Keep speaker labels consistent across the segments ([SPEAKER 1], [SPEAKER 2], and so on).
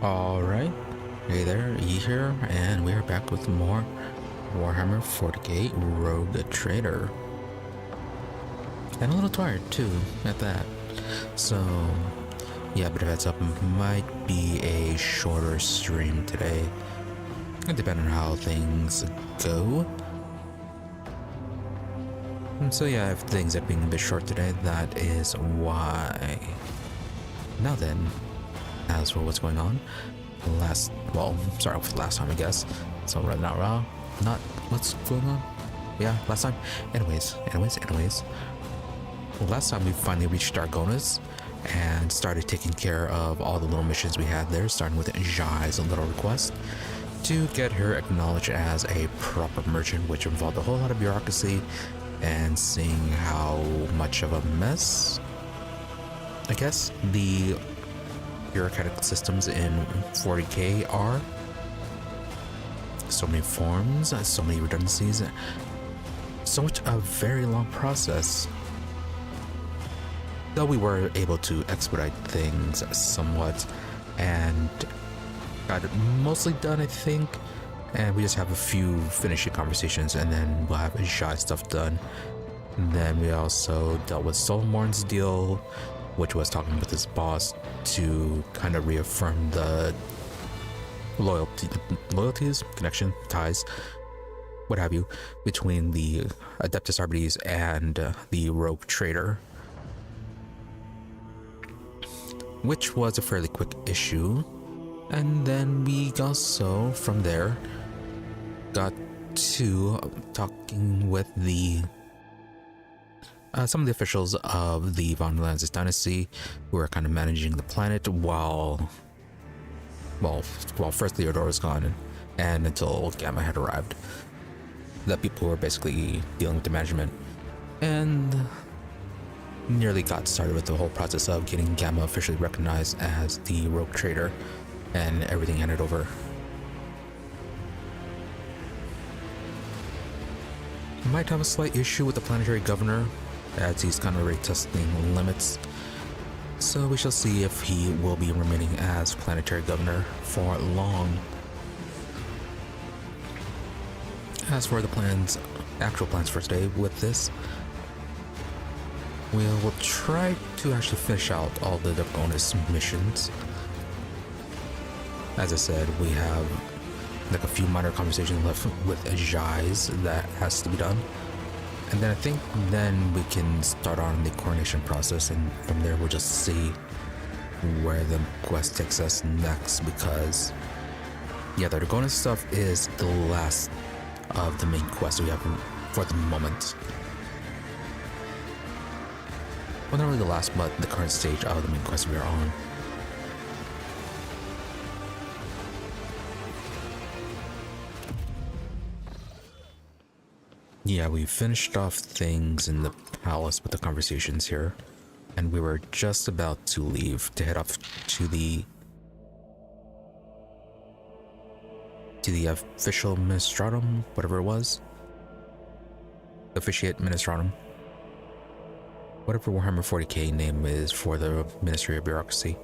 [SPEAKER 1] Alright, hey there, E here, and we are back with more Warhammer 40k Rogue Trader. And a little tired too, at that. So, yeah, but heads up, might be a shorter stream today, depending on how things go. And so yeah, if things are being a bit short today, that is why. Now then, as for what's going on, sorry for last time I guess. So right now, not what's going on. Yeah, last time. Anyways. Last time we finally reached Dargonus and started taking care of all the little missions we had there, starting with Jai's little request to get her acknowledged as a proper merchant, which involved a whole lot of bureaucracy and seeing how much of a mess, I guess, the bureaucratic systems in 40k are. So many forms, so many redundancies, so much a very long process. Though we were able to expedite things somewhat and got it mostly done, I think. And we just have a few finishing conversations and then we'll have shy stuff done. And then we also dealt with Solomorn's deal, which was talking with his boss to kind of reaffirm the loyalties, connection, ties, what have you, between the Adeptus Arbites and the Rogue Trader, which was a fairly quick issue. And then we also, from there, got to talking with the some of the officials of the Von Lanzis dynasty who are kind of managing the planet while first Theodore was gone and until Gamma had arrived. The people were basically dealing with the management and nearly got started with the whole process of getting Gamma officially recognized as the Rogue Trader and everything handed over. Might have a slight issue with the planetary governor, as he's kind of already testing limits. So we shall see if he will be remaining as planetary governor for long. As for the actual plans for today with this, we'll try to actually finish out all the Dargonus missions. As I said, we have like a few minor conversations left with Jai's that has to be done. And then I think then we can start on the coronation process, and from there we'll just see where the quest takes us next, because yeah, the Dargonus stuff is the last of the main quest we have for the moment. Well, not really the last, but the current stage of the main quest we are on. Yeah, we finished off things in the palace with the conversations here, and we were just about to leave to head off to the official ministratum, whatever it was. Officiate ministratum. Whatever Warhammer 40k name is for the Ministry of Bureaucracy.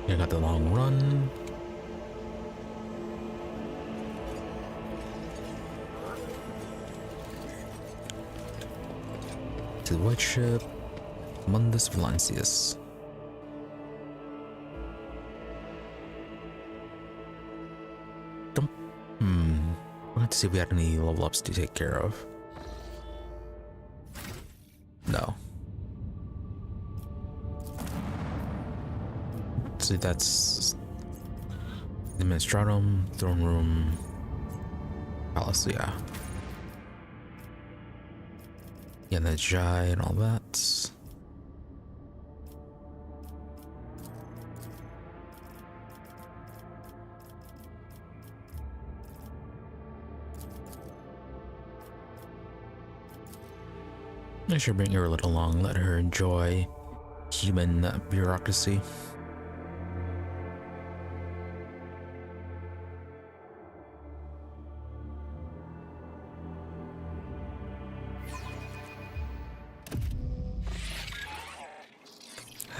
[SPEAKER 1] I got the long run. To the white ship, Mundus Valancius. We'll have to see if we had any level ups to take care of. No. So that's the Ministratum, Throne Room, Palace, yeah. Yeah, and the Jai and all that. I should bring her a little along, let her enjoy human bureaucracy.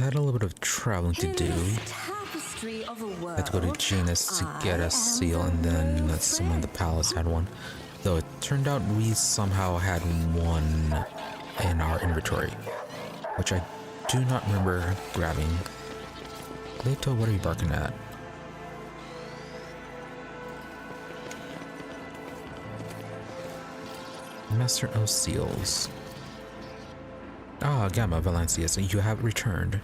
[SPEAKER 1] had a little bit of traveling to do. Had to go to Janus to get a seal, and then someone in the palace had one. Though it turned out we somehow had one in our inventory, which I do not remember grabbing. Leto, what are you barking at? Master of Seals. Ah, Gamma Valancius, you have returned.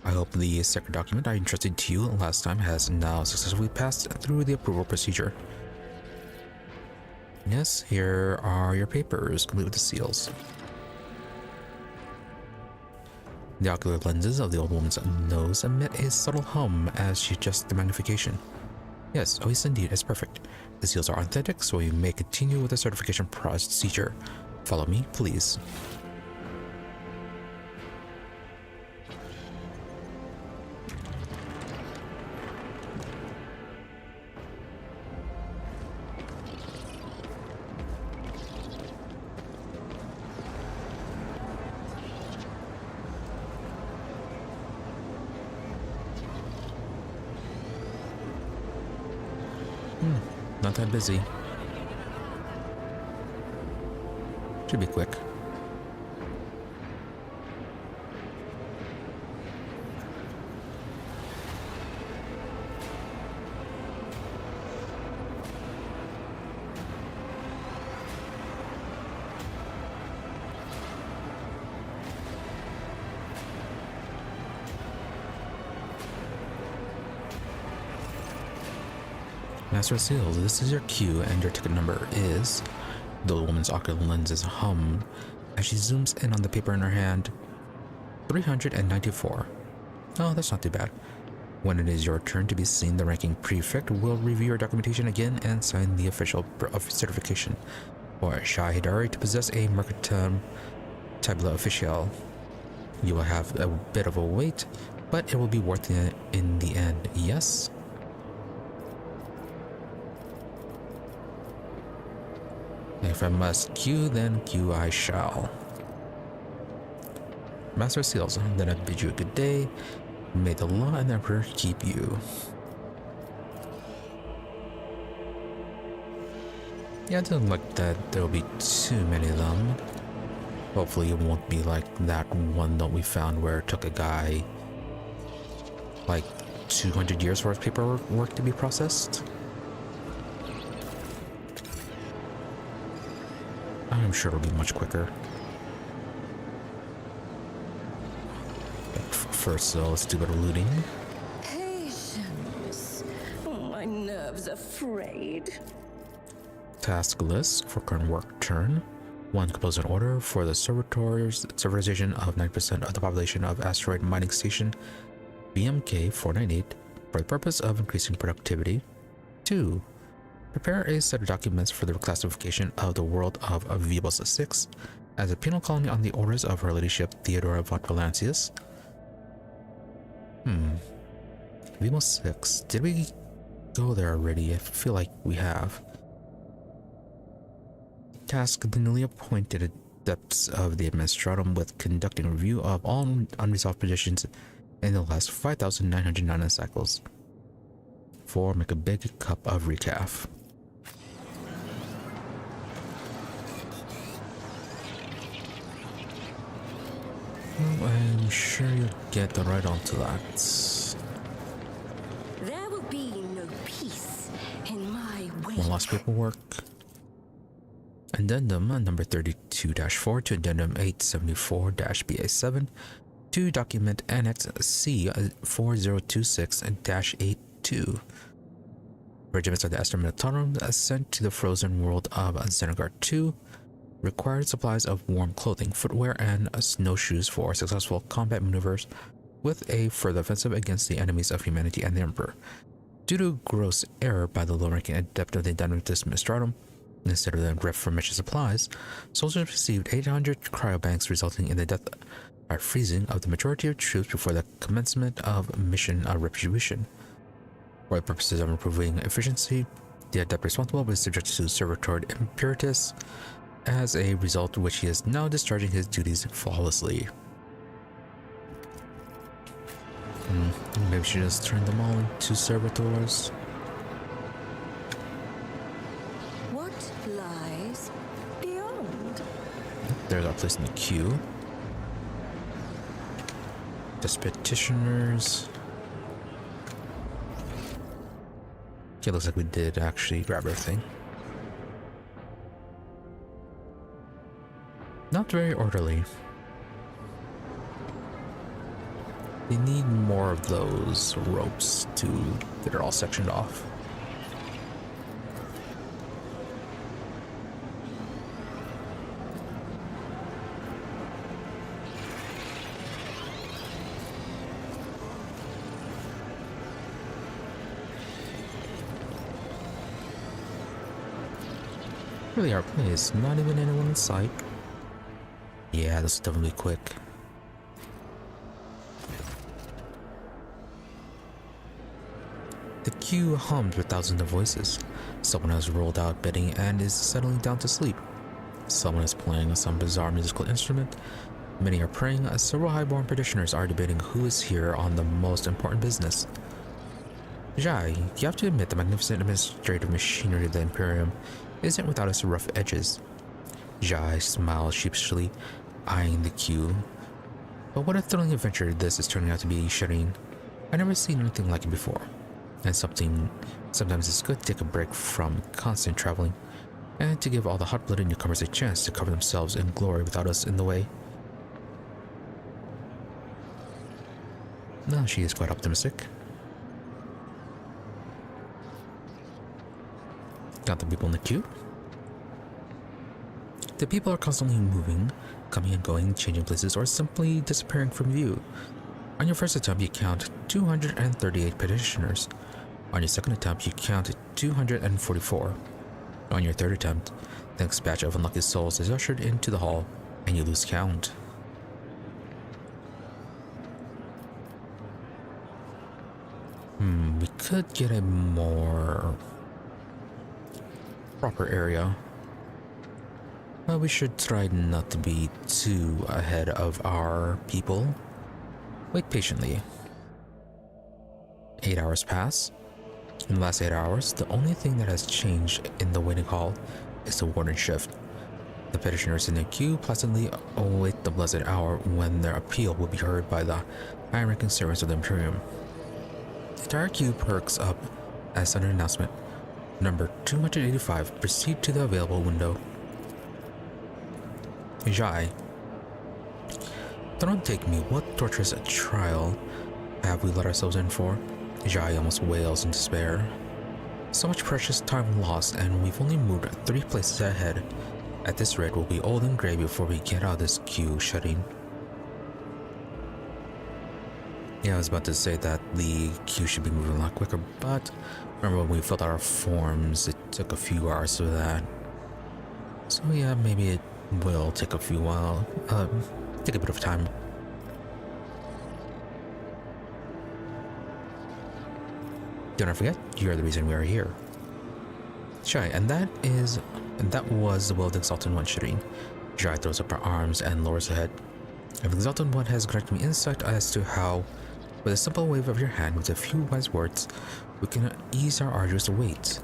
[SPEAKER 1] I hope the secret document I entrusted to you last time has now successfully passed through the approval procedure. Yes, here are your papers, complete with the seals. The ocular lenses of the old woman's nose emit a subtle hum as she adjusts the magnification. Yes, oh yes indeed, it's perfect. The seals are authentic, so we may continue with the certification procedure. Follow me, please. Not that busy. Should be quick. Master of Seals, this is your cue, and your ticket number is... The woman's ocular lenses hum as she zooms in on the paper in her hand. 394. Oh, that's not too bad. When it is your turn to be seen, the ranking prefect will review your documentation again and sign the official certification. For Shai Hidari to possess a Mercatum Tabula Official. You will have a bit of a wait, but it will be worth it in the end, yes? If I must queue, then queue I shall. Master of Seals, then I bid you a good day. May the law and the Emperor keep you. Yeah, it doesn't look like that there will be too many of them. Hopefully it won't be like that one that we found where it took a guy like 200 years worth of paperwork to be processed. I'm sure it'll be much quicker. But first, let's do a bit of looting.
[SPEAKER 2] Patience. My nerves are frayed.
[SPEAKER 1] Task list for current work turn. 1. Compose an order for the servitization of 9% of the population of asteroid mining station BMK 498 for the purpose of increasing productivity. 2. Prepare a set of documents for the reclassification of the world of Vibos 6 as a penal colony on the orders of Her Ladyship Theodora von Valancius. Vibos 6. Did we go there already? I feel like we have. Task the newly appointed adepts of the Administratum with conducting a review of all unresolved positions in the last 5,909 cycles. 4. Make a big cup of recaf. Well, I'm sure you'll get right onto that.
[SPEAKER 2] There will be no peace in my way.
[SPEAKER 1] One last paperwork. Addendum number 32-4 to Addendum 874-BA7 to document Annex C 4026-82. Regiments of the Astra Militarum sent to the frozen world of Xenogard 2 required supplies of warm clothing, footwear, and snowshoes for successful combat maneuvers with a further offensive against the enemies of humanity and the Emperor. Due to gross error by the low-ranking adept of the Dynamitus Ministratum, instead of the drift for mission supplies, soldiers received 800 cryobanks, resulting in the death by freezing of the majority of troops before the commencement of mission retribution. For the purposes of improving efficiency, the adept responsible was subjected to Servitor Imperatus, as a result of which he is now discharging his duties flawlessly. Maybe we should just turn them all into servitors.
[SPEAKER 2] What lies beyond?
[SPEAKER 1] There's our place in the queue. Just petitioners. Okay, looks like we did actually grab everything. Not very orderly. They need more of those ropes to get it all sectioned off. Really, our place, not even anyone in sight. Yeah, this is definitely quick. The queue hummed with thousands of voices. Someone has rolled out bedding and is settling down to sleep. Someone is playing some bizarre musical instrument. Many are praying as several highborn petitioners are debating who is here on the most important business. Jai, you have to admit the magnificent administrative machinery of the Imperium isn't without its rough edges. Jai smiled sheepishly, eyeing the queue. But what a thrilling adventure this is turning out to be, Shireen. I've never seen anything like it before. And sometimes it's good to take a break from constant traveling, and to give all the hot-blooded newcomers a chance to cover themselves in glory without us in the way. No, she is quite optimistic. Got the people in the queue. The people are constantly moving, coming and going, changing places, or simply disappearing from view. On your first attempt, you count 238 petitioners. On your second attempt, you count 244. On your third attempt, the next batch of unlucky souls is ushered into the hall, and you lose count. We could get a more proper area. But we should try not to be too ahead of our people. Wait patiently. 8 hours pass. In the last 8 hours, the only thing that has changed in the waiting hall is the warden shift. The petitioners in the queue placidly await the blessed hour when their appeal will be heard by the high-ranking servants of the Imperium. The entire queue perks up as an announcement. Number 285, proceed to the available window. Jai. Don't take me, what torturous trial have we let ourselves in for? Jai almost wails in despair. So much precious time lost, and we've only moved 3 places ahead. At this rate, we'll be old and gray before we get out of this queue, Shireen. Yeah, I was about to say that the queue should be moving a lot quicker, but remember when we filled out our forms, it took a few hours for that. So yeah, maybe it will take a take a bit of time. Do not forget, you are the reason we are here. Jai, and that was the will of the Exalted One, Shireen. Jai throws up her arms and lowers her head. If the Exalted One has granted me insight as to how, with a simple wave of your hand with a few wise words, we can ease our arduous wait.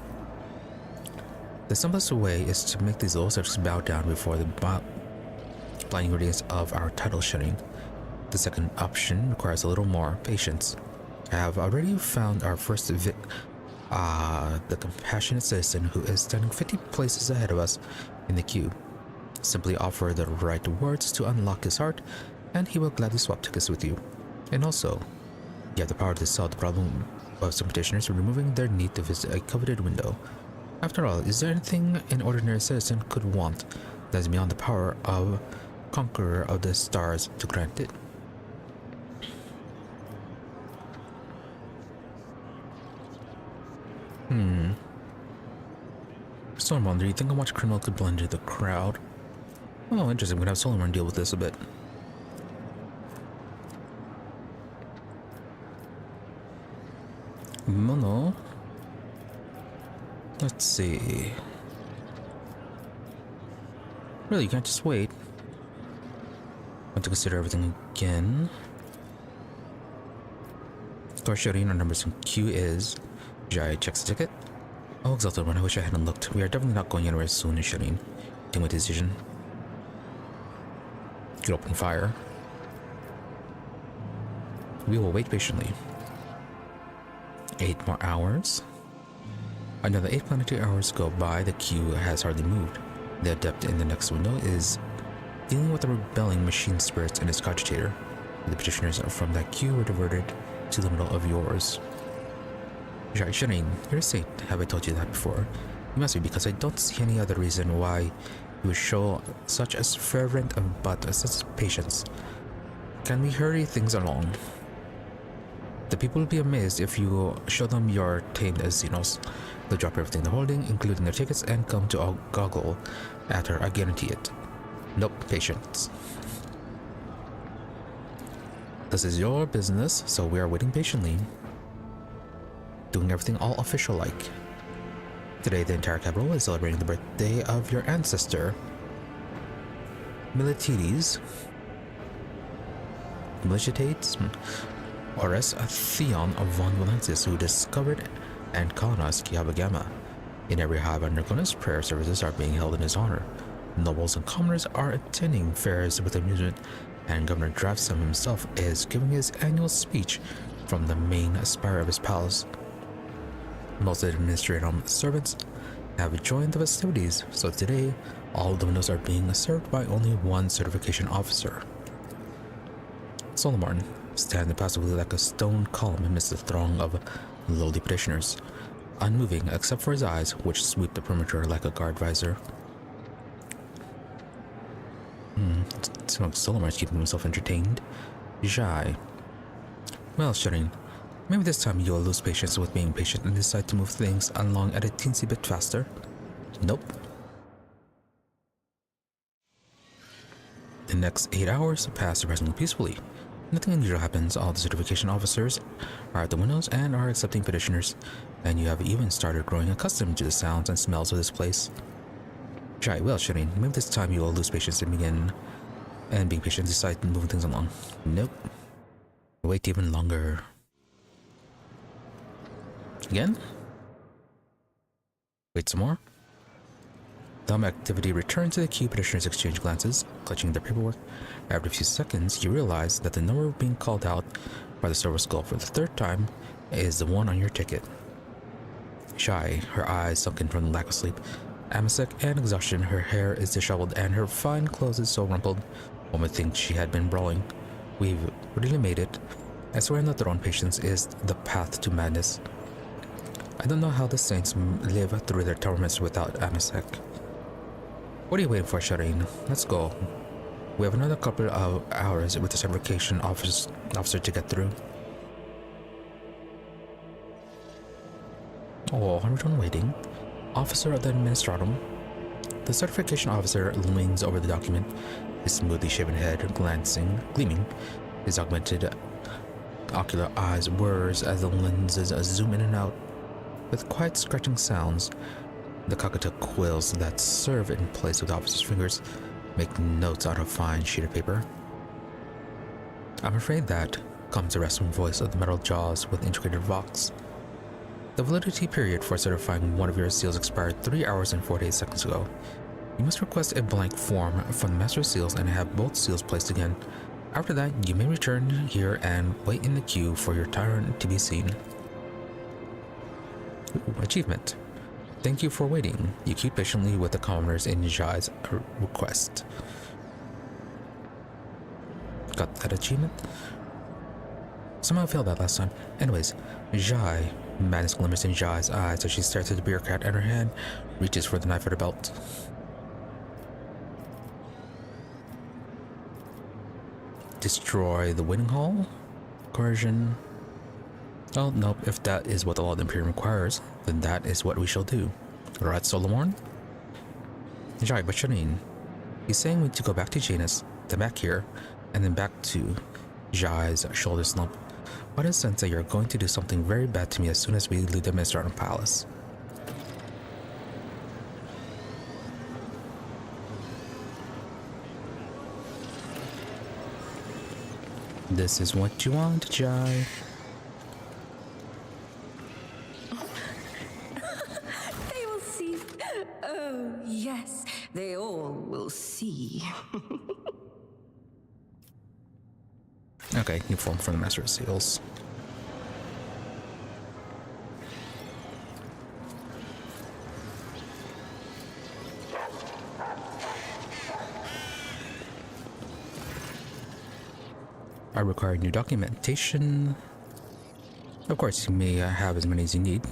[SPEAKER 1] The simplest way is to make these little subjects bow down before the blind ingredients of our title, Shireen. The second option requires a little more patience. I have already found our first the compassionate citizen who is standing 50 places ahead of us in the queue. Simply offer the right words to unlock his heart, and he will gladly swap tickets with you. And also, you have the power to solve the problem of some petitioners removing their need to visit a coveted window. After all, is there anything an ordinary citizen could want that is beyond the power of Conqueror of the Stars to grant it? Stormwonder, do you think a watch criminal could blend into the crowd? Oh, interesting. We're gonna have Solomon deal with this a bit. No. Let's see. Really, you can't just wait. I have to consider everything again. Shireen, our numbers in queue is... Jai checks the ticket. Oh, exalted one, I wish I hadn't looked. We are definitely not going anywhere soon, Shireen. Deal with decision. Could open fire. We will wait patiently. 8 more hours. Another 8 planetary hours go by. The queue has hardly moved. The adept in the next window is dealing with the rebelling machine spirits in his cogitator. The petitioners from that queue were diverted to the middle of yours. Shireen, you're a saint. Have I told you that before? You must be, because I don't see any other reason why you would show such a fervent but such patience. Can we hurry things along? The people will be amazed if you show them your tamed Xenos. They'll drop everything they're holding, including their tickets, and come to goggle at her. I guarantee it. Nope, patience. This is your business, so we are waiting patiently. Doing everything all official-like. Today, the entire capital is celebrating the birthday of your ancestor, Militides, Ores Theon von Valencius, who discovered and colonized Kiabagama. In every hive on Dargonus, prayer services are being held in his honor. Nobles and commoners are attending fairs with amusement, and Governor Draftsam himself is giving his annual speech from the main spire of his palace. Most of the administrative servants have joined the festivities, so today all the windows are being served by only one certification officer. Solomon stands passively like a stone column amidst the throng of lowly petitioners, unmoving except for his eyes, which sweep the perimeter like a guard visor. It's like Solomon's keeping himself entertained. Jai. Well, Shireen, maybe this time you'll lose patience with being patient and decide to move things along at a teensy bit faster. Nope. The next 8 hours pass surprisingly peacefully. Nothing unusual happens. All the certification officers are at the windows and are accepting petitioners, and you have even started growing accustomed to the sounds and smells of this place. Jai, well, Shireen, maybe this time you will lose patience and begin being patient decide to move things along. Nope. Wait even longer. Again? Wait some more. Thumb activity returns to the queue. Petitioners exchange glances, clutching their paperwork. After a few seconds, you realize that the number being called out by the server skull for the 3rd time is the one on your ticket. Shy, her eyes sunken from the lack of sleep, Amasek and exhaustion, her hair is disheveled and her fine clothes is so rumpled, one would think she had been brawling. We've really made it. I swear that their own patience is the path to madness. I don't know how the saints live through their torments without Amasek. What are you waiting for, Shireen? Let's go. We have another couple of hours with the certification officer to get through. Oh, I'm done waiting. Officer of the Administratum. The certification officer leans over the document, his smoothly shaven head gleaming. His augmented ocular eyes whirs as the lenses zoom in and out. With quiet scratching sounds, the cockatiel quills that serve in place of the officer's fingers make notes on a fine sheet of paper. I'm afraid that, comes the rasping voice of the metal jaws with integrated vox. The validity period for certifying one of your seals expired 3 hours and 48 seconds ago. You must request a blank form from the Master of Seals and have both seals placed again. After that, you may return here and wait in the queue for your turn to be seen. Achievement. Thank you for waiting. You queued patiently with the commoners in Jai's request. Got that achievement? Somehow I failed that last time. Anyways, Jai. Madness glimmers in Jai's eyes as she stares at the bureaucrat and her hand reaches for the knife at her belt. Destroy the waiting hall? Coercion? Oh, nope. If that is what the law of the Imperium requires, then that is what we shall do. Right, Solomon? Jai, but Shireen. He's saying we need to go back to Janus, then back here, and then back to Jai's shoulder slump. What a sense that you're going to do something very bad to me as soon as we leave the Administratum Palace. This is what you want, Jai.
[SPEAKER 2] see? Oh, yes, they all will see.
[SPEAKER 1] Okay, new form from the Master of Seals. I require new documentation. Of course, you may have as many as you need.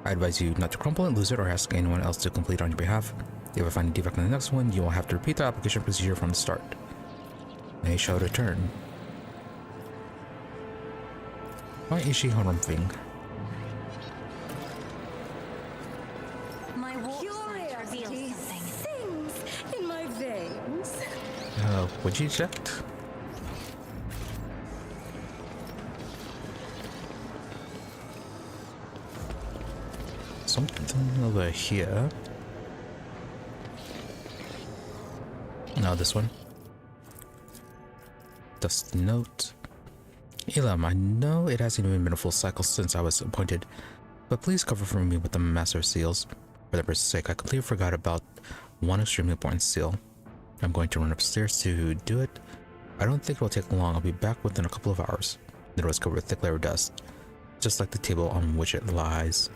[SPEAKER 1] I advise you not to crumple it, lose it, or ask anyone else to complete on your behalf. If you find a defect in the next one, you will have to repeat the application procedure from the start. They shall return. Why is she harumping?
[SPEAKER 2] My warp sight reveals something. Sings in my veins.
[SPEAKER 1] Would you eject? Something over here. No, this one. Dust note. Elam, I know it hasn't even been a full cycle since I was appointed, but please cover for me with the Master of Seals. For the person's sake, I completely forgot about one extremely important seal. I'm going to run upstairs to do it. I don't think it will take long. I'll be back within a couple of hours. The door is covered with thick layer of dust, just like the table on which it lies.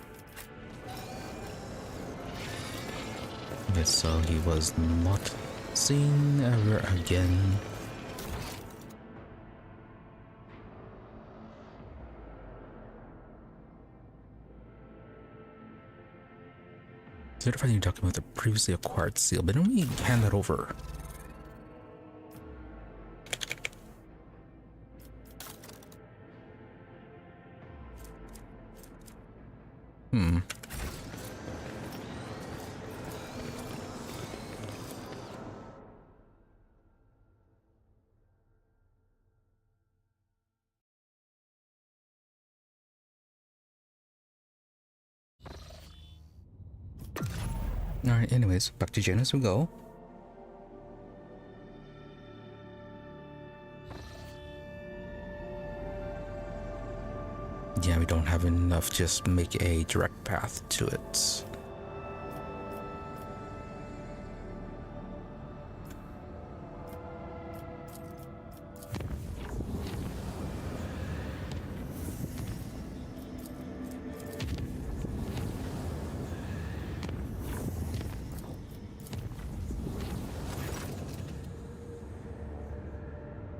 [SPEAKER 1] Yes, so he was not seen ever again. Certify you document with a previously acquired seal, but didn't we hand that over? Alright, anyways, back to Janus we go. Yeah, we don't have enough to just make a direct path to it.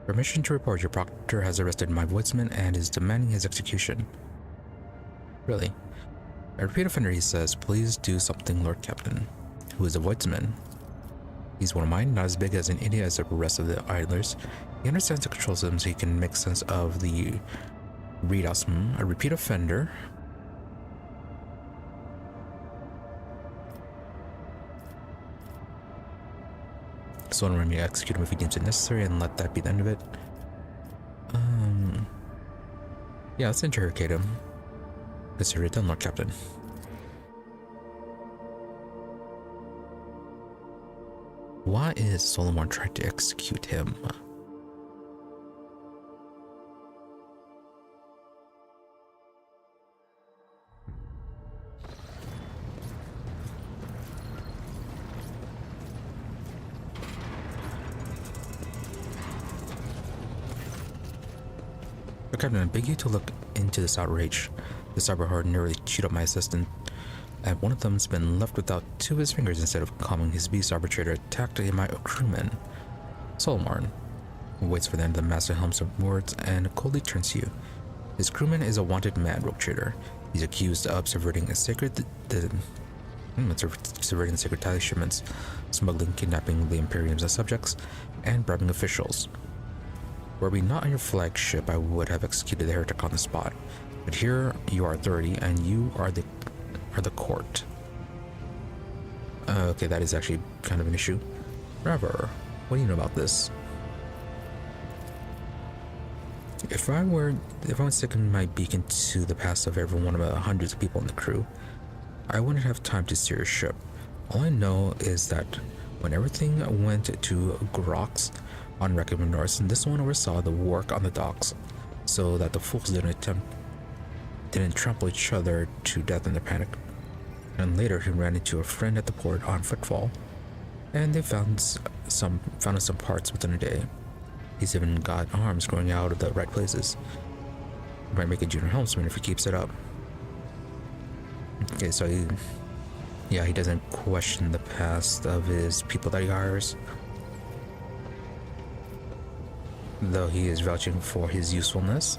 [SPEAKER 1] Permission to report. Your proctor has arrested my voidsman and is demanding his execution. Really? A repeat offender, he says. Please do something, Lord Captain. Who is a voidsman? He's one of mine, not as big as an idiot as the rest of the idlers. He understands the control system so he can make sense of the readouts. A repeat offender. So I'm going to execute him if he deems it necessary and let that be the end of it. Yeah, let's interrogate him. Consider it done, Lord Captain. Why is Solomon trying to execute him? Captain, I beg you to look into this outrage. The cyber horde nearly chewed up my assistant, and one of them's been left without two of his fingers instead of calming his beast. Arbitrator attacked my crewman. Solomon waits for the end of the master helms of words and coldly turns to you. His crewman is a wanted man, rogue trader. He's accused of subverting the sacred tally shipments, smuggling, kidnapping the Imperium's subjects, and bribing officials. Were we not on your flagship, I would have executed the heretic on the spot. But here you are authority, and you are the court. Okay, that is actually kind of an issue. Trevor, what do you know about this? If I was sticking my beacon to the past of every one of the hundreds of people in the crew, I wouldn't have time to steer a ship. All I know is that when everything went to Grox on Recommendors, and this one oversaw the work on the docks, so that the fools didn't trample each other to death in their panic. And later he ran into a friend at the port on footfall, and they found some parts within a day. He's even got arms growing out of the right places. He might make a junior helmsman if he keeps it up. Okay, so he doesn't question the past of his people that he hires, though he is vouching for his usefulness.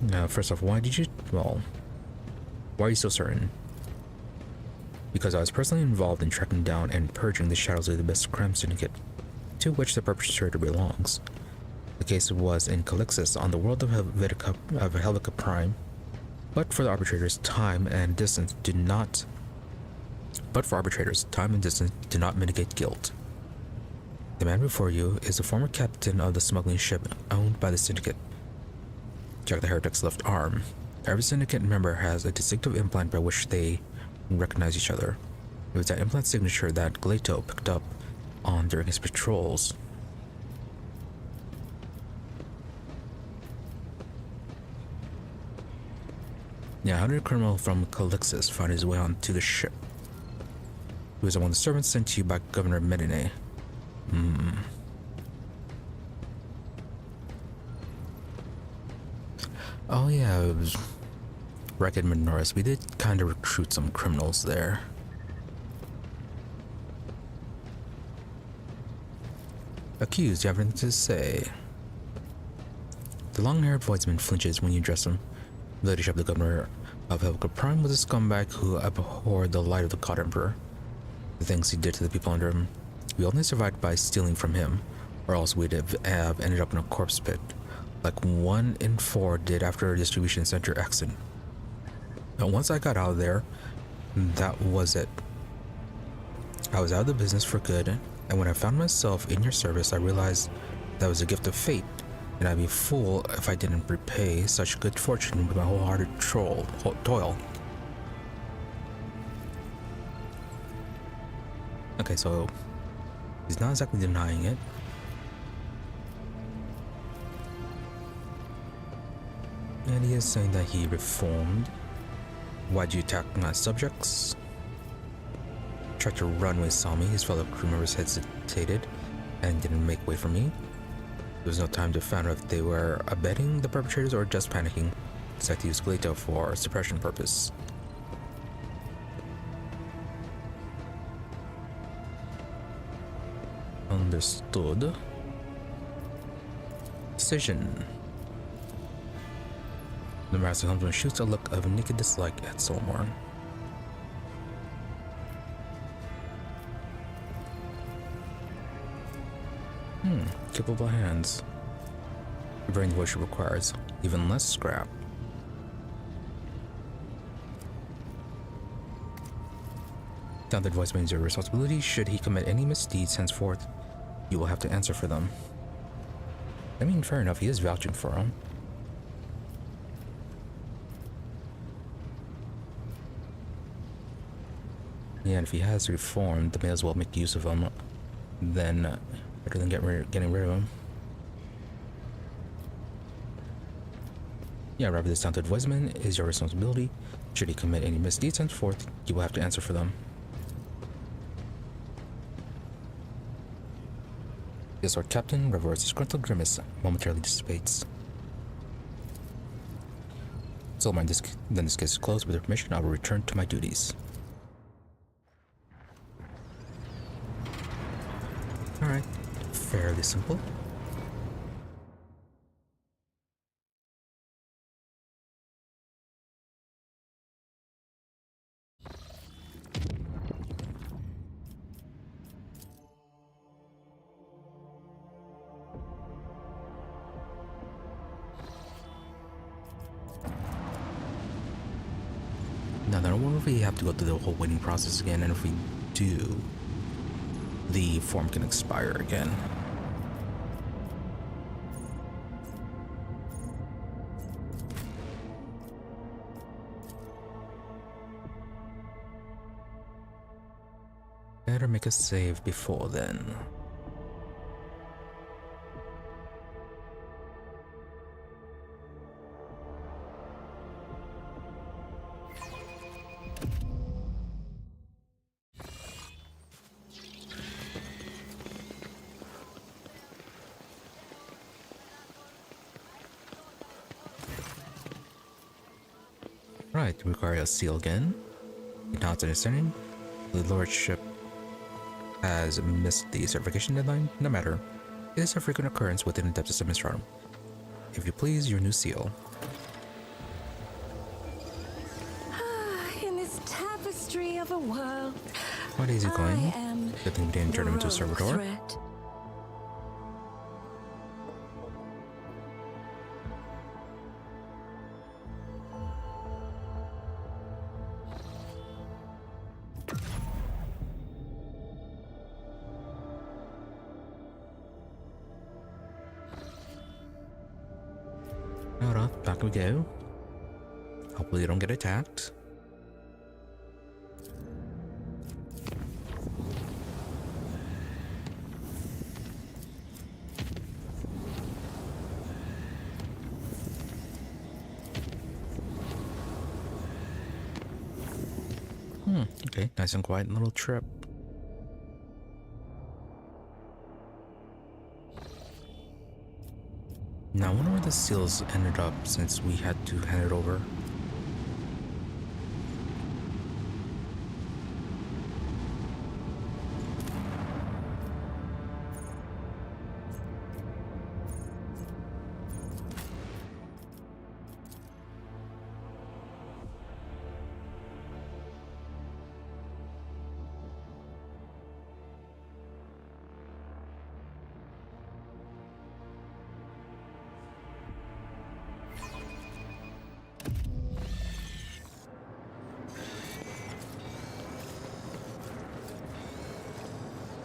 [SPEAKER 1] Now, first off, why are you so certain? Because I was personally involved in tracking down and purging the shadows of the best crime syndicate, to which the perpetrator belongs. The case was in Calixis on the world of Helvetica Prime, but for arbitrators, time and distance do not mitigate guilt. The man before you is a former captain of the smuggling ship owned by the syndicate. Check the heretic's left arm. Every syndicate member has a distinctive implant by which they recognize each other. It was that implant signature that Glato picked up on during his patrols. Yeah, how did a criminal from Calixis find his way onto the ship? He was among the servants sent to you by Governor Medine. Oh yeah, it was Racket Minoris. We did kind of recruit some criminals there. Accused, you have anything to say? The long-haired voidsman flinches when you address him. The leadership of the governor of Helvetica Prime was a scumbag who abhorred the light of the God Emperor. The things he did to the people under him. We only survived by stealing from him, or else we'd have ended up in a corpse pit, like 1 in 4 did after a distribution center accident. Now, once I got out of there, that was it. I was out of the business for good, and when I found myself in your service, I realized that was a gift of fate, and I'd be a fool if I didn't repay such good fortune with my wholehearted toil. Okay, so he's not exactly denying it. And he is saying that he reformed. Why'd you attack my subjects? Tried to run when he saw me. His fellow crew members hesitated and didn't make way for me. There was no time to find out if they were abetting the perpetrators or just panicking. Decided to use Glato for suppression purpose. Understood. Decision. The master helmsman shoots a look of naked dislike at Solmorn. Capable hands. Bring what she requires, even less scrap. Talented voice means your responsibility. Should he commit any misdeeds henceforth, you will have to answer for them. I mean, fair enough, he is vouching for him. Yeah, and if he has reformed, they may as well make use of him, then better than getting rid of him. Yeah, rather this talented voiceman is your responsibility. Should he commit any misdeeds henceforth, you will have to answer for them. The sword captain reverts his disgruntled grimace, momentarily dissipates. So then this case is closed. With your permission, I will return to my duties. Alright, fairly simple. Now, I don't wonder if we have to go through the whole waiting process again, and if we do, the form can expire again. Better make a save before then. Right, we require a seal again. Not understanding. The Lordship has missed the certification deadline. No matter. It is a frequent occurrence within the depths of Mistratum. If you please, your new seal.
[SPEAKER 2] In this tapestry of a world,
[SPEAKER 1] Quite easy
[SPEAKER 2] I
[SPEAKER 1] going.
[SPEAKER 2] am
[SPEAKER 1] Good thing we didn't turn him into a
[SPEAKER 2] the
[SPEAKER 1] servitor.
[SPEAKER 2] threat.
[SPEAKER 1] Hold on, back we go. Hopefully you don't get attacked. Okay, nice and quiet little trip. Now I wonder where the seals ended up since we had to hand it over.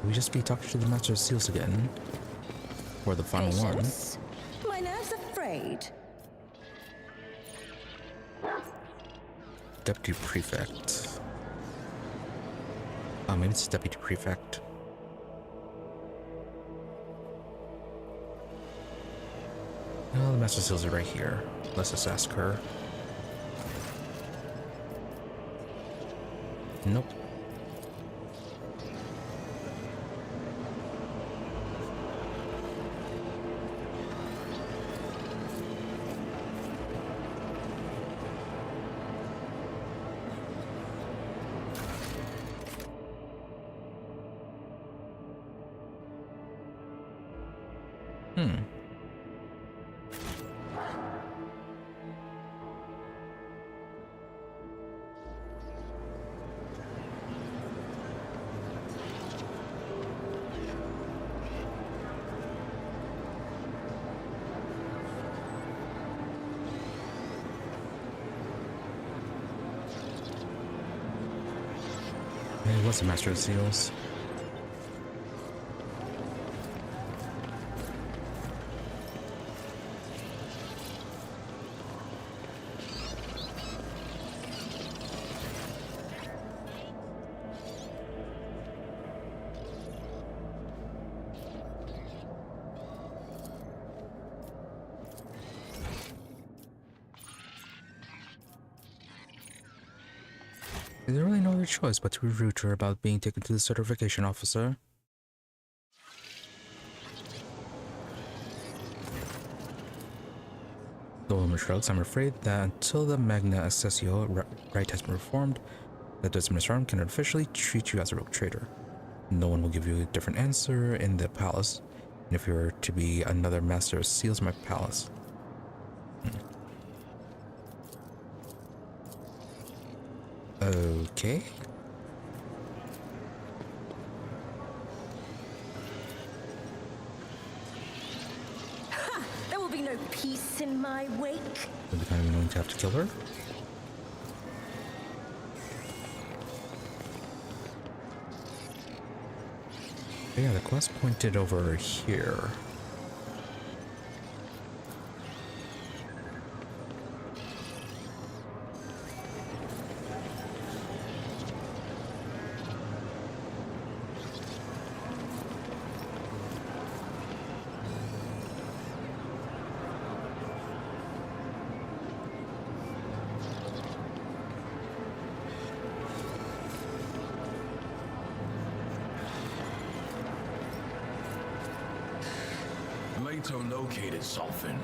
[SPEAKER 1] We just be talking to the Master of Seals again. Or the final
[SPEAKER 2] Patience. My nerves are frayed.
[SPEAKER 1] one. Deputy Prefect. Oh, maybe it's Deputy Prefect. Oh, the Master of Seals are right here. Let's just ask her. Nope. Hey, what's the Master of Seals? There's really no other choice but to be rude to her about being taken to the certification officer. The woman shrugs. I'm afraid that until the Magna Accessio rite has been reformed, the Desmond cannot officially treat you as a rogue trader. No one will give you a different answer in the palace, and if you were to be another Master of Seals in my palace. Okay.
[SPEAKER 2] There will be no peace in my wake.
[SPEAKER 1] Are they kind of going to have to kill her? Yeah, the quest pointed over here.
[SPEAKER 3] Later located Sulfin.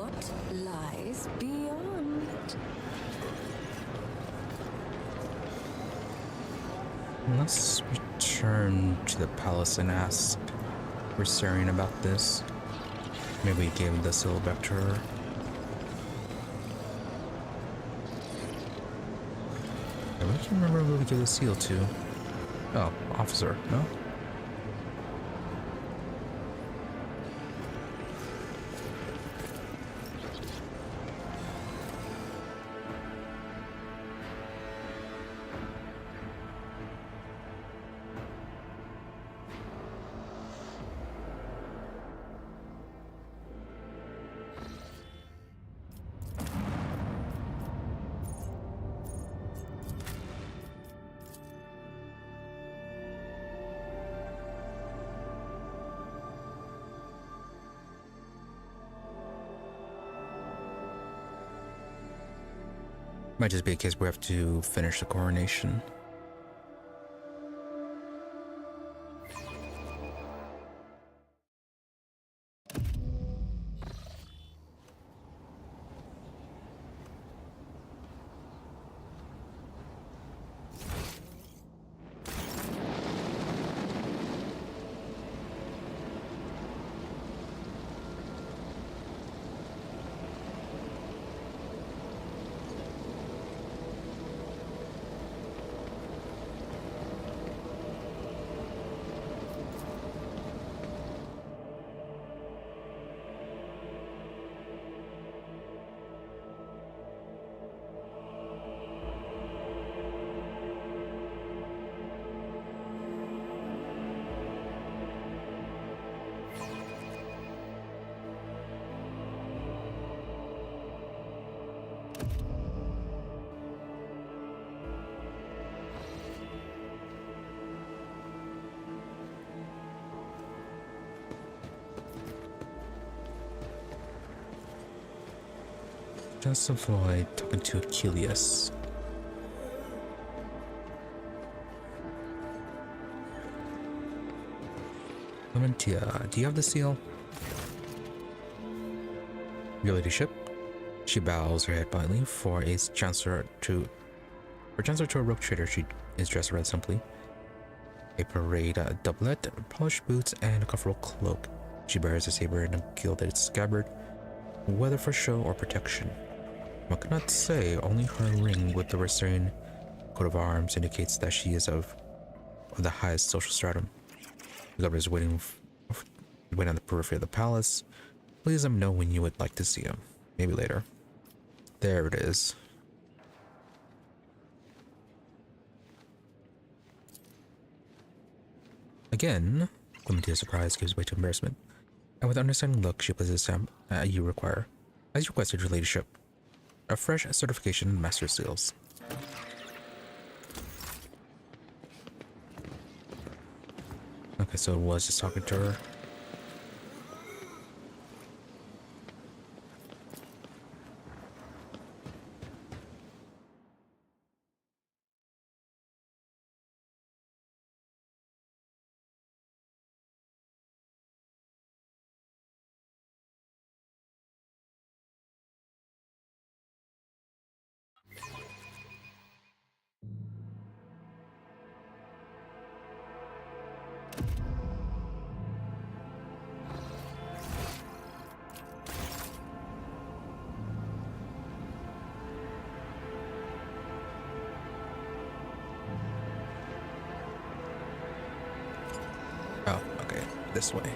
[SPEAKER 2] what lies beyond.
[SPEAKER 1] Let's return to the palace and ask Rosarian about this. Maybe we gave the seal back to her. I really can't remember who we gave the seal to. Oh, officer, no? Might just be a case we have to finish the coronation. Just avoid talking to Achilles. Clementia, do you have the seal? Your ladyship. She bows her head politely. For a chancellor to a rogue trader, she is dressed rather simply. A parade doublet, polished boots, and a comfortable cloak. She bears a saber in a gilded scabbard, whether for show or protection. One cannot say, only her ring with the Rosarian coat of arms indicates that she is of the highest social stratum. The governor is waiting on the periphery of the palace. Please let him know when you would like to see him. Maybe later. There it is. Again, Clementia's surprise gives way to embarrassment, and with an understanding look, she places him you require. As you requested, your ladyship. A fresh certification master seals. Okay, so it was just talking to her. Oh, okay, this way.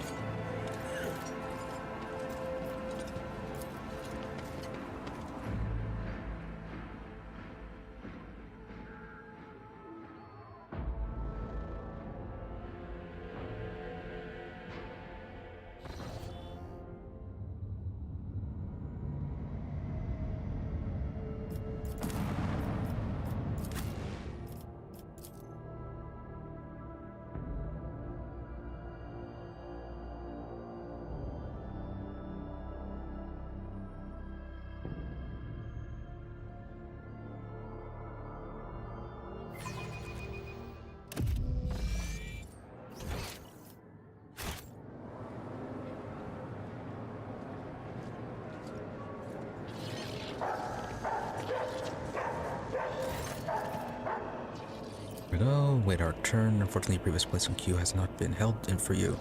[SPEAKER 1] wait our turn. Unfortunately, previous place in queue has not been held in for you.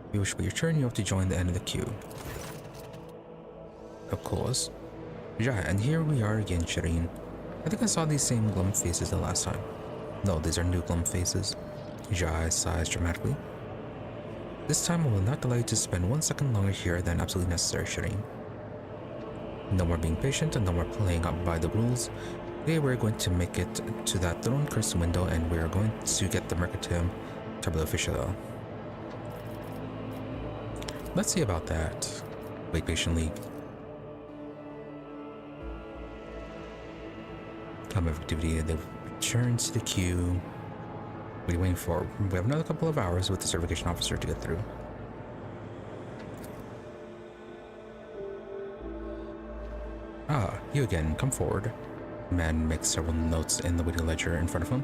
[SPEAKER 1] If you wish to wait your turn, you have to join the end of the queue. Of course. Yeah, and here we are again, Shireen. I think I saw these same glum faces the last time. No, these are new glum faces. Jai sighs dramatically. This time I will not allow you to spend 1 second longer here than absolutely necessary, Shireen. No more being patient and no more playing up by the rules. Today we're going to make it to that throne cursed window and we're going to get the Mercatum Tabula Official. Let's see about that. Wait patiently. Time of activity, they've returned to the queue. What are you waiting for? We have another couple of hours with the certification officer to get through. Ah, you again, come forward. The man makes several notes in the waiting ledger in front of him,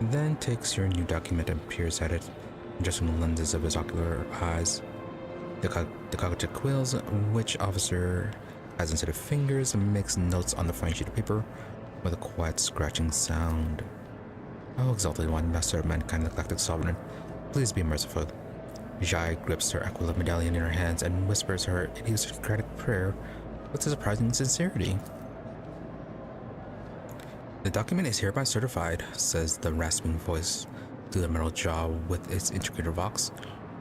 [SPEAKER 1] and then takes your new document and peers at it, adjusting the lenses of his ocular eyes. The cognitive quills, which officer has instead of fingers, makes notes on the fine sheet of paper with a quiet scratching sound. Oh, exalted one, master of mankind, galactic sovereign, please be merciful. Jai grips her aquila medallion in her hands and whispers her idiosyncratic prayer with a surprising sincerity. The document is hereby certified, says the rasping voice through the metal jaw with its integrated vox.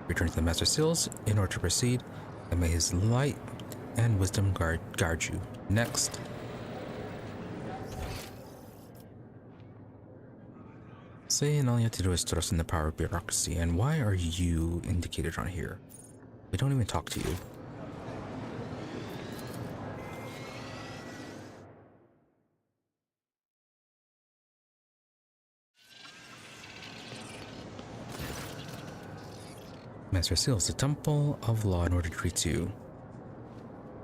[SPEAKER 1] Return to the master seals in order to proceed, and may his light and wisdom guard you. Next. Saying all you have to do is trust in the power of bureaucracy, and why are you indicated on here? We don't even talk to you. Master Seals, the Temple of Law in order to treat you.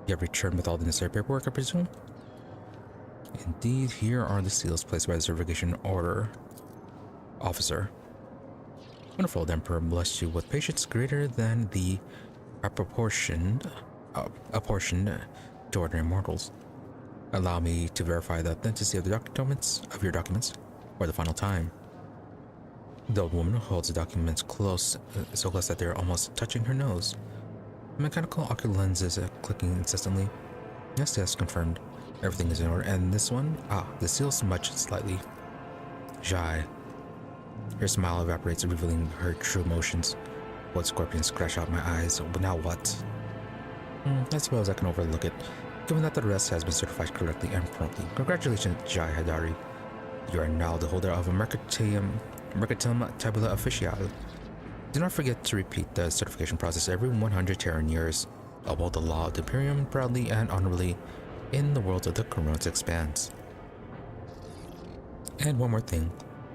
[SPEAKER 1] You have returned with all the necessary paperwork, I presume? Indeed, here are the seals placed by the certification order officer. Wonderful, the Emperor blessed you with patience greater than the apportioned to ordinary mortals. Allow me to verify the authenticity of the your documents for the final time. The old woman holds the documents close, so close that they're almost touching her nose. The mechanical ocular lenses clicking incessantly. Yes, confirmed. Everything is in order. And this one? Ah, the seal smudged slightly. Jai. Her smile evaporates, revealing her true emotions. Blood scorpions scratch out my eyes. But now what? I suppose I can overlook it, given that the rest has been certified correctly and promptly. Congratulations, Jai Hadari. You are now the holder of a Mercatum Tabula Official. Do not forget to repeat the certification process every 100 Terran years. Uphold the law of the Imperium proudly and honorably in the world of the Corona's expanse. And one more thing.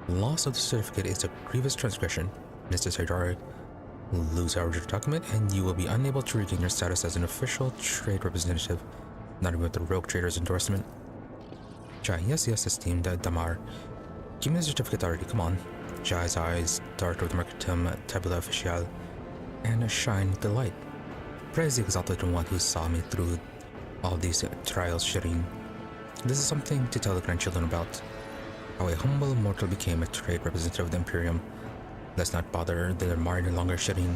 [SPEAKER 1] Loss of the certificate is a grievous transgression. Mr. Saidari, lose our document and you will be unable to regain your status as an official trade representative, not even with the rogue trader's endorsement. Jai, yes, esteemed Damar. Give me the certificate already, come on. Jai's eyes dart with the Mercatum Tabula Official and shine with delight. Praise the exalted one who saw me through all these trials, Shireen. This is something to tell the grandchildren about. How a humble mortal became a trade representative of the Imperium. Let's not bother the Damar any longer, Shireen.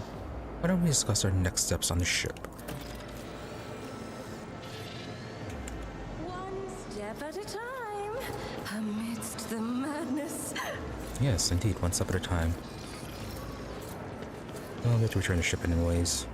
[SPEAKER 1] Why don't we discuss our next steps on the ship?
[SPEAKER 2] One step at a time, amidst the madness.
[SPEAKER 1] Yes, indeed, one step at a time. Well, we have to return the ship anyways.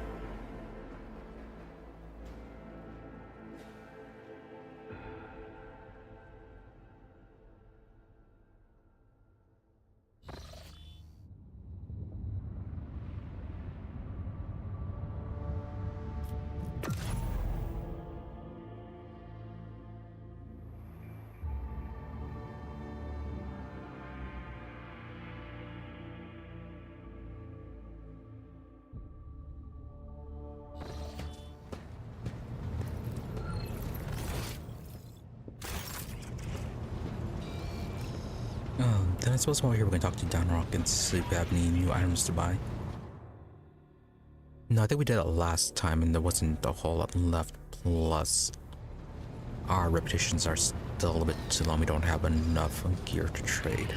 [SPEAKER 1] Then I suppose while we're here, we're going to talk to Downrock and see if we have any new items to buy. No, I think we did it last time and there wasn't a whole lot left. Plus, our reputations are still a little bit too low. We don't have enough gear to trade.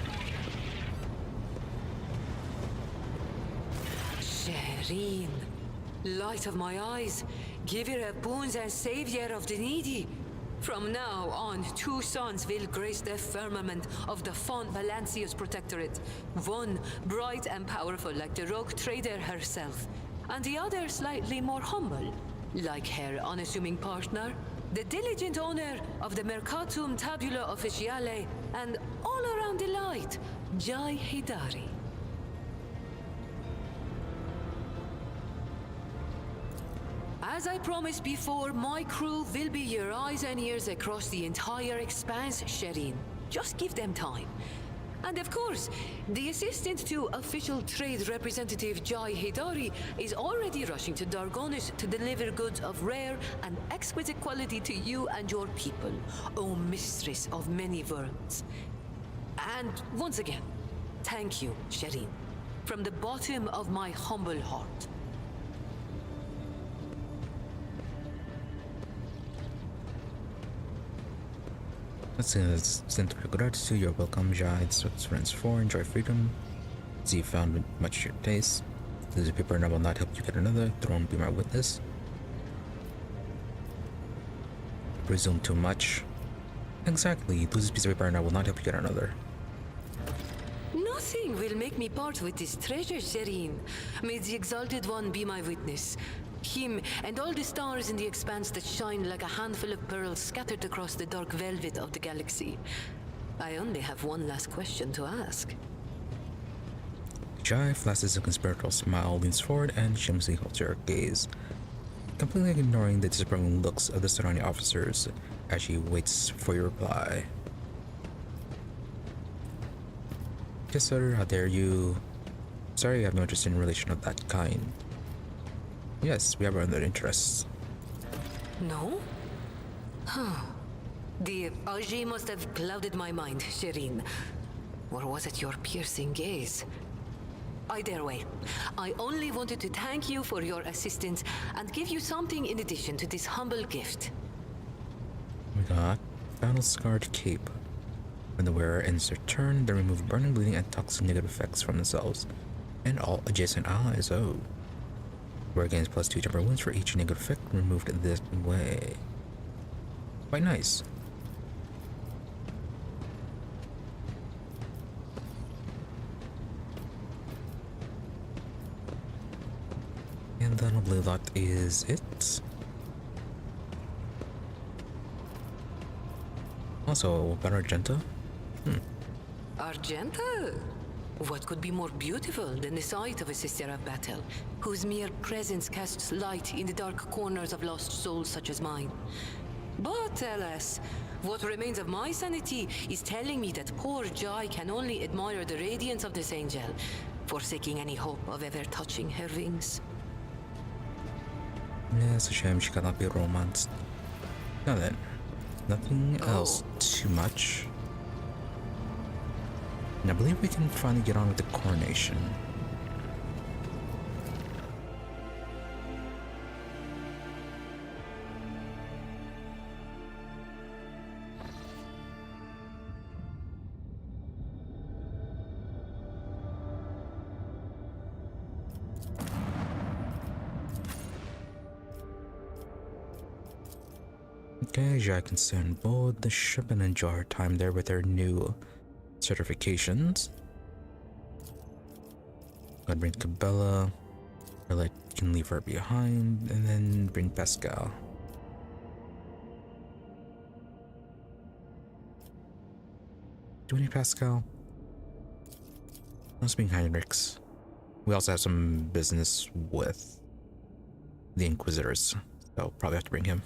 [SPEAKER 3] Shireen, light of my eyes, giver of boons and savior of the needy. From now on, 2 sons will grace the firmament of the Font Valancia's protectorate. One bright and powerful like the rogue trader herself, and the other slightly more humble, like her unassuming partner, the diligent owner of the Mercatum Tabula Officiale, and all around delight, Jai Hidari. As I promised before, my crew will be your eyes and ears across the entire expanse, Shireen. Just give them time. And of course, the assistant to official trade representative Jai Hidari is already rushing to Dargonus to deliver goods of rare and exquisite quality to you and your people, O mistress of many worlds. And once again, thank you, Shireen, from the bottom of my humble heart.
[SPEAKER 1] Let's send gratitude. You're welcome, Jai. It's friends 4. Enjoy freedom. See, you found much to your taste. Lose a paper and I will not help you get another. Throne be my witness. Presume too much. Exactly. Lose a piece of paper and I will not help you get another.
[SPEAKER 3] Nothing will make me part with this treasure, Shireen. May the Exalted One be my witness. Him and all the stars in the expanse that shine like a handful of pearls scattered across the dark velvet of the galaxy. I only have one last question to ask.
[SPEAKER 1] Jai flashes a conspiratorial smile, leans forward, and shamelessly holds her gaze, completely ignoring the disapproving looks of the surrounding officers as she waits for your reply. Yes, sir, how dare you? Sorry, I have no interest in a relation of that kind. Yes, we have our other interests.
[SPEAKER 3] No? Huh. The Aji must have clouded my mind, Shireen. Or was it your piercing gaze? Either way, I only wanted to thank you for your assistance and give you something in addition to this humble gift.
[SPEAKER 1] We got battle-scarred cape. When the wearer ends their turn, they remove burning, bleeding, and toxic negative effects from themselves and all adjacent allies. Oh. Wear gains +2 temporary wounds for each negative effect removed this way. Quite nice. And then I believe that is it. Also, about Argenta?
[SPEAKER 3] Argenta? What could be more beautiful than the sight of a sister of battle, whose mere presence casts light in the dark corners of lost souls such as mine? But alas, what remains of my sanity is telling me that poor Jai can only admire the radiance of this angel, forsaking any hope of ever touching her wings.
[SPEAKER 1] Yeah, it's a shame she cannot be romanced. Now then, nothing else too much. And I believe we can finally get on with the coronation. Okay, Jai can stay on board the ship and enjoy her time there with her new certifications. Go ahead, bring Cabela. Or can leave her behind, and then bring Pascal. Do we need Pascal? Let's bring Heinrichs. We also have some business with the Inquisitors, so probably have to bring him.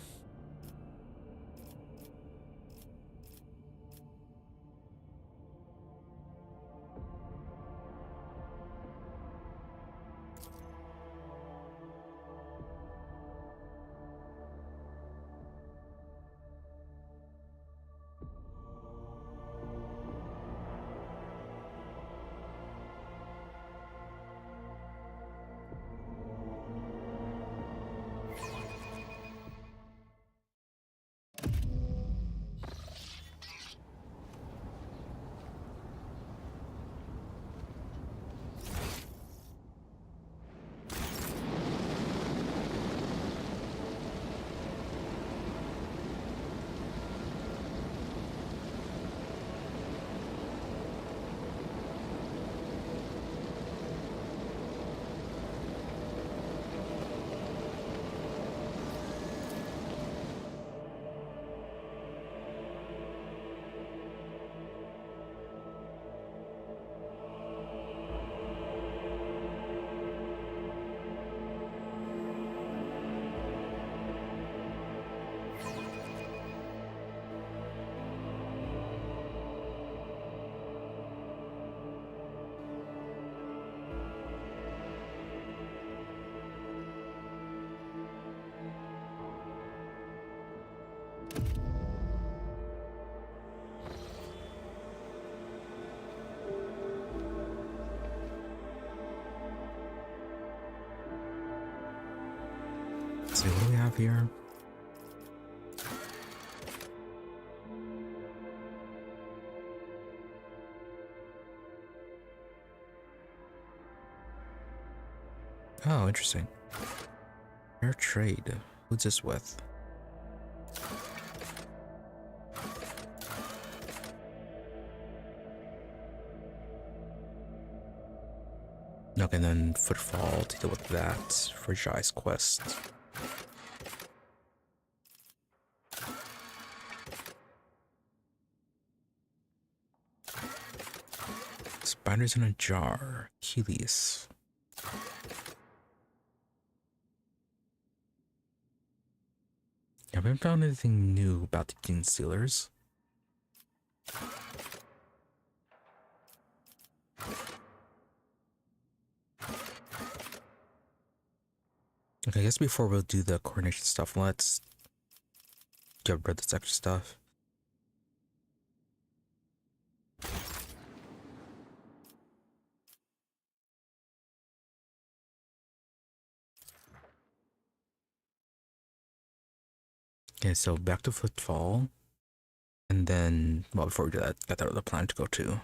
[SPEAKER 1] have here? Oh, interesting. Fair trade. Who's this with? Okay, and then Footfall to deal with that for Jai's quest. Spiders in a jar. Achilles. I haven't found anything new about the Gene Stealers. Okay, I guess before we'll do the coronation stuff, let's get rid of this extra stuff. Okay, so back to Footfall. And then, well, before we do that, got that other planet to go to.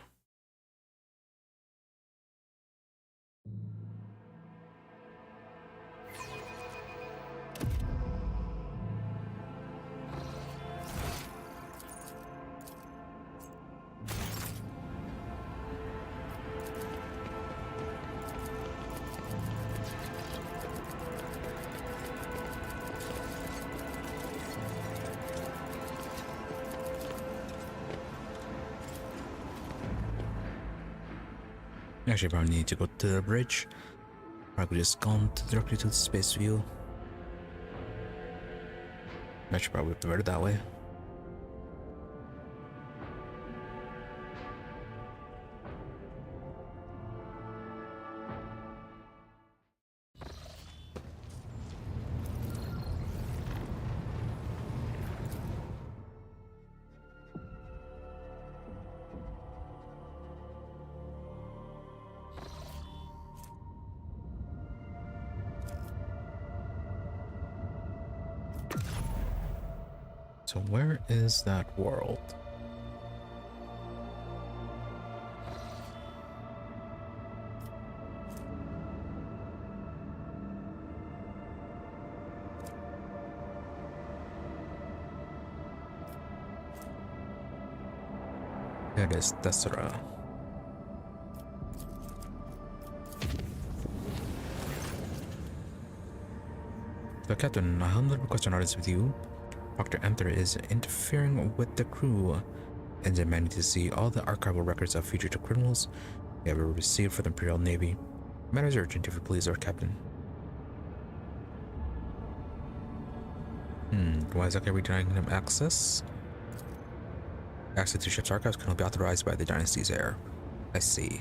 [SPEAKER 1] Actually, probably need to go to the bridge. Probably just gone directly to the space view. That should probably be better that way. So where is that world? It is Tessera. So Captain, I have a little question on this with you. Dr. Enter is interfering with the crew and demanding to see all the archival records of fugitive criminals we ever received from the Imperial Navy. Matters urgent if you please, our Captain. Why exactly are we denying him access? Access to ship's archives can only be authorized by the dynasty's heir. I see.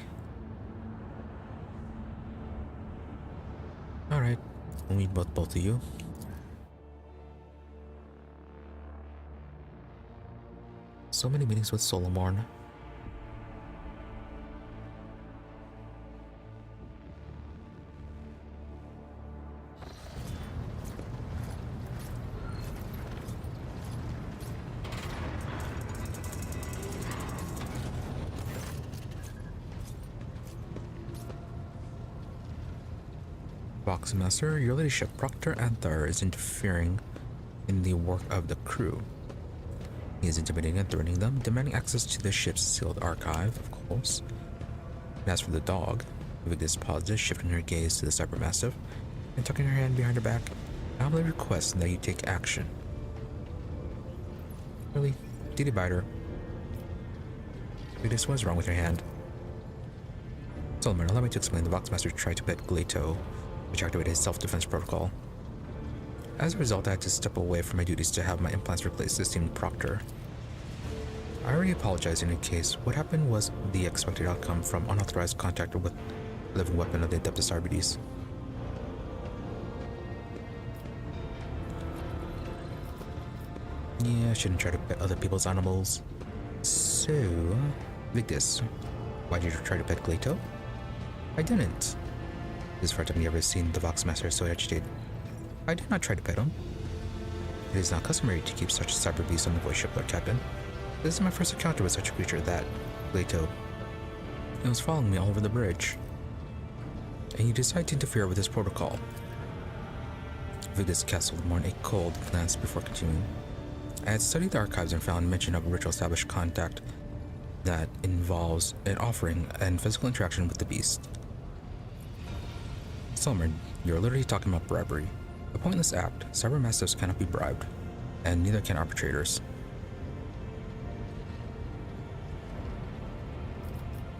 [SPEAKER 1] Alright, we'll meet both of you. So many meetings with Solomon. Boxmaster, your ladyship, Proctor Anthar is interfering in the work of the crew. He is intimidating and threatening them, demanding access to the ship's sealed archive, of course. And as for the dog, Vigdis pauses, shifting her gaze to the cybermastiff, and tucking her hand behind her back, I humbly request that you take action. Really? Did he bite her? Vigdis, what is wrong with your hand? Solomon, allow me to explain. The Voxmaster tried to pet Glato, which activated his self-defense protocol. As a result, I had to step away from my duties to have my implants replaced, esteemed Proctor. I already apologized in any case. What happened was the expected outcome from unauthorized contact with a living weapon of the Adeptus Arbites. Yeah, I shouldn't try to pet other people's animals. So, Vigdis, why did you try to pet Glato? I didn't. This is the first time you ever seen the Voxmaster so agitated. I did not try to pet him. It is not customary to keep such cyber beasts on the voice ship, Lord Captain. This is my first encounter with such a creature that, Leto, it was following me all over the bridge. And you decide to interfere with his protocol. Vigdis cast Solomon a cold glance before continuing. I had studied the archives and found mention of a ritual established contact that involves an offering and physical interaction with the beast. Solomon, you're literally talking about bribery. A pointless act. Cyber mastiffs cannot be bribed, and neither can arbitrators.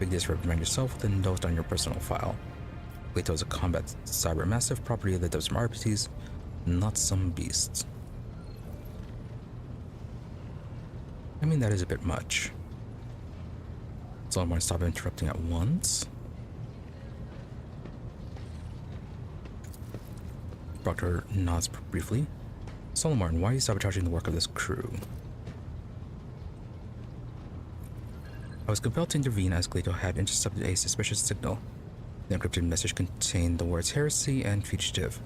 [SPEAKER 1] Vigdis, reprimand yourself with a note on your personal file. Leto is a combat cyber mastiff property that does some RPTs, not some beasts. I mean, that is a bit much. Solomon, stop interrupting at once. Proctor nods briefly. Solomon, why are you sabotaging the work of this crew? I was compelled to intervene as Leto had intercepted a suspicious signal. The encrypted message contained the words heresy and fugitive.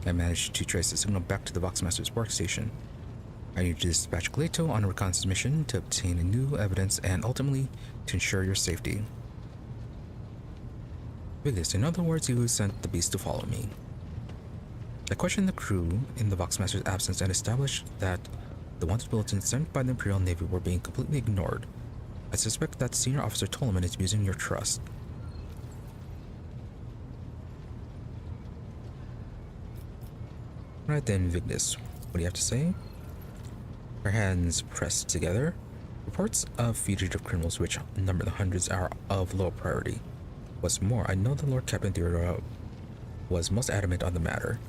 [SPEAKER 1] I managed to trace the signal back to the Voxmaster's workstation. I need to dispatch Leto on a reconnaissance mission to obtain new evidence and ultimately to ensure your safety. Vigdis, in other words, you sent the beast to follow me. I questioned the crew in the Voxmaster's absence and established that the wanted bulletins sent by the Imperial Navy were being completely ignored. I suspect that Senior Officer Tolman is abusing your trust. Right then, Vigdis, what do you have to say? Her hands pressed together. Reports of fugitive criminals, which number the hundreds, are of low priority. What's more, I know the Lord Captain Theodora was most adamant on the matter.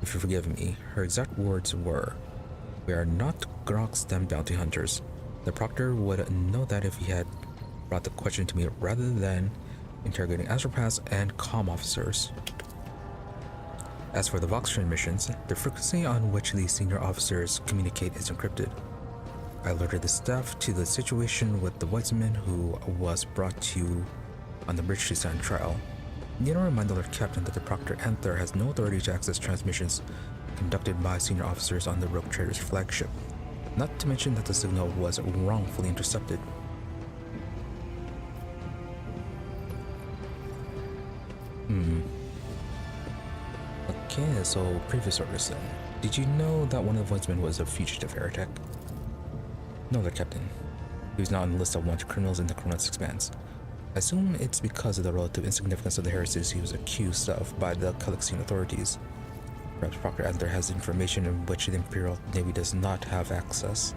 [SPEAKER 1] If you forgive me, her exact words were, "We are not Grok's-stem bounty hunters." The proctor would know that if he had brought the question to me rather than interrogating astropaths and comm officers. As for the Vox transmissions, the frequency on which the senior officers communicate is encrypted. I alerted the staff to the situation with the Weizmann who was brought to you on the bridge to stand trial. You know, remind the Lord Captain that the Proctor Anther has no authority to access transmissions conducted by senior officers on the Rogue Trader's flagship. Not to mention that the signal was wrongfully intercepted. Okay, so previous orders then. Did you know that one of the Weizmann was a fugitive heretic? No, Lord Captain. He was not on the list of wanted criminals in the Coronation Expanse. I assume it's because of the relative insignificance of the heresies he was accused of by the Calixian authorities. Perhaps Proctor Anther has information in which the Imperial Navy does not have access.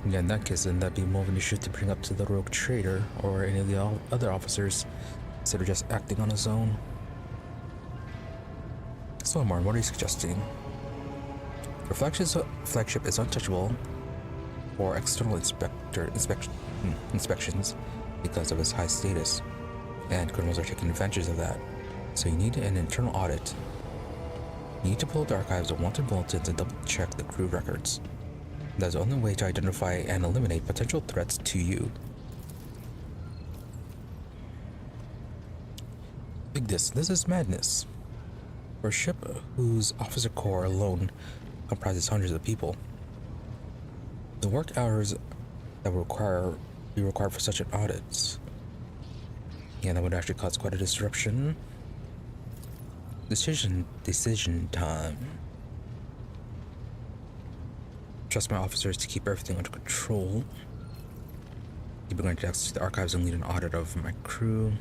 [SPEAKER 1] Yeah, in that case, then that'd be more of an issue to bring up to the Rogue Trader or any of the other officers instead of just acting on his own. So, Marn, what are you suggesting? Your flagship is untouchable for external inspections because of its high status, and criminals are taking advantage of that. So you need an internal audit. You need to pull up the archives of wanted bulletins and double-check the crew records. That's the only way to identify and eliminate potential threats to you. This is madness. For a ship whose officer corps alone comprises hundreds of people, the work hours that will be required for such an audit, yeah, that would actually cause quite a disruption. Decision time. Trust my officers to keep everything under control. You'll be granted access to the archives and lead an audit of my crew.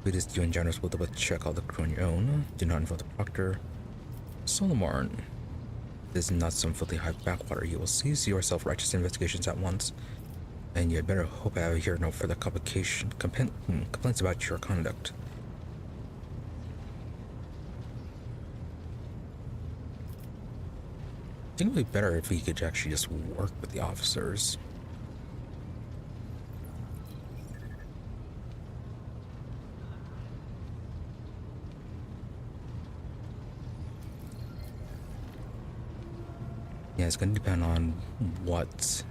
[SPEAKER 1] Buddhist, you and Janus will double check all the crew on your own. Do not involve the proctor. Solomon, this is not some filthy high backwater. You will cease your self-righteous investigations at once, and you had better hope I hear no further complaints about your conduct. I think it would be better if we could actually just work with the officers. Yeah, it's going to depend on what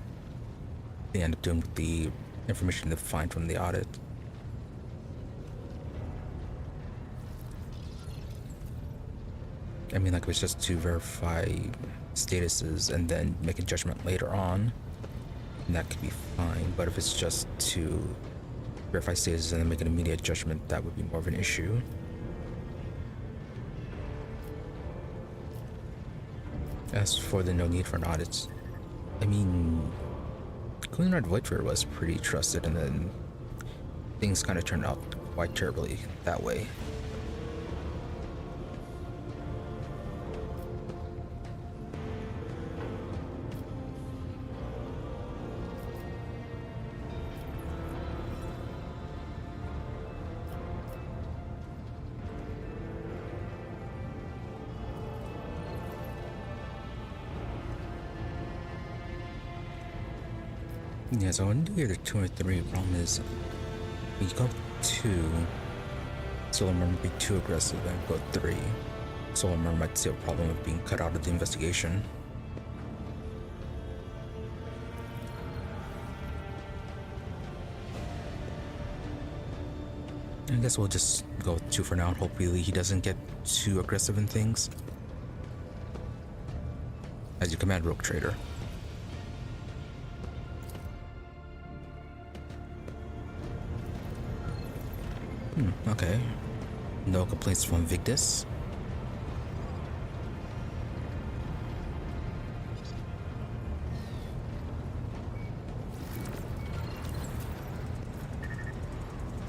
[SPEAKER 1] they end up doing with the information they find from the audit. I mean, like if it's just to verify statuses and then make a judgment later on, that could be fine. But if it's just to verify statuses and then make an immediate judgment, that would be more of an issue. As for the no need for an audit, I mean, Queen Voidfire was pretty trusted, and then things kind of turned out quite terribly that way. Yeah, so I want to do either 2 or 3. Problem is, when you go 2, Solar Murmur would be too aggressive, and go 3. Solar Murmur might see a problem of being cut out of the investigation. I guess we'll just go with 2 for now, and hopefully he doesn't get too aggressive in things. As you command, Rogue Trader. Okay. No complaints from Victus.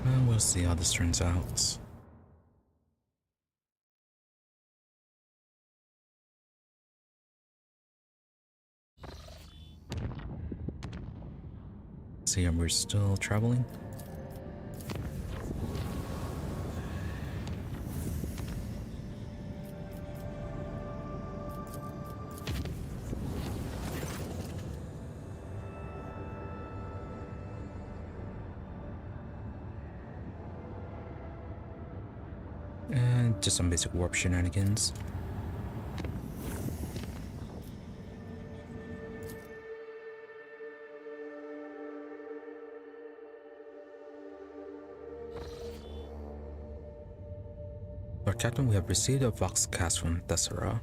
[SPEAKER 1] Well, we'll see how this turns out. See, we're still traveling. And just some basic warp shenanigans. Lord Captain, we have received a voxcast from Thessera.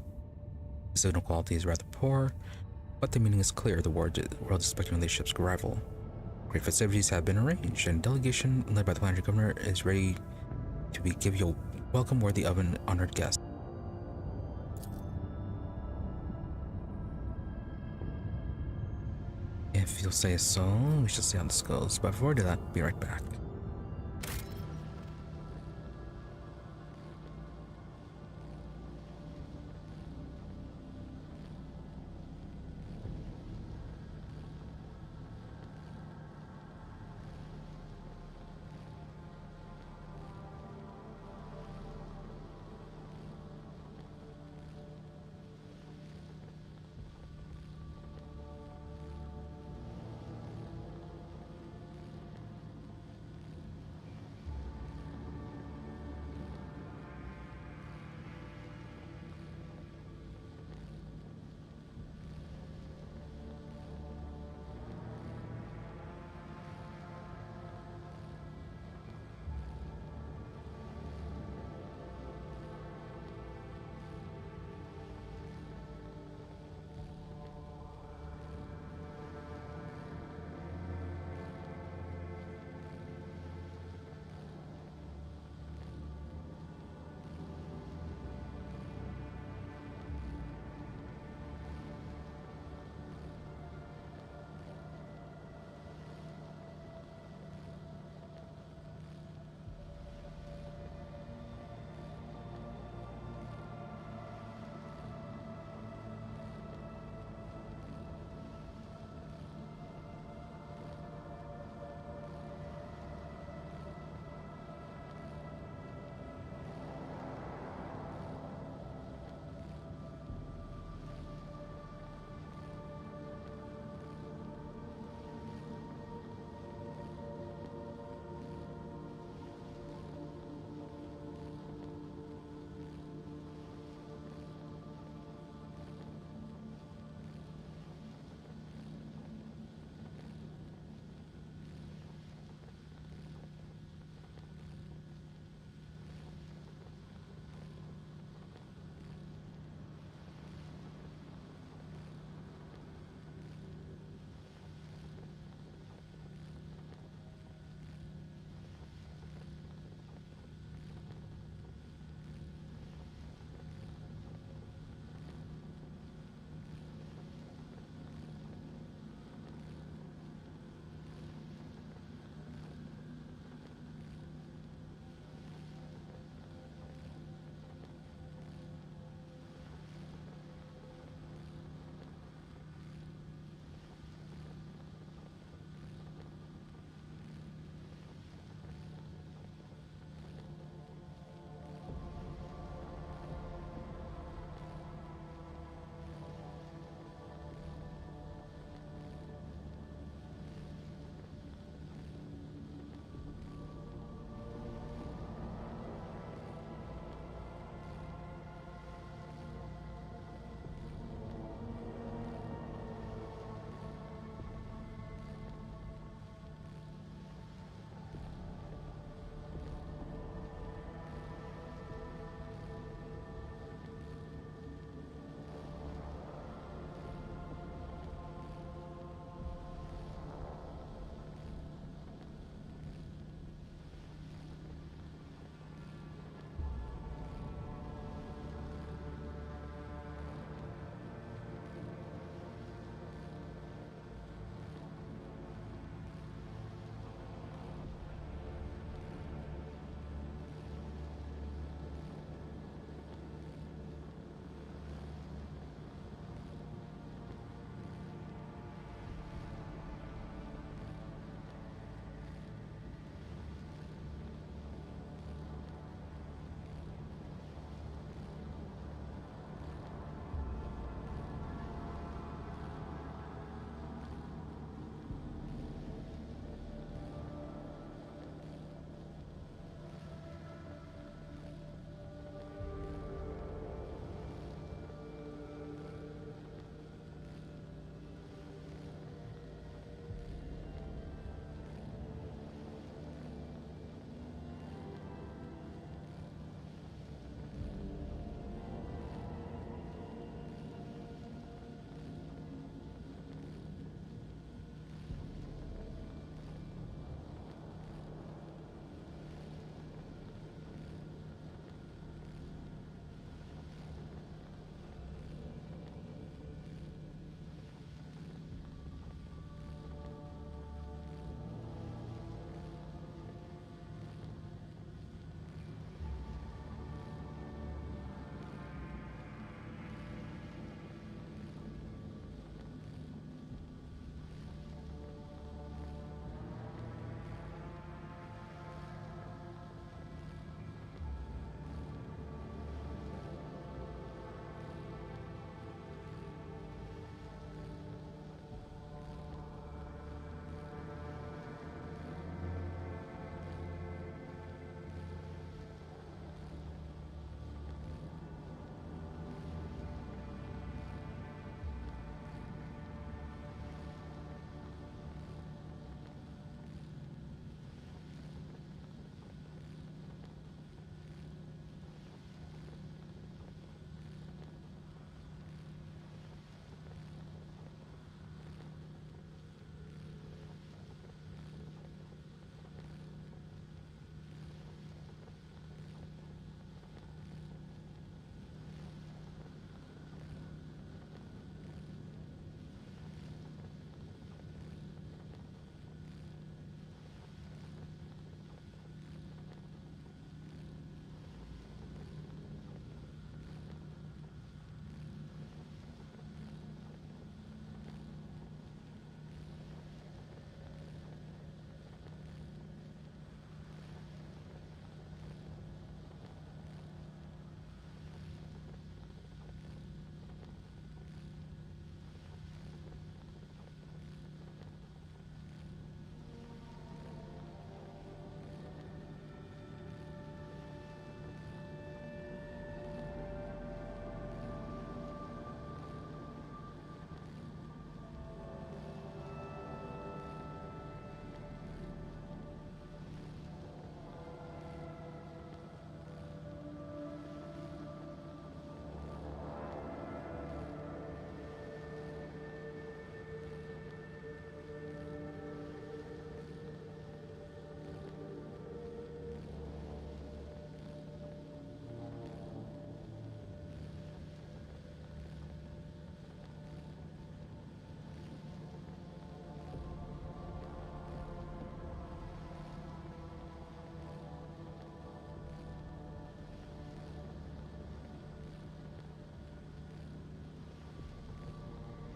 [SPEAKER 1] The signal quality is rather poor, but the meaning is clear. The world is expecting the ship's arrival. Great festivities have been arranged, and a delegation led by the planetary governor is ready to give you a welcome worthy of an honored guest. If you'll say so, we shall see how this goes. But before we do that, be right back.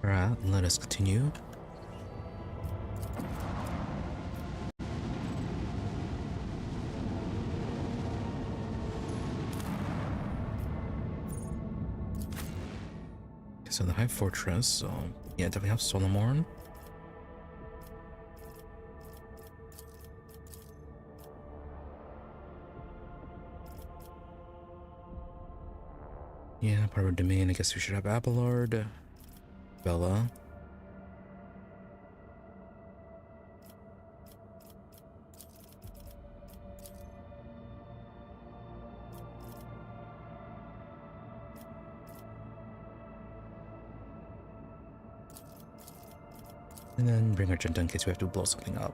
[SPEAKER 1] Alright, let us continue. So the High Fortress, so yeah, definitely have Solomorn. Yeah, part of our domain, I guess we should have Abelard, Bella. And then bring our Junta in case we have to blow something up.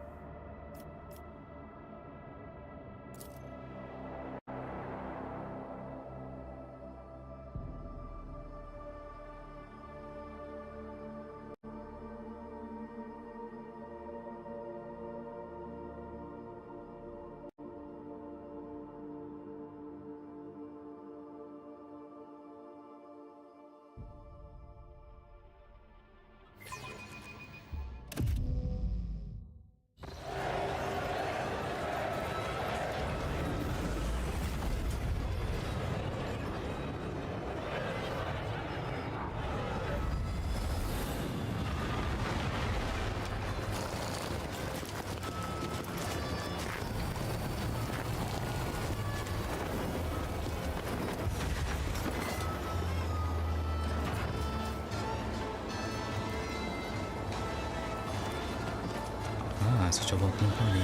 [SPEAKER 1] Ah, such a welcome party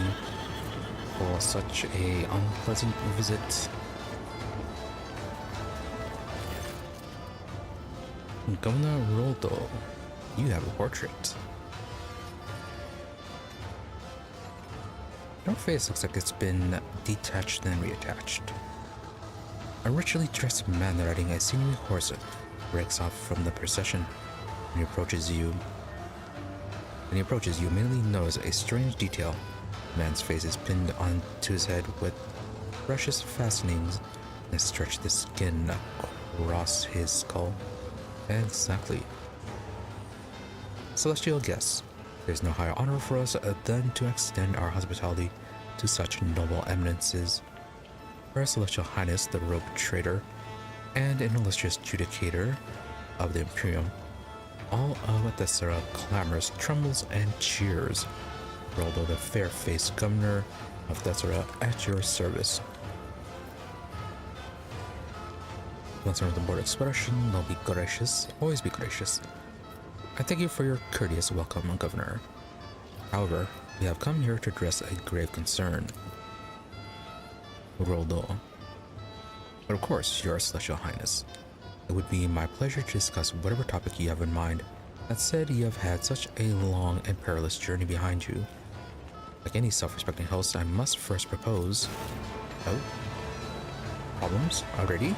[SPEAKER 1] for such a unpleasant visit. Governor Roldo, you have a portrait. Your face looks like it's been detached and reattached. A richly dressed man riding a sinewy horse breaks off from the procession. When he approaches, you immediately notice a strange detail. The man's face is pinned onto his head with precious fastenings that stretch the skin across his skull. Exactly. Celestial guests, there's no higher honor for us than to extend our hospitality to such noble eminences. Her Celestial Highness, the robe trader, and an illustrious judicator of the Imperium. All of Thessera clamors, trembles, and cheers. Roldo, the fair-faced governor of Thessera, at your service. Once under the board expression, they'll be gracious, always be gracious. I thank you for your courteous welcome, Governor. However, we have come here to address a grave concern. Roldo. But of course, your Celestial Highness. It would be my pleasure to discuss whatever topic you have in mind. That said, you have had such a long and perilous journey behind you. Like any self-respecting host, I must first propose... Oh? Problems? Already?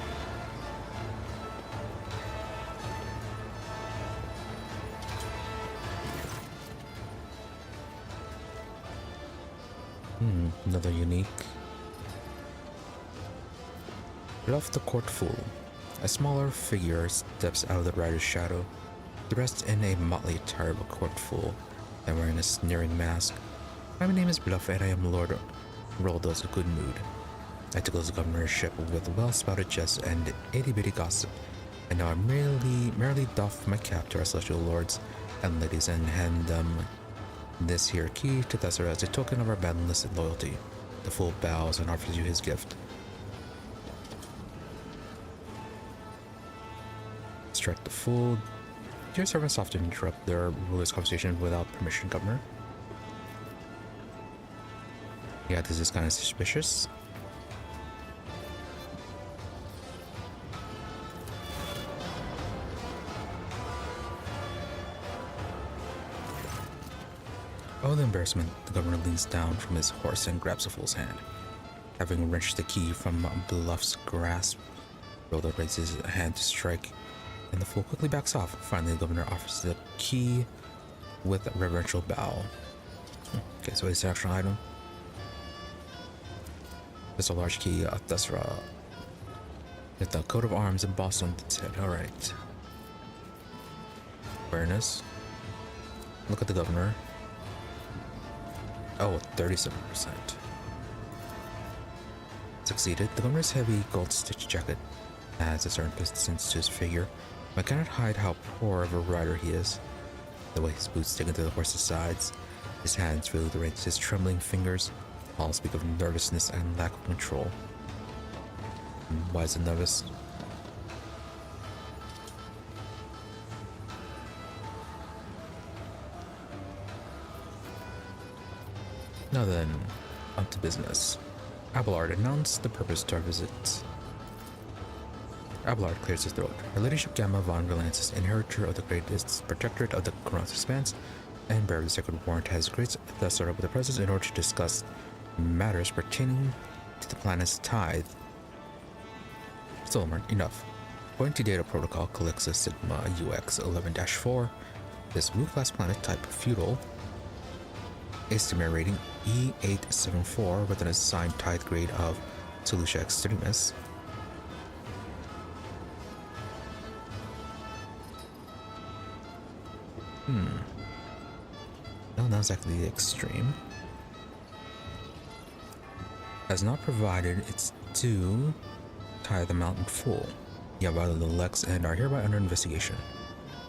[SPEAKER 1] Another unique. Bluff the court fool. A smaller figure steps out of the rider's shadow, dressed in a motley attire of a court fool and wearing a sneering mask. My name is Bluff and I am Lord Roldo's good mood. I tickle the governorship with well-spouted jests and itty-bitty gossip, and now I merely doff my cap to our celestial lords and ladies and hand them this here key to Thessera as a token of our boundless loyalty. The fool bows and offers you his gift. Strike the fool. Your servants often interrupt their ruler's conversation without permission, Governor. Yeah, this is kind of suspicious. Oh, the embarrassment. The governor leans down from his horse and grabs the fool's hand. Having wrenched the key from Bluff's grasp, Roldo raises his hand to strike, and the fool quickly backs off. Finally, the governor offers the key with a reverential bow. Okay, so it's an actual item. It's a large key, Thessera, with the coat of arms embossed on its head. Alright. Awareness. Look at the governor. Oh, 37%. Succeeded. The governor's heavy gold stitch jacket adds a certain presence to his figure. I cannot hide how poor of a rider he is. The way his boots stick into the horse's sides, his hands feel the reins, his trembling fingers all speak of nervousness and lack of control. Why is it nervous? Now then, up to business. Abelard announced the purpose to our visit. Abelard clears his throat. Her Ladyship Gamma von Valansis, inheritor of the greatest protectorate of the Coronation Expanse, and bearer of the sacred warrant, has graced Thessera with the presence in order to discuss matters pertaining to the planet's tithe. Solomon, enough. According to data protocol Calixa Sigma UX 11-4, this blue-class planet type feudal, estimate rating E874 with an assigned tithe grade of Solutia Extremis. No, not exactly the extreme. Has not provided its due tithe amount in full. You have violated the Lex and are hereby under investigation.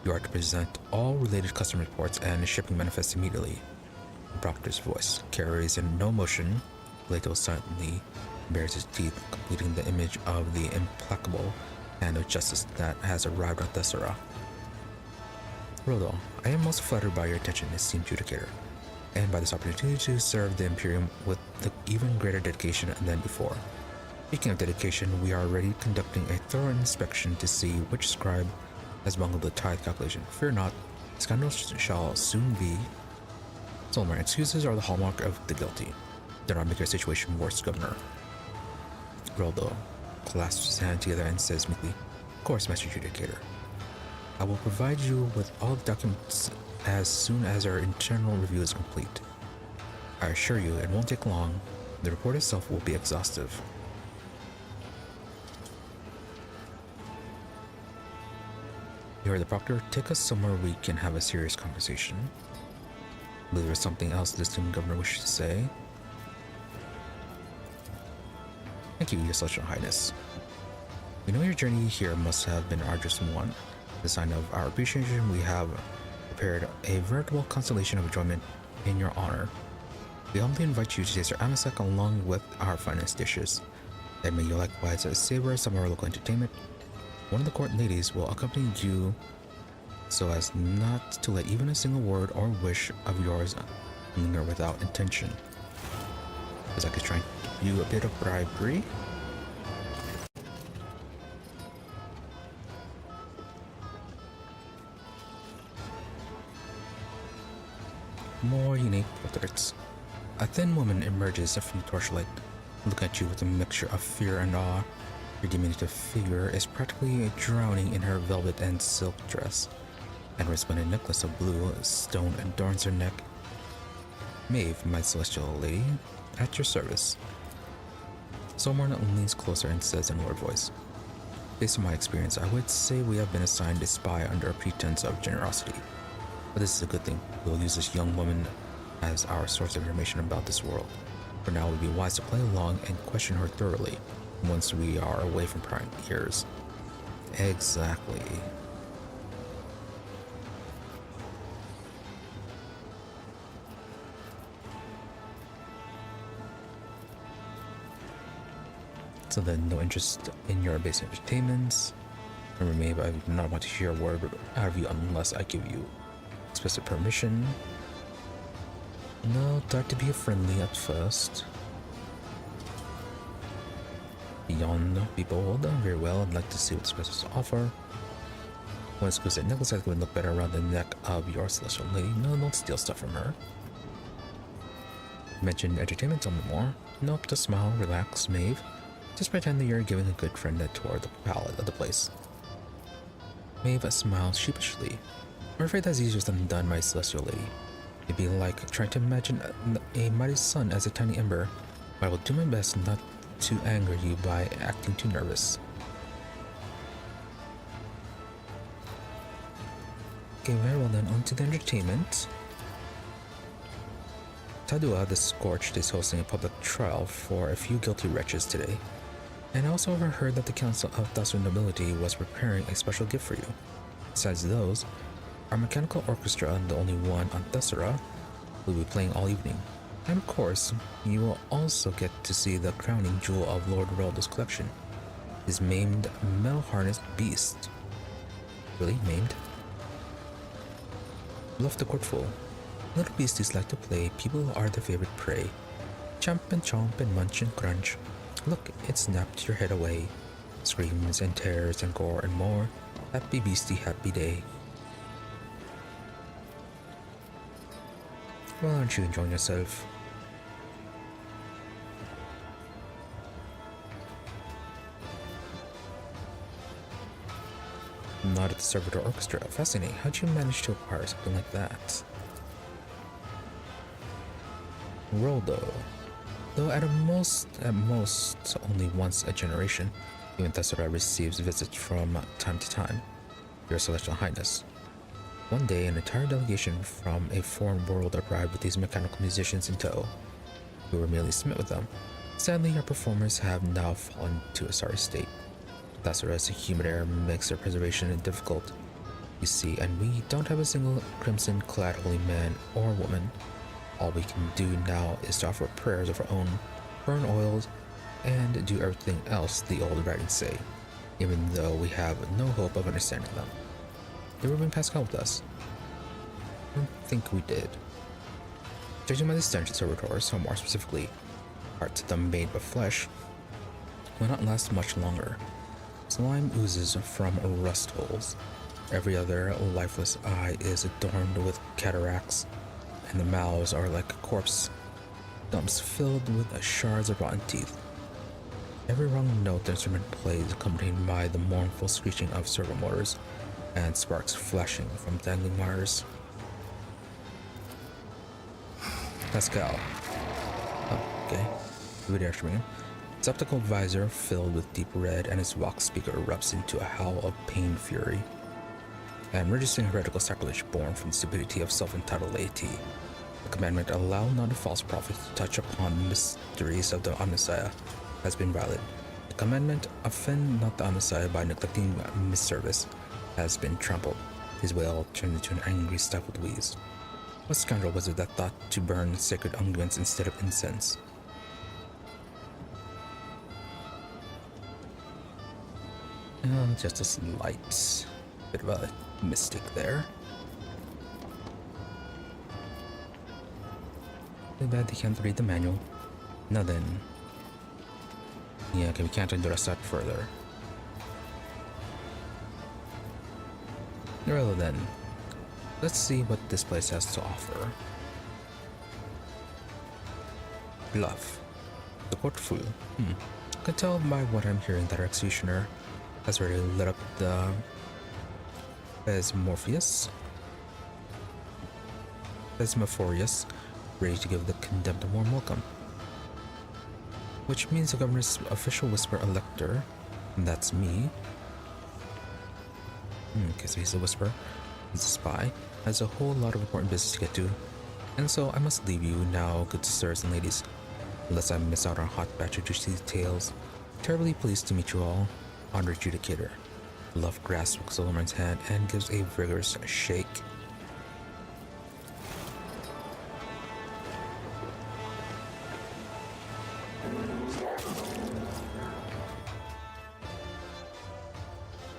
[SPEAKER 1] You are to present all related custom reports and shipping manifests immediately. The Proctor's voice carries in no motion. Plato silently bares his teeth, completing the image of the implacable hand of justice that has arrived at Thessera. Rodo, I am most flattered by your attention, esteemed Judicator, and by this opportunity to serve the Imperium with the even greater dedication than before. Speaking of dedication, we are already conducting a thorough inspection to see which scribe has bungled the tithe calculation. Fear not, scandals shall soon be. Solomon, excuses are the hallmark of the guilty. Do not make your situation worse, Governor. Roldo clasps his hand together and says meekly, "Of course, Master Judicator. I will provide you with all the documents as soon as our internal review is complete. I assure you, it won't take long. The report itself will be exhaustive." You heard the Proctor. Take us somewhere we can have a serious conversation. I believe there's something else the esteemed Governor wishes to say. Thank you, Your Celestial Highness. We know your journey here must have been an arduous one. As a sign of our appreciation, we have prepared a veritable constellation of enjoyment in your honor. We humbly invite you to taste our amasek along with our finest dishes. And may you likewise savor some of our local entertainment. One of the court ladies will accompany you so as not to let even a single word or wish of yours linger without intention. As I could try and give you a bit of bribery. More unique portraits. A thin woman emerges from the torchlight, looking at you with a mixture of fear and awe. Your diminutive figure is practically drowning in her velvet and silk dress, and a resplendent necklace of blue stone adorns her neck. Maeve, my celestial lady, at your service. Solomon leans closer and says in a lower voice, "Based on my experience, I would say we have been assigned a spy under a pretense of generosity. But this is a good thing. We'll use this young woman as our source of information about this world. For now, it would be wise to play along and question her thoroughly once we are away from prying ears." Exactly. So then, no interest in your base entertainments. Remember, Maeve, I do not want to hear a word out of you unless I give you explicit permission. No, try to be friendly at first. Beyond, be bold. Very well, I'd like to see what the specials offer. One exquisite necklace I think would look better around the neck of your celestial lady. No, don't steal stuff from her. Mention entertainment, tell me more. Nope, just smile, relax, Maeve. Just pretend that you're giving a good friend a tour of the palette of the place. Maeve smiles sheepishly. I'm afraid that's easier than done, my celestial lady. It'd be like trying to imagine a mighty sun as a tiny ember, but I will do my best not to anger you by acting too nervous. Okay, very well then, on to the entertainment. Tadua the Scorched is hosting a public trial for a few guilty wretches today. And I also overheard that the Council of Thasser Nobility was preparing a special gift for you. Besides those, our mechanical orchestra, the only one on Thessera, will be playing all evening. And of course, you will also get to see the crowning jewel of Lord Roldo's collection, his maimed metal-harnessed beast. Really maimed? Bluff the court full. Little beasties like to play, people are their favorite prey. Chomp and chomp and munch and crunch. Look, it snapped your head away. Screams and tears and gore and more. Happy beastie, happy day. Well, aren't you enjoying yourself? Not at the Servitor Orchestra. Fascinating. How'd you manage to acquire something like that? Roldo. Though at most, only once a generation, even Thessera receives visits from time to time. Your Celestial Highness. One day, an entire delegation from a foreign world arrived with these mechanical musicians in tow. We were merely smit with them. Sadly, our performers have now fallen to a sorry state. Thessera's humid air makes their preservation difficult, you see, and we don't have a single crimson-clad holy man or woman. All we can do now is to offer prayers of our own, burn oils, and do everything else the old writings say, even though we have no hope of understanding them. Did Ruben Pascal with us? I don't think we did. Judging by the stench of servitors, or more specifically, parts of them made of flesh, will not last much longer. Slime oozes from rust holes. Every other lifeless eye is adorned with cataracts, and the mouths are like corpse dumps filled with shards of rotten teeth. Every wrong note the instrument plays accompanied by the mournful screeching of servo motors and sparks flashing from dangling wires. Pascal. Oh, okay. Video instrument. His optical visor filled with deep red, and his vox speaker erupts into a howl of pain fury. And registering heretical sacrilege born from the stupidity of self-entitled laity. The commandment, allow not a false prophet to touch upon the mysteries of the Omnissiah, has been violated. The commandment, offend not the Omnissiah by neglecting misservice, has been trampled. His wail turned into an angry stifled wheeze. What scoundrel was it that thought to burn sacred unguents instead of incense? Just a slight bit of a mistake there. Too bad they can't read the manual. Now then. Yeah, okay, we can't address that further. Well then, let's see what this place has to offer. Bluff. The court full. I can tell by what I'm hearing that our executioner has already lit up the Phasmophorius, ready to give the condemned a warm welcome. Which means the governor's official whisper elector, and that's me. Okay, so he's the whisper, he's a spy, has a whole lot of important business to get to, and so I must leave you now, good sirs and ladies, unless I miss out on a hot batch of juicy tales. Terribly pleased to meet you all. Honored Judicator. Love grasps Solomor's hand and gives a vigorous shake.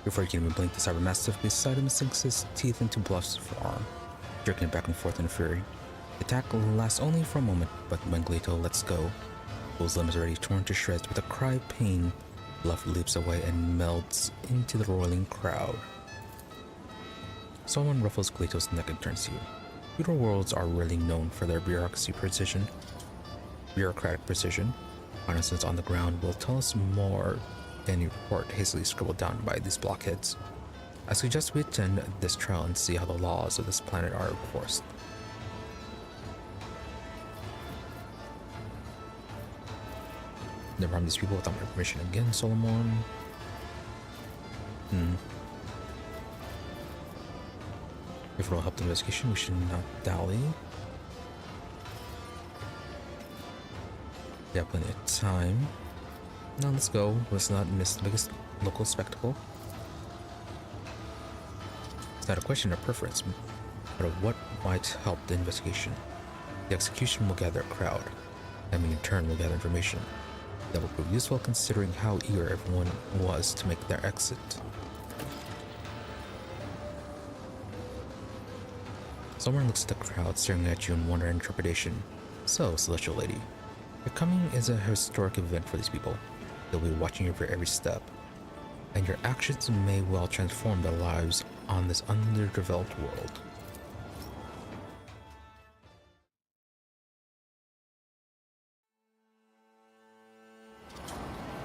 [SPEAKER 1] Before he can even blink, the cybermastiff beside him sinks his teeth into Bluff's forearm, jerking it back and forth in a fury. The attack lasts only for a moment, but when Gleito lets go, Bull's limb is already torn to shreds. With a cry of pain, Bluff leaps away and melts into the roiling crowd. Someone ruffles Gleito's neck and turns to you. Feudal worlds are really known for their bureaucratic precision. Reconnaissance on the ground will tell us more than any report hastily scribbled down by these blockheads. I suggest we attend this trial and see how the laws of this planet are enforced. Never harm these people without my permission again, Solomon. If it will help the investigation, we should not dally. We have plenty of time. Now let's go. Let's not miss the biggest local spectacle. It's not a question of preference, but of what might help the investigation. The execution will gather a crowd. I mean, in turn, will gather information that will prove useful considering how eager everyone was to make their exit. Someone looks at the crowd staring at you in wonder and trepidation. So, Celestial Lady, your coming is a historic event for these people. They'll be watching you for every step, and your actions may well transform their lives on this underdeveloped world.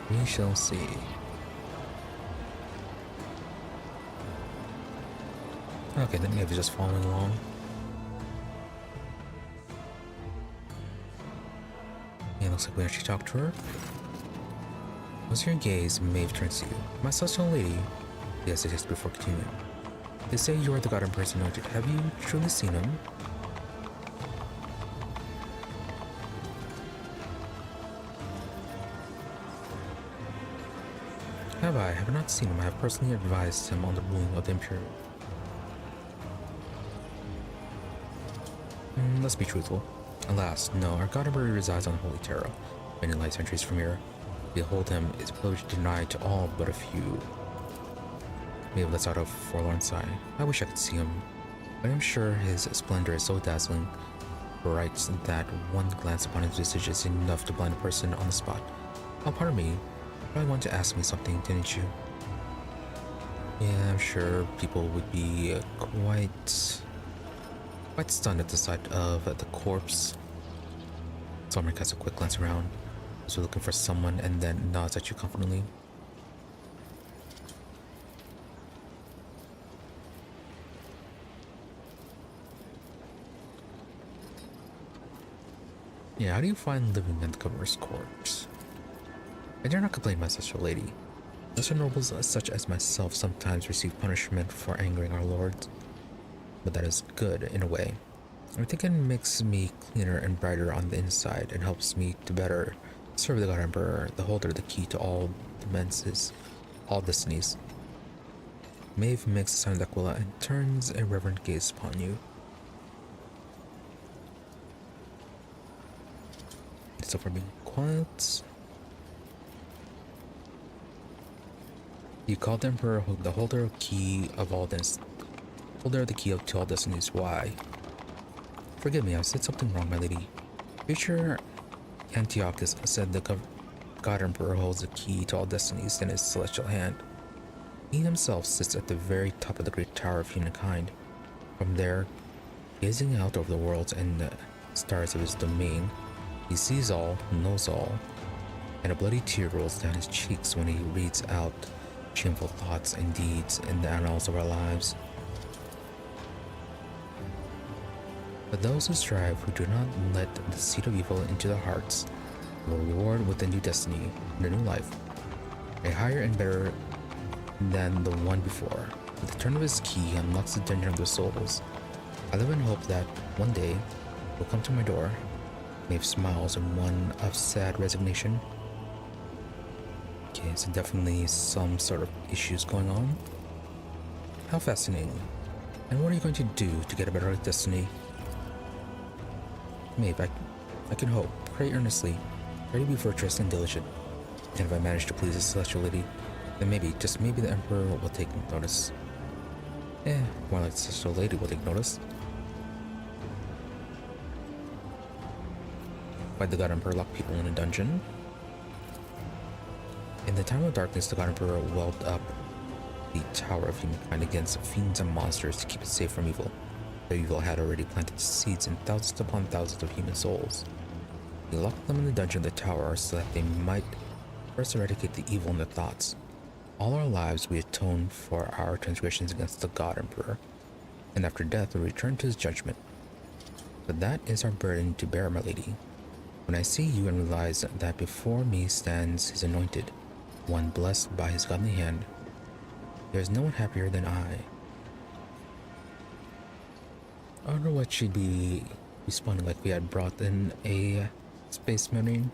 [SPEAKER 1] We shall see. Okay, then maybe just following along. Yeah, looks like we actually talked to her. As your gaze, Maeve turns to you. My celestial lady. Yes, it is before continuing. They say you are the god in person anointed. Have you truly seen him? Have I? Have not seen him. I have personally advised him on the ruling of the Imperial. Let's be truthful. Alas, no, our god emperor resides on Holy Terra, many light centuries from here. Behold him is privilege denied to all but a few. Maybe let's out of forlorn sigh. I wish I could see him, but I'm sure his splendor is so dazzling, bright that one glance upon his visage is enough to blind a person on the spot. Oh, pardon me. You probably wanted to ask me something, didn't you? Yeah, I'm sure people would be quite stunned at the sight of the corpse. Summer casts a quick glance around, as we're looking for someone, and then nods at you confidently. Yeah, how do you find living in the governor's corpse? I dare not complain, my sister lady. Lesser nobles such as myself sometimes receive punishment for angering our lords, but that is good in a way. I think it makes me cleaner and brighter on the inside and helps me to better serve the God Emperor, the holder of the key to all dimensions, all destinies. Maeve makes a sign of Aquila and turns a reverent gaze upon you. So for being quiet. You called the Emperor the holder of key of all holder of the key to all destinies. Why? Forgive me, I said something wrong, my lady. Future Antiochus said the God Emperor holds the key to all destinies in his celestial hand. He himself sits at the very top of the great tower of humankind. From there, gazing out over the worlds and the stars of his domain, he sees all, knows all, and a bloody tear rolls down his cheeks when he reads out shameful thoughts and deeds in the annals of our lives. But those who strive, who do not let the seed of evil into their hearts, will reward with a new destiny and a new life, a higher and better than the one before. With the turn of his key, he unlocks the dungeon of their souls. I live in hope that one day will come to my door. Maeve smiles in one of sad resignation. Okay, so definitely some sort of issues going on. How fascinating. And what are you going to do to get a better destiny? Maeve, I can hope, pray earnestly, pray to be virtuous and diligent. And if I manage to please the celestial lady, then maybe, just maybe, the Emperor will take notice. More like the celestial lady will take notice. Why'd the God Emperor lock people in a dungeon? In the time of darkness, the God Emperor walled up the Tower of Humankind against fiends and monsters to keep it safe from evil. The evil had already planted seeds in thousands upon thousands of human souls. He locked them in the dungeon of the tower so that they might first eradicate the evil in their thoughts. All our lives we atone for our transgressions against the God Emperor, and after death we return to his judgment. But that is our burden to bear, my lady. When I see you and realize that before me stands his anointed, one blessed by his godly hand, there is no one happier than I. I wonder what she'd be responding like we had brought in a space marine.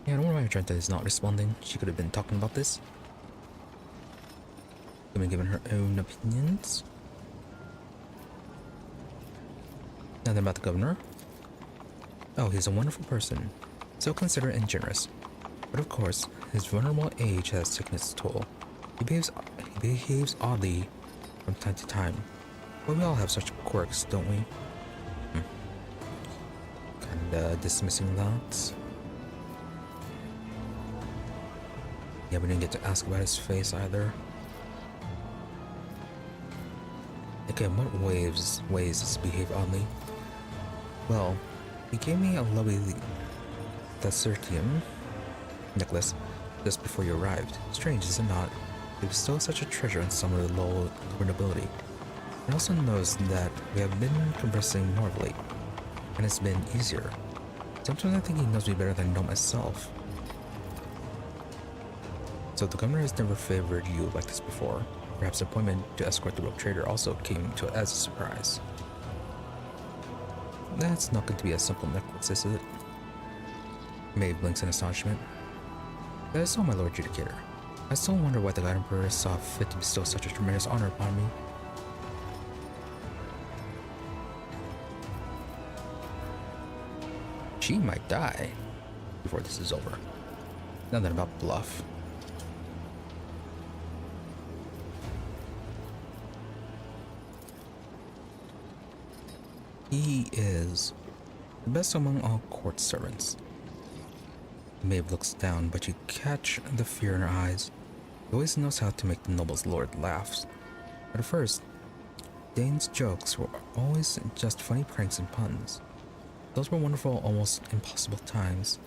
[SPEAKER 1] Yeah, I don't know why Trenta is not responding. She could have been talking about this. Could have given her own opinions. Nothing about the governor. Oh, he's a wonderful person. So considerate and generous. But of course, his vulnerable age has taken its toll. He behaves oddly from time to time. But we all have such quirks, don't we? Kinda dismissing that. Yeah, we didn't get to ask about his face either. Okay, what ways does he behave oddly? Well, he gave me a lovely Thacertium necklace just before you arrived. Strange, is it not? He bestowed such a treasure on some of the lower nobility. He also knows that we have been conversing more of late, and it's been easier. Sometimes I think he knows me better than I know myself. So the governor has never favored you like this before. Perhaps the appointment to escort the rogue trader also came to as a surprise. That's not going to be a simple necklace, is it? Maeve blinks in astonishment. That is so, my lord judicator. I still wonder why the God Emperor saw fit to bestow such a tremendous honor upon me. She might die before this is over. Nothing about bluff. He is the best among all court servants. Maeve looks down, but you catch the fear in her eyes. He always knows how to make the noble's lord laugh. At first, Dane's jokes were always just funny pranks and puns. Those were wonderful, almost impossible times.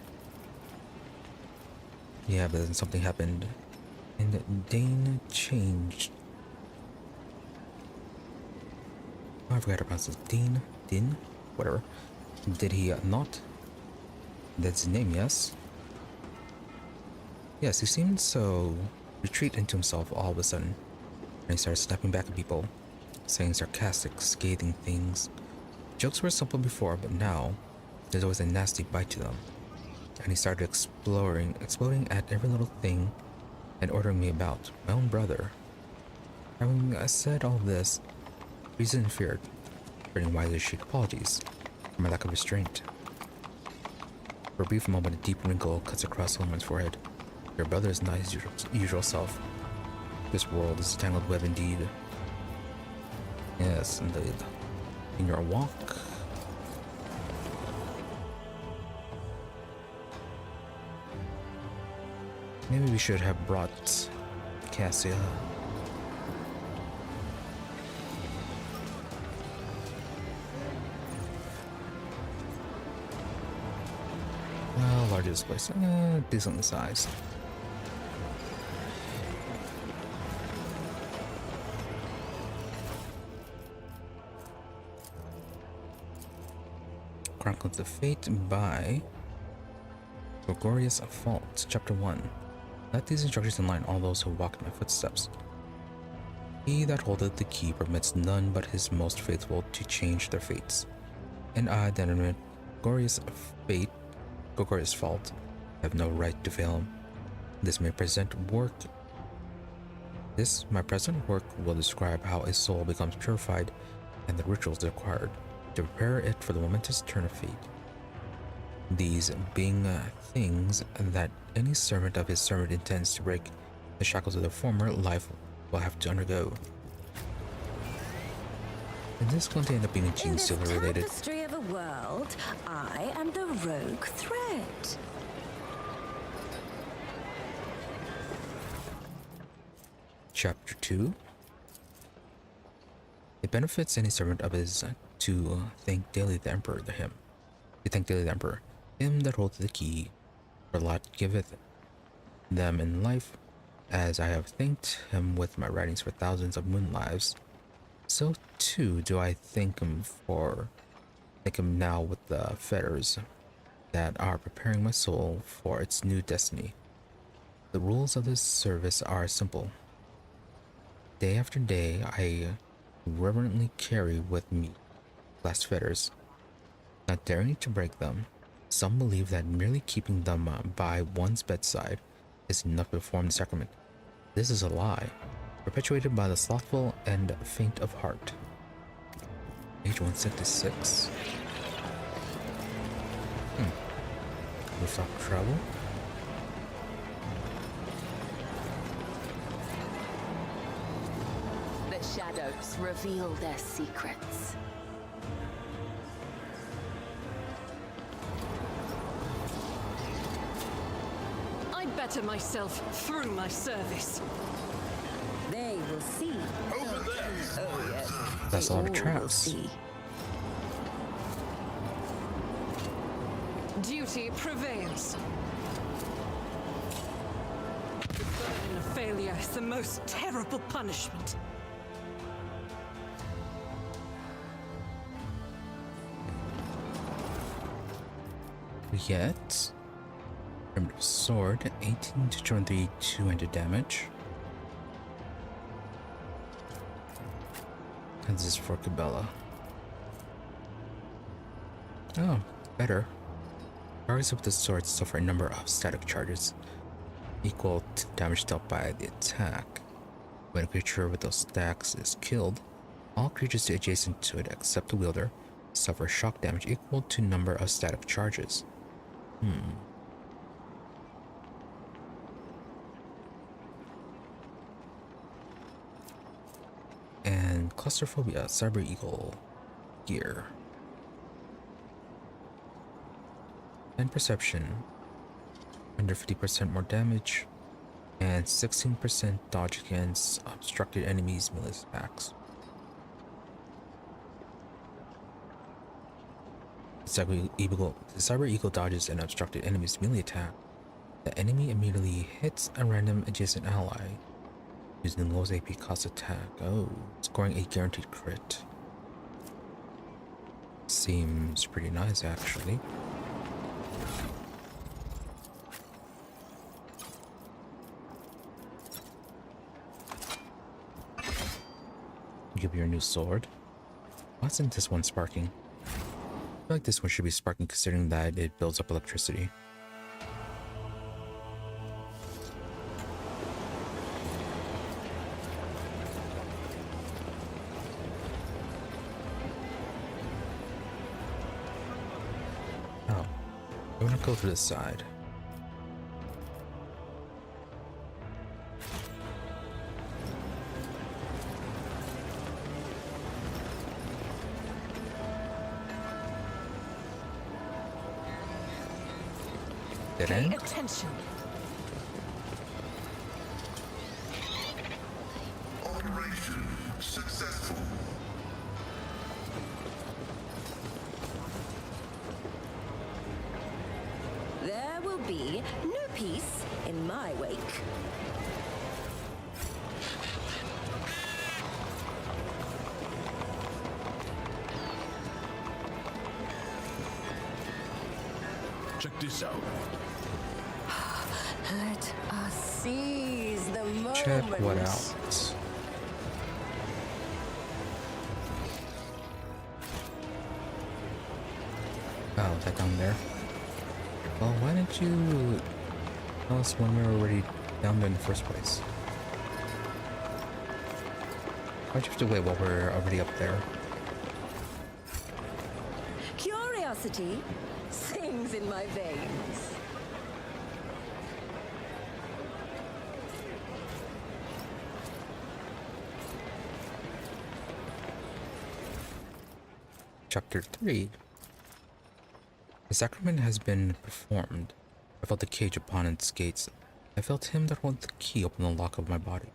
[SPEAKER 1] Yeah, but then something happened, and Dane changed. Oh, I forgot to pronounce this. Din? Whatever. Did he not? That's his name, yes? Yes, he seemed so retreat into himself all of a sudden. And he started snapping back at people, saying sarcastic, scathing things. Jokes were simple before, but now there's always a nasty bite to them. And he started exploding at every little thing and ordering me about. My own brother. Having said all this, Reason feared, turning wisely sheet apologies for my lack of restraint. For a brief moment, a deep wrinkle cuts across Holman's forehead. Your brother is not his usual self. This world is a tangled web indeed. Yes, indeed. In your walk. Maybe we should have brought Cassia. Well, largest place, decently sized. Chronicles of Fate by Gregorius Fault, Chapter 1. Let these instructions enlighten all those who walk in my footsteps. He that holdeth the key permits none but his most faithful to change their fates. And I that am Gregorius Fault have no right to fail him. This my present work will describe how a soul becomes purified and the rituals required to prepare it for the momentous turn of fate. These being things that any servant of his servant intends to break the shackles of their former life will have to undergo. And this going to end up being Gene Stealer related.
[SPEAKER 2] In this tapestry of a world, I am the rogue thread.
[SPEAKER 1] Chapter 2. It benefits any servant of his to thank daily the Emperor him that holdeth the key, for lot giveth them in life, as I have thanked him with my writings for thousands of moon lives, so too do I thank him now with the fetters that are preparing my soul for its new destiny. The rules of this service are simple. Day after day, I reverently carry with me glass fetters, not daring to break them. Some believe that merely keeping them by one's bedside is enough to perform the sacrament. This is a lie, perpetuated by the slothful and faint of heart. Age 166. Rooftop travel.
[SPEAKER 2] The shadows reveal their secrets.
[SPEAKER 4] I better myself through my service.
[SPEAKER 2] They will see.
[SPEAKER 5] Over there.
[SPEAKER 2] Oh, yes.
[SPEAKER 1] That's a lot of
[SPEAKER 2] All will
[SPEAKER 1] traps.
[SPEAKER 2] see.
[SPEAKER 4] Duty prevails. The burden of failure is the most terrible punishment.
[SPEAKER 1] Yet, primitive sword, 18 to 23, 200 damage. And this is for Cabela. Oh, better. Targets with the sword suffer a number of static charges equal to damage dealt by the attack. When a creature with those stacks is killed, all creatures adjacent to it except the wielder suffer shock damage equal to number of static charges. And claustrophobia, cyber eagle gear. And perception, under 50% more damage, and 16% dodge against obstructed enemies' melee attacks. The cyber eagle dodges an obstructed enemy's melee attack. The enemy immediately hits a random adjacent ally using the lowest AP cost attack. Oh, scoring a guaranteed crit. Seems pretty nice, actually. Give you your new sword. Why isn't this one sparking? I feel like this one should be sparking considering that it builds up electricity. Oh, I'm gonna go to this side. Dead
[SPEAKER 4] Pay
[SPEAKER 1] end?
[SPEAKER 4] attention.
[SPEAKER 5] Operation successful.
[SPEAKER 2] There will be no peace in my wake.
[SPEAKER 5] Check this out.
[SPEAKER 2] Let us seize the moment.
[SPEAKER 1] Check what out. Oh, that down there. Well, why didn't you tell us when we were already down there in the first place? Why'd you have to wait while we're already up there?
[SPEAKER 2] Curiosity sings in my veins.
[SPEAKER 1] Chapter 3. The sacrament has been performed. I felt the cage upon its gates. I felt him that held the key open the lock of my body.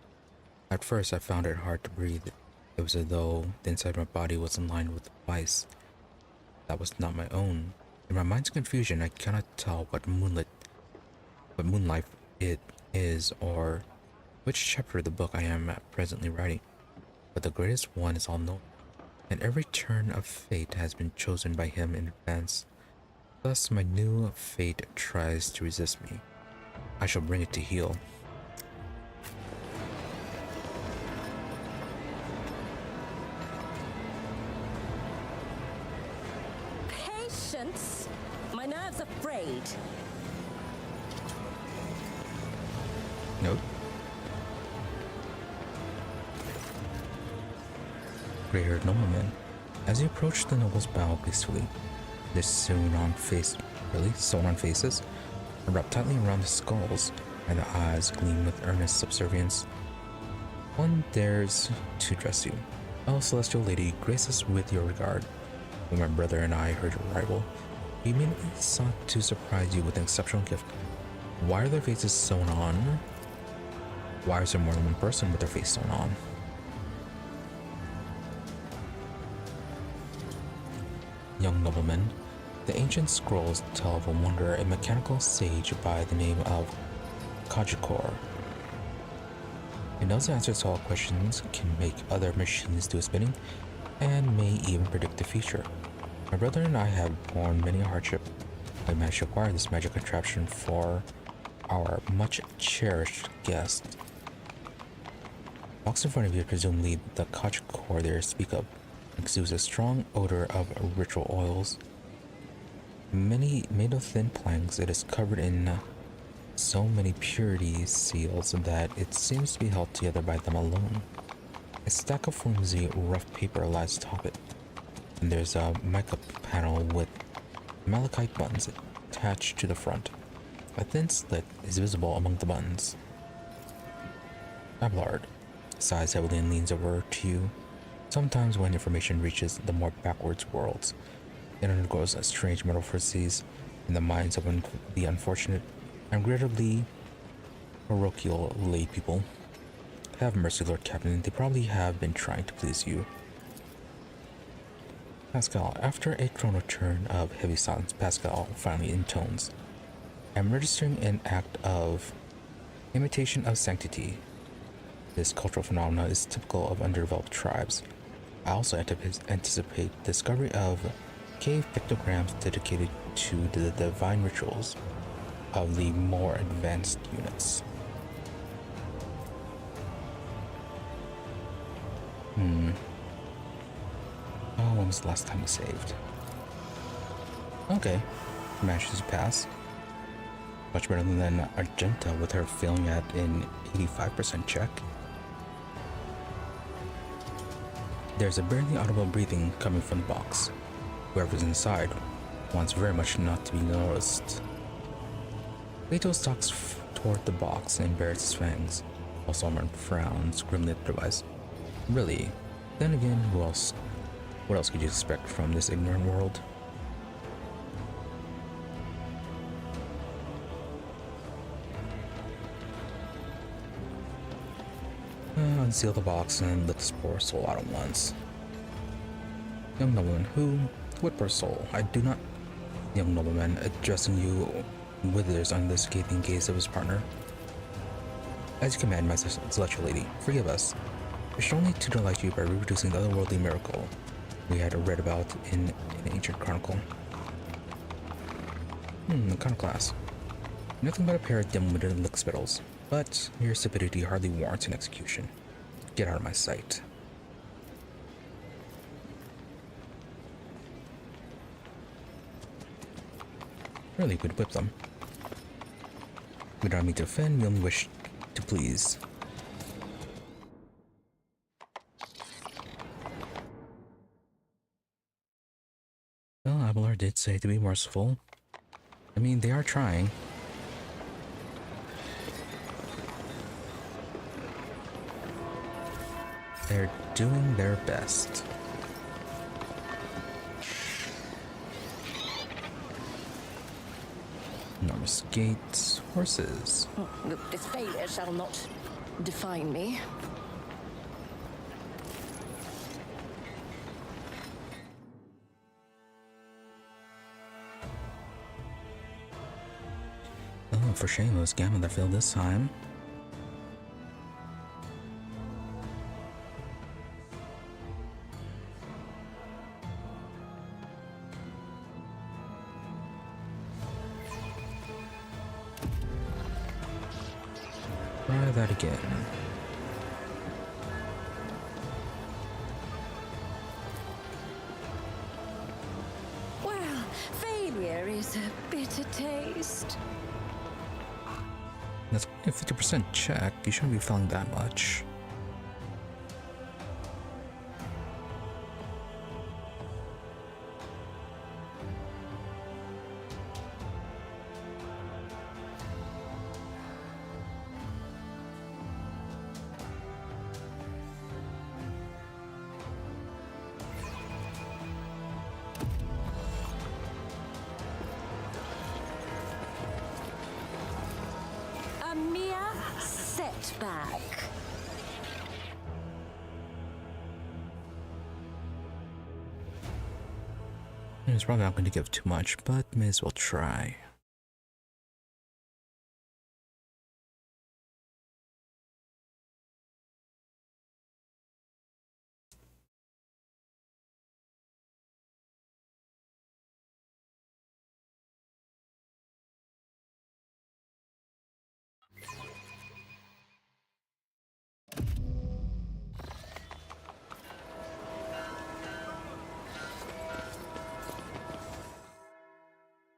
[SPEAKER 1] At first I found it hard to breathe. It was as though the inside of my body was in line with the device that was not my own. In my mind's confusion, I cannot tell what moonlight it is or which chapter of the book I am presently writing. But the greatest one is all known, and every turn of fate has been chosen by him in advance. Thus my new fate tries to resist me. I shall bring it to heel.
[SPEAKER 2] Patience. My nerves are frayed.
[SPEAKER 1] Note. Gray-haired nobleman. As you approach the noble's bow peacefully, the sewn-on faces are wrapped tightly around the skulls, and the eyes gleam with earnest subservience. One dares to address you. O celestial lady, grace us with your regard. When my brother and I heard your arrival, we immediately sought to surprise you with an exceptional gift. Why are their faces sewn on? Why is there more than one person with their face sewn on? Young nobleman, the ancient scrolls tell of a wonder, a mechanical sage by the name of Kajikor. It knows the answers to all questions, can make other machines do its bidding, and may even predict the future. My brother and I have borne many a hardship. I managed to acquire this magic contraption for our much cherished guest. The box in front of you, presumably the Kajikor they speak of, exudes a strong odor of ritual oils. Made of thin planks, it is covered in so many purity seals that it seems to be held together by them alone. A stack of flimsy, rough paper lies atop it, and there's a mica panel with malachite buttons attached to the front. A thin slit is visible among the buttons. Abelard sighs heavily and leans over to you. Sometimes when information reaches the more backwards worlds, it undergoes a strange metamorphoses in the minds of the unfortunate and regrettably parochial lay people. Have mercy, Lord Captain, they probably have been trying to please you. Pascal, after a chrono turn of heavy silence, Pascal finally intones. I'm registering an act of imitation of sanctity. This cultural phenomenon is typical of underdeveloped tribes. I also anticipate discovery of cave pictograms dedicated to the divine rituals of the more advanced units. Oh, when was the last time we saved? Okay, manages to pass. Much better than Argenta with her failing at an 85% check. There's a barely audible breathing coming from the box. Whoever's inside wants very much not to be noticed. Leto stalks toward the box and bares his fangs, while Solomon frowns grimly at the device. Really? Then again, who else? What else could you expect from this ignorant world? Unseal the box and let this poor soul out at once. Young nobleman, who? What poor soul? I do not. Young nobleman, addressing you, withers under the scathing gaze of his partner. As you command, my celestial lady, forgive us. We should only to delight you by reproducing the otherworldly miracle we had read about in an ancient chronicle. Iconoclast. Nothing but a pair of dim-witted lickspittles, but your stupidity hardly warrants an execution. Get out of my sight. Really could whip them. We don't mean to offend, we only wish to please. Well, Abelard did say to be merciful. I mean, they are trying. They're doing their best. Enormous gates, horses.
[SPEAKER 2] This failure shall not define me.
[SPEAKER 1] Oh, for shame, it was Gamma that failed this time. Try that again.
[SPEAKER 2] Well, That's a bitter taste.
[SPEAKER 1] That's only a 50% check. You shouldn't be feeling that much.
[SPEAKER 2] A mere setback.
[SPEAKER 1] It's probably not going to give too much, but may as well try.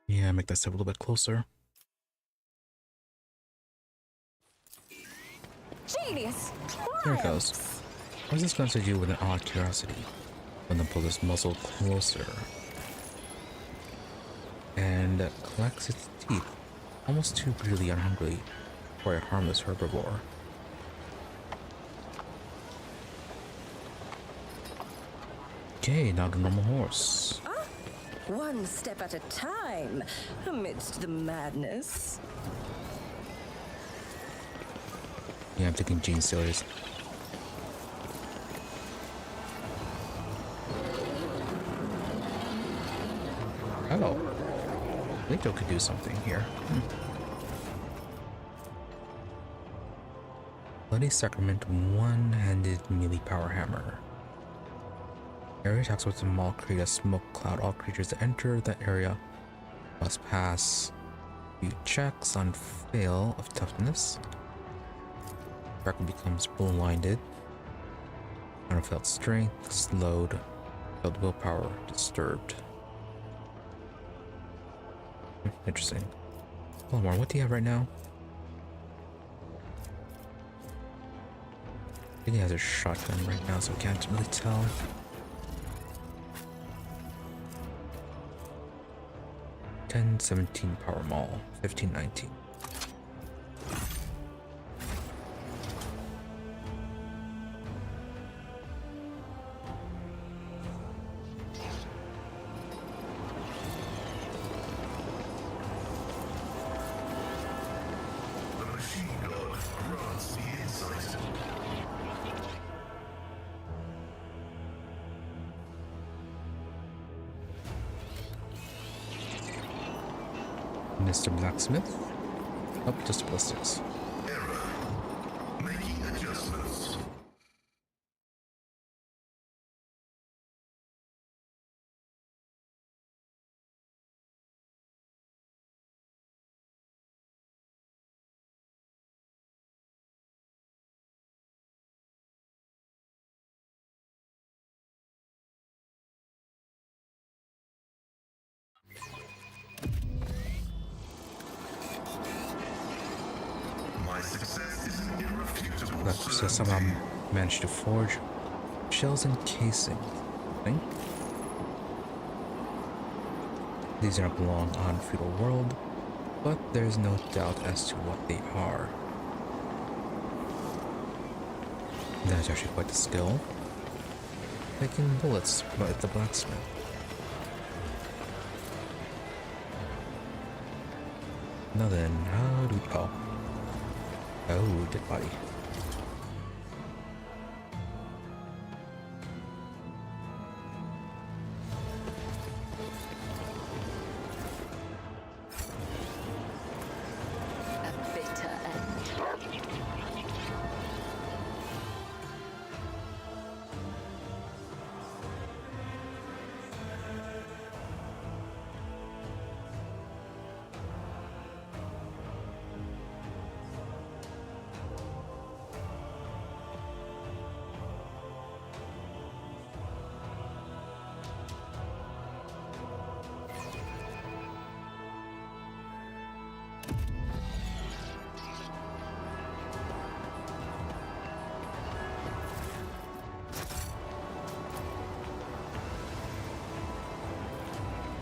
[SPEAKER 1] Yeah, make that step a little bit closer.
[SPEAKER 2] Genius.
[SPEAKER 1] There it goes. What is this going to do with an odd curiosity? When the pull this muzzle closer and collects its teeth, almost too greedily and hungrily for a harmless herbivore. Okay, now the normal horse.
[SPEAKER 2] One step at a time amidst the madness.
[SPEAKER 1] Yeah, I'm taking Gene serious. Oh. Leto could do something here. Bloody Sacrament one-handed melee power hammer. Area attacks with the maul create a smoke cloud. All creatures that enter the area must pass few checks on fail of toughness. Tracker becomes blinded. On a failed strength, slowed, failed willpower, disturbed. Interesting. Hold on, what do you have right now? I think he has a shotgun right now, so I can't really tell. $10-17 power maul, 15-19.
[SPEAKER 5] The machine god grants the insight.
[SPEAKER 1] Mr. Blacksmith. Up just ballistics.
[SPEAKER 5] Error. Making adjustments. My success is an irrefutable
[SPEAKER 1] That so
[SPEAKER 5] certainty.
[SPEAKER 1] somehow managed to forge shells and casing. Thing. These do not belong on feudal world, but there's no doubt as to what they are. That's actually quite the skill. Making bullets by the blacksmith. Now then, how do we... Oh, dead body.
[SPEAKER 3] A bitter end.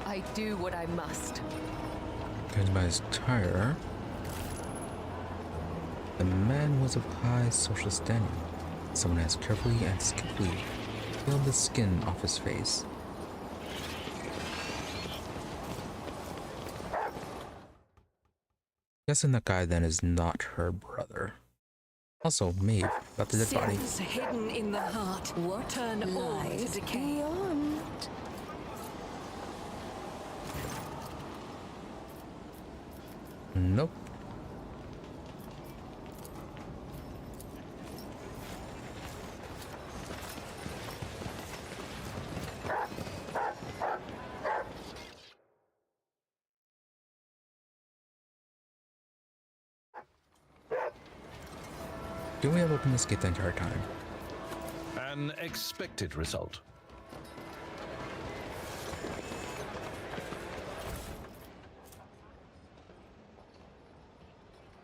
[SPEAKER 6] I do what I must.
[SPEAKER 1] Judged by his attire, the man was of high social standing. Someone has carefully and skillfully peeled the skin off his face. Guessing that guy then is not her brother. Also, Maeve got the dead body.
[SPEAKER 4] Sins hidden in the heart.
[SPEAKER 2] What
[SPEAKER 4] Turn all to
[SPEAKER 2] lies
[SPEAKER 4] decay.
[SPEAKER 2] beyond?
[SPEAKER 1] Nope. Do we have opened this gate the entire time?
[SPEAKER 5] An expected result.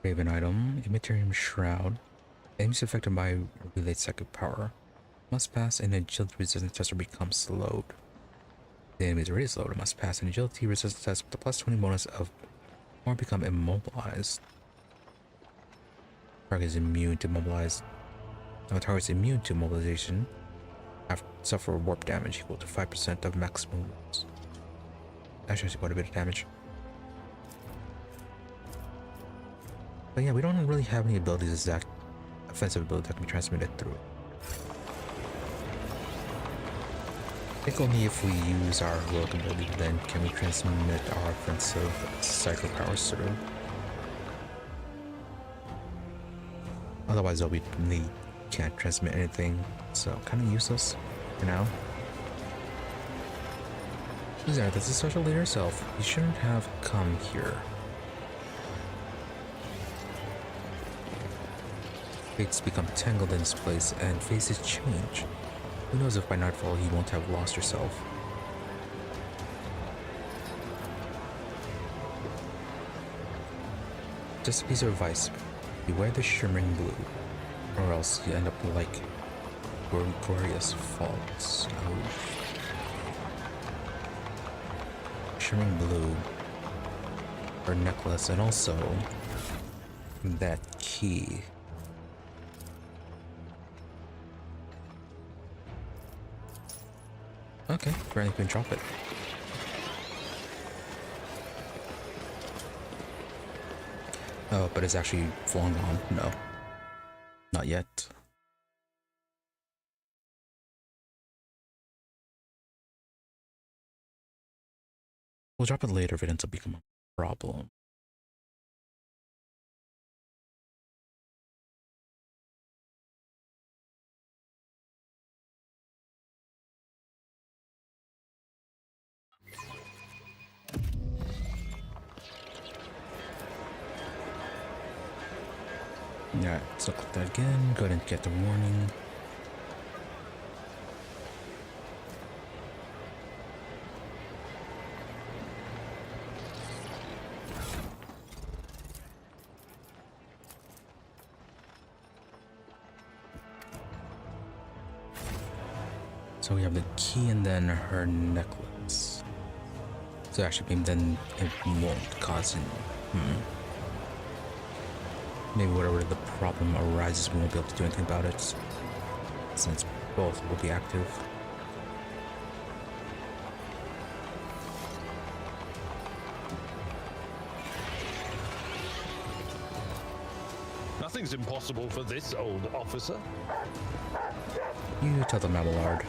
[SPEAKER 1] Raven item, Immaterium Shroud. Enemies affected by relayed psychic power must pass an agility resistance test or become slowed. The enemy is already slowed and must pass an agility resistance test with a plus 20 bonus of or become immobilized. Target is immune to mobilize. No, target is immune to mobilization. Suffer warp damage equal to 5% of maximum wounds. Actually, quite a bit of damage. But yeah, we don't really have any abilities exact offensive ability that can be transmitted through. I think only if we use our heroic ability then can we transmit our offensive psychic powers through. Otherwise though, we really can't transmit anything, so kind of useless for now. Zareth, that's a social leader herself. You shouldn't have come here. Fates become tangled in this place and faces change. Who knows if by nightfall you won't have lost yourself. Just a piece of advice. Beware the shimmering blue, or else you end up like glorious faults. Oh. Shimmering blue, her necklace, and also that key. Okay, apparently we can drop it. Oh, but it's actually long gone. No. Not yet. We'll drop it later if it ends up becoming a problem. Yeah, so click that again. Go ahead and get the warning. So we have the key and then her necklace. So actually, maybe then it won't cause any. Maybe whatever the problem arises, we won't be able to do anything about it, since both will be active.
[SPEAKER 5] Nothing's impossible for this old officer.
[SPEAKER 1] You tell them, Abelard.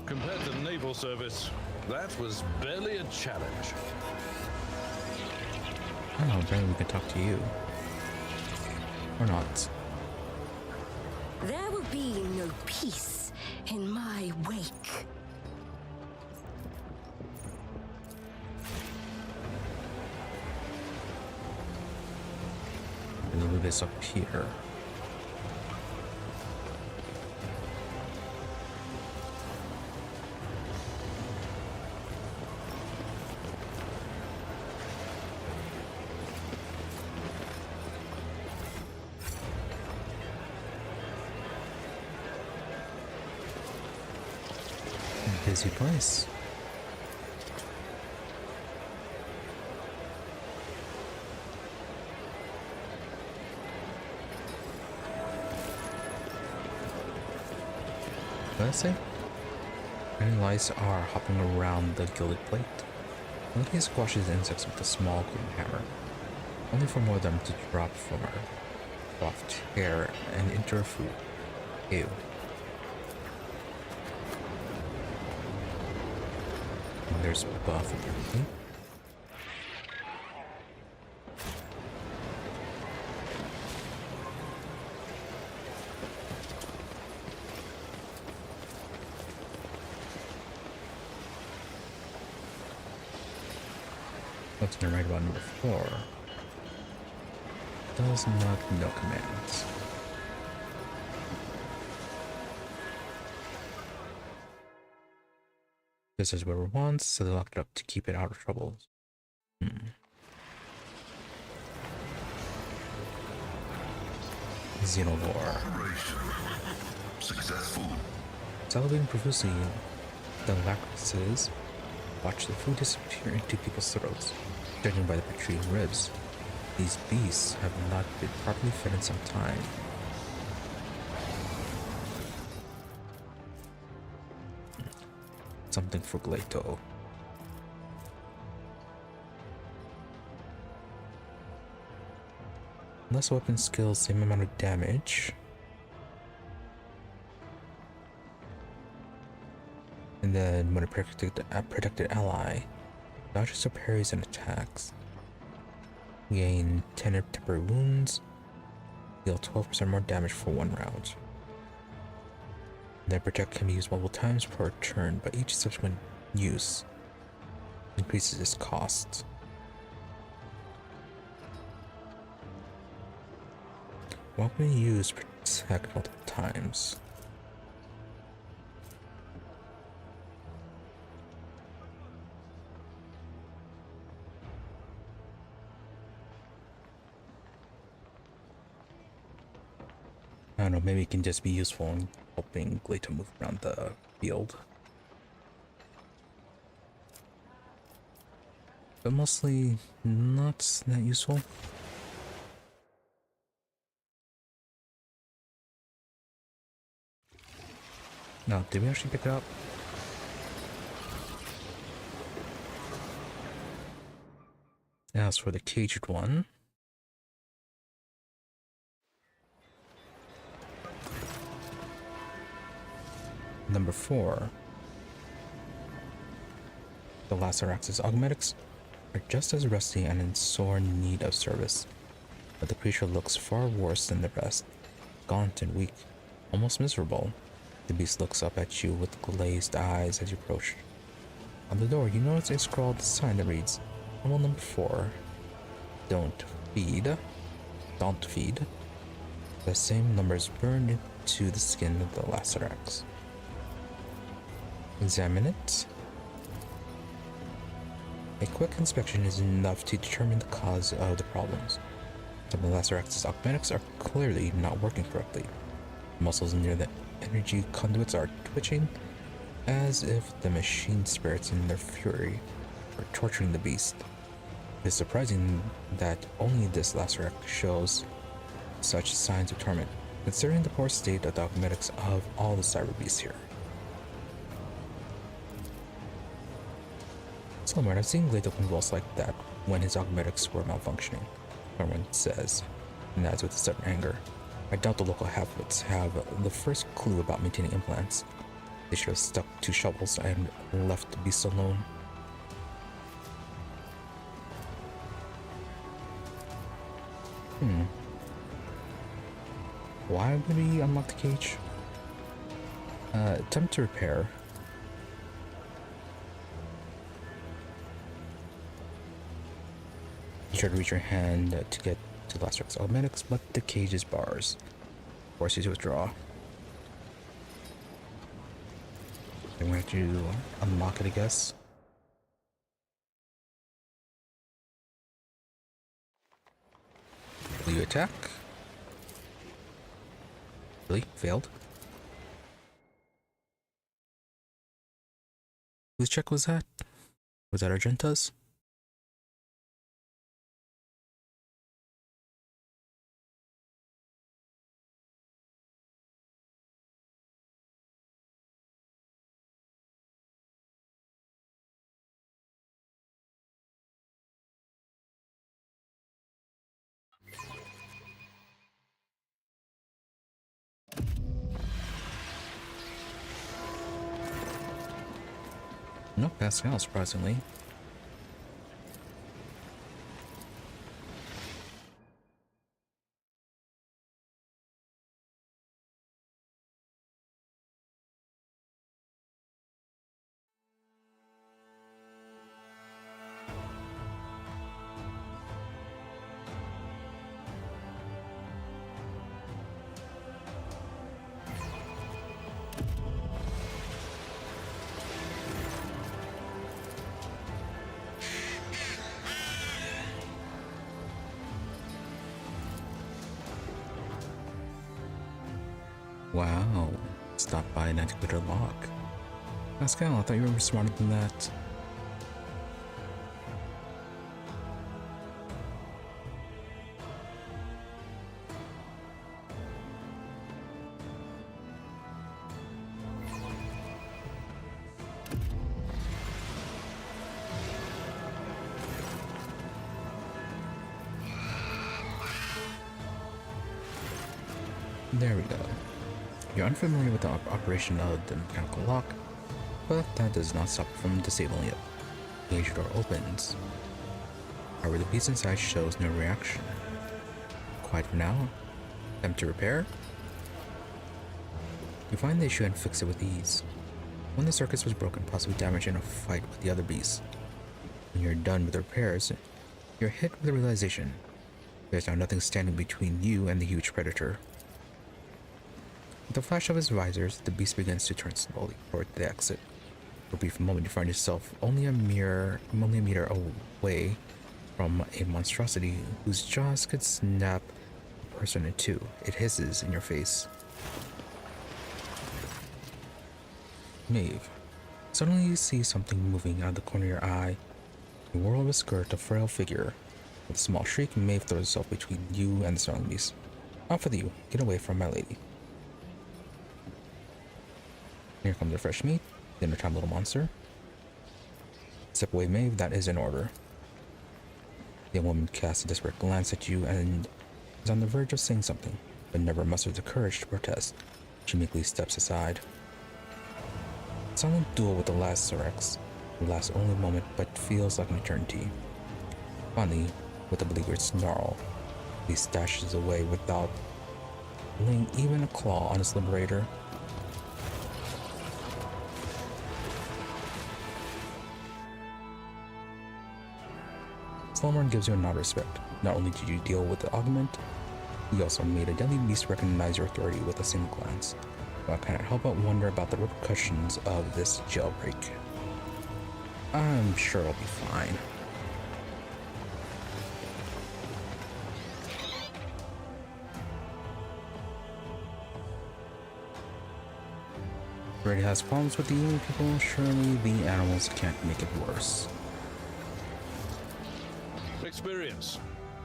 [SPEAKER 5] Compared to naval service, that was barely a challenge.
[SPEAKER 1] I don't know, apparently we can talk to you. Or not.
[SPEAKER 2] There will be no peace in my wake.
[SPEAKER 1] And the loot is up here. busy place. What did I say? Many lice are hopping around the gilded plate. Olivia squashes the insects with a small green hammer, only for more of them to drop from her soft hair and enter her food. Ew. And there's Buff apparently. What's to right about number 4? Does not know commands. This is where it wants, so they locked it up to keep it out of trouble. Xenovore.
[SPEAKER 7] Successful.
[SPEAKER 1] Celebrating profusely, the lacroses watch the food disappear into people's throats, judging by the protruding ribs. These beasts have not been properly fed in some time. Something for Glato. Less weapon skills, same amount of damage. And then when a protected ally dodges or parries and attacks, gain 10 temporary wounds, deal 12% more damage for 1 round. Then protect can be used multiple times per turn, but each subsequent use increases its cost. What can you use protect multiple times? I don't know, maybe it can just be useful in helping Glato move around the field. But mostly not that useful. No, did we actually pick it up? As for the caged one, number 4, the Lacerax's augmetics are just as rusty and in sore need of service, but the creature looks far worse than the rest, gaunt and weak, almost miserable. The beast looks up at you with glazed eyes as you approach. On the door, you notice a scrawled sign that reads, Rule number 4, don't feed. Don't feed. The same numbers burned into the skin of the Lacerax. Examine it. A quick inspection is enough to determine the cause of the problems. Some of the Lacerax's augmetics are clearly not working correctly. Muscles near the energy conduits are twitching, as if the machine spirits in their fury are torturing the beast. It is surprising that only this Lacerax shows such signs of torment, considering the poor state of the augmetics of all the cyber beasts here. Somewhere I've seen Glato convulse like that when his augmetics were malfunctioning, Norman says, and adds with a sudden anger. I doubt the local half-wits have the first clue about maintaining implants. They should have stuck to shovels and left the beast alone. Why would we unlock the cage? Attempt to repair. You try to reach your hand to get to the Lacerax augmetics, but the cage's bars force you to withdraw. I'm going to unlock it, I guess. Will you attack? Really? Failed? Whose check was that? Was that Argenta's? No, Pascal, surprisingly. Wow. Stop by an antiquated lock. Pascal, I thought you were smarter than that. There we go. You're unfamiliar with the operation of the mechanical lock, but that does not stop you from disabling it. The cage door opens. However, the piece inside shows no reaction. Quiet for now. Attempt to repair. You find the issue and fix it with ease. One of the circuits was broken, possibly damaged in a fight with the other beasts. When you're done with the repairs, you're hit with the realization there's now nothing standing between you and the huge predator. With a flash of his visors, the beast begins to turn slowly toward the exit. For a brief moment, you find yourself only a meter away from a monstrosity whose jaws could snap a person in two. It hisses in your face. Maeve. Suddenly you see something moving out of the corner of your eye. You whirl a skirt, a frail figure. With a small shriek, Maeve throws herself between you and the snarling beast. Off with you. Get away from my lady. Here comes the fresh meat, dinner time, little monster. Step away, Maeve, that is in order. The woman casts a desperate glance at you and is on the verge of saying something, but never musters the courage to protest. She meekly steps aside. A silent duel with the last Sorex. It lasts only a moment, but feels like an eternity. Finally, with a beleaguered snarl, he stashes away without laying even a claw on his liberator. Slumberland gives you a nod of respect. Not only did you deal with the augment, you also made a deadly beast recognize your authority with a single glance. But I cannot help but wonder about the repercussions of this jailbreak. I'm sure it'll be fine. Already has problems with the human people, surely the animals can't make it worse.
[SPEAKER 5] Experience.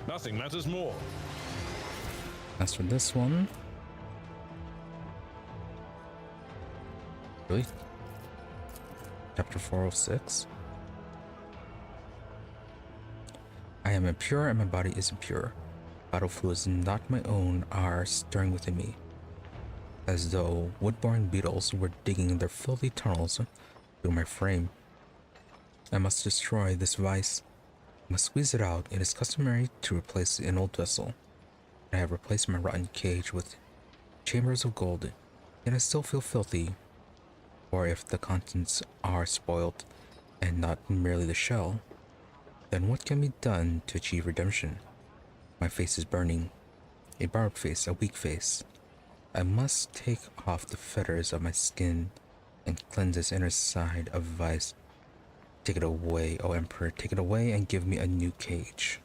[SPEAKER 5] Nothing matters more.
[SPEAKER 1] As for this one... Really? Chapter 406? I am impure and my body is impure. Vital fluids not my own are stirring within me, as though wood-borne beetles were digging their filthy tunnels through my frame. I must destroy this vice. I must squeeze it out. It is customary to replace an old vessel. I have replaced my rotten cage with chambers of gold, yet I still feel filthy. Or if the contents are spoiled and not merely the shell, then what can be done to achieve redemption? My face is burning. A barbed face, a weak face. I must take off the fetters of my skin and cleanse this inner side of vice. Take it away, O Emperor, take it away and give me a new cage.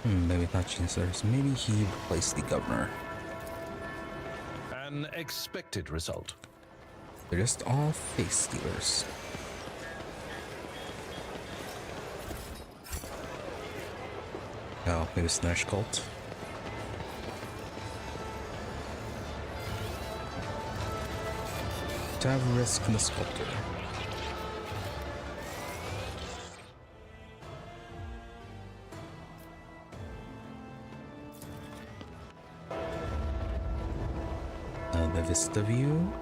[SPEAKER 1] Maybe not Chancellor, maybe he replaced the governor.
[SPEAKER 5] An expected result.
[SPEAKER 1] They're just all face stealers. Oh, maybe Snash Cult. To have risk in the sculptor. The Vista View.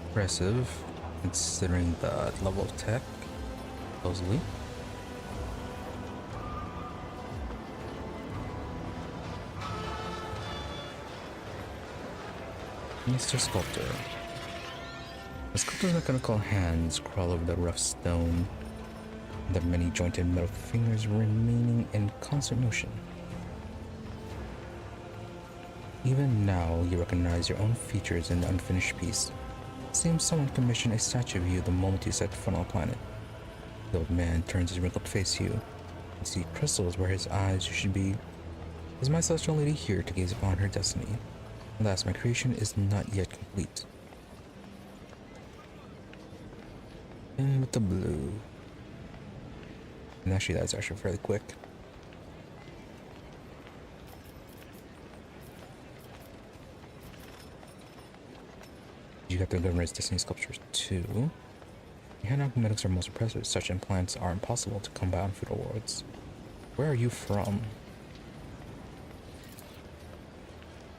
[SPEAKER 1] Impressive, considering the level of tech, supposedly. Mr. Sculptor. The sculptor's mechanical hands crawl over the rough stone, the many jointed metal fingers remaining in constant motion. Even now, you recognize your own features in the unfinished piece. Seems someone commissioned a statue of you the moment you set foot on the planet. The old man turns his wrinkled face to you. You see crystals where his eyes should be. Is my celestial lady here to gaze upon her destiny? Alas, my creation is not yet complete. And with the blue. And actually, that's actually fairly quick. You got the Governor's Destiny sculptures too. The hand medics are most impressive. Such implants are impossible to come by on feudal worlds. Where are you from?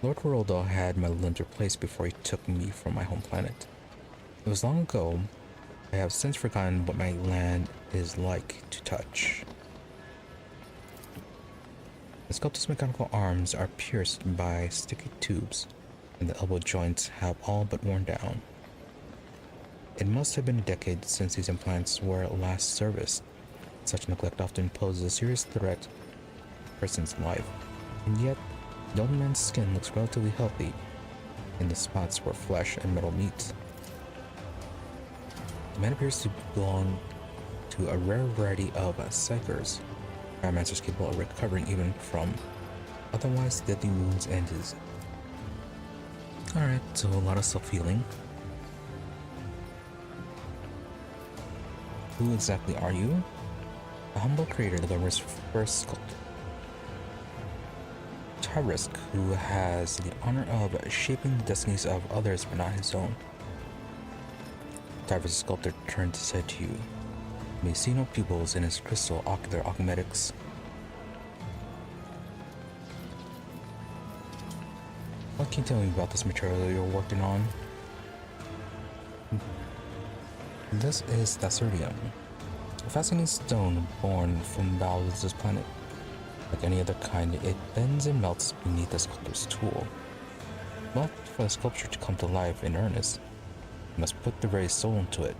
[SPEAKER 1] Lord Roldo had my limbs replaced before he took me from my home planet. It was long ago. I have since forgotten what my land is like to touch. The sculptor's mechanical arms are pierced by sticky tubes, and the elbow joints have all but worn down. It must have been a decade since these implants were last serviced. Such neglect often poses a serious threat to a person's life, and yet the old man's skin looks relatively healthy in the spots where flesh and metal meet. The man appears to belong to a rare variety of psychers, pyromancers capable of recovering even from otherwise deadly wounds and disease. Alright, so a lot of self-healing. Who exactly are you? A humble creator, the governor's first sculptor. Tyrisk, who has the honor of shaping the destinies of others but not his own. Tyrisk's sculptor turned his head to you. You may see no pupils in his crystal ocular augmetics. What can you tell me about this material you're working on? This is Thasurium, a fascinating stone born from the bowels of this planet. Like any other kind, it bends and melts beneath the sculptor's tool. But for the sculpture to come to life in earnest, you must put the very soul into it.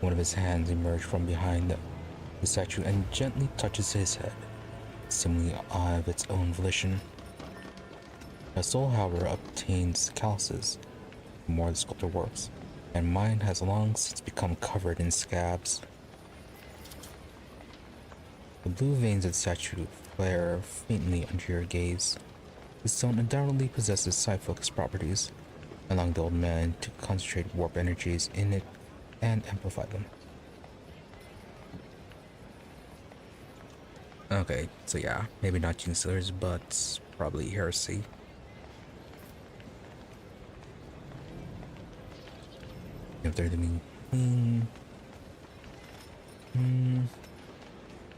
[SPEAKER 1] One of his hands emerges from behind the statue and gently touches his head, seemingly of its own volition. The soul, however, obtains calluses the more the sculptor works, and mine has long since become covered in scabs. The blue veins of the statue flare faintly under your gaze. The stone undoubtedly possesses psi-focused properties, allowing the old man to concentrate warp energies in it and amplify them. Okay, so yeah, maybe not Genestealers, but probably heresy. If they're doing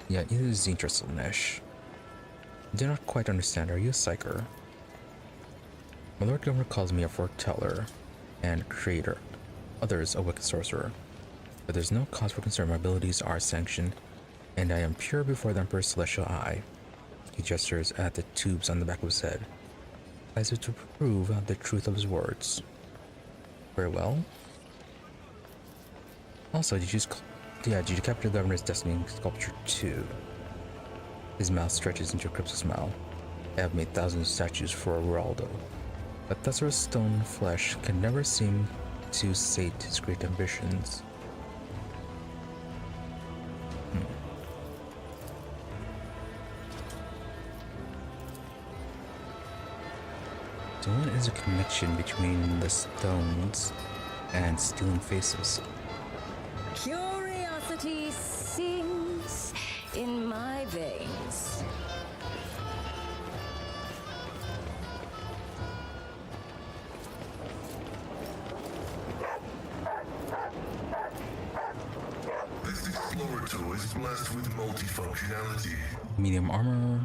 [SPEAKER 1] yeah, either Zinch or Slanesh. I do not quite understand. Are you a psyker? My Lord Governor calls me a foreteller and creator. Others a wicked sorcerer. But there's no cause for concern. My abilities are sanctioned, and I am pure before the Emperor's celestial eye. He gestures at the tubes on the back of his head, as if to prove the truth of his words. Very well. Also, did you capture the Governor's Destiny Sculpture 2? His mouth stretches into a cryptic smile. I have made thousands of statues for Geraldo, but Thesaurus stone flesh can never seem to sate his great ambitions. So what is a connection between the stones and stealing faces?
[SPEAKER 2] Curiosity sings in my veins.
[SPEAKER 7] This Explorator is blessed with multifunctionality.
[SPEAKER 1] Medium armor,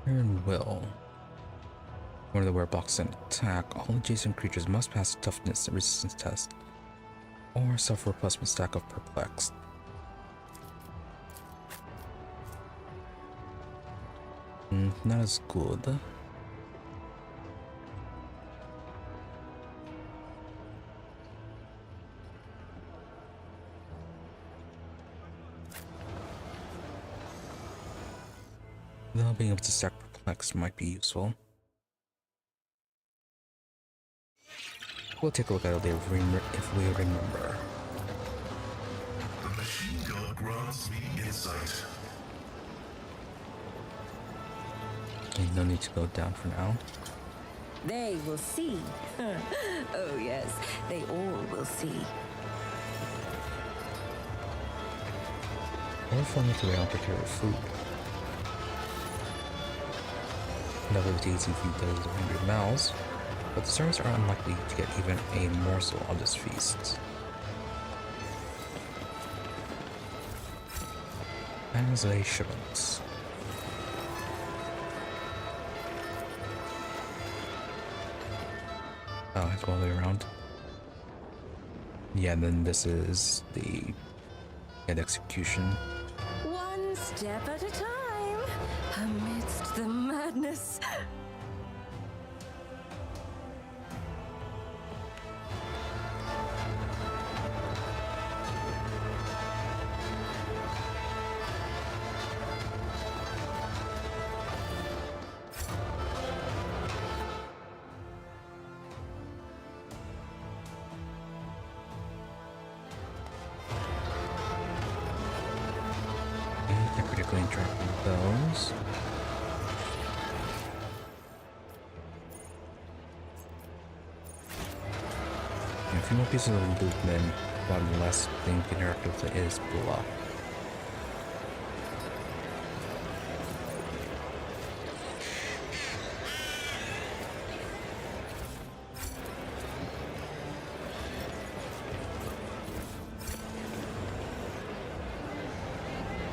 [SPEAKER 1] iron will. One of the wereblocks and attack, all adjacent creatures must pass a toughness and resistance test, or suffer a plus one stack of perplexed. Not as good. Though being able to stack perplexed might be useful. We'll take a look at it later if we remember.
[SPEAKER 7] The machine god grants me insight.
[SPEAKER 1] Okay, no need to go down for now.
[SPEAKER 2] They will see. Oh yes, they all will see.
[SPEAKER 1] Or falling into the opportunity of food. Another easy feed does 100 mouths, but the servants are unlikely to get even a morsel of this feast. As they shouldn't. Oh, I have to go all the way around. Yeah, then this is the head execution.
[SPEAKER 2] One step at a time, amidst the madness.
[SPEAKER 1] I critically interact with those. And a few more pieces of loot, then one last thing to interact with is Blurb.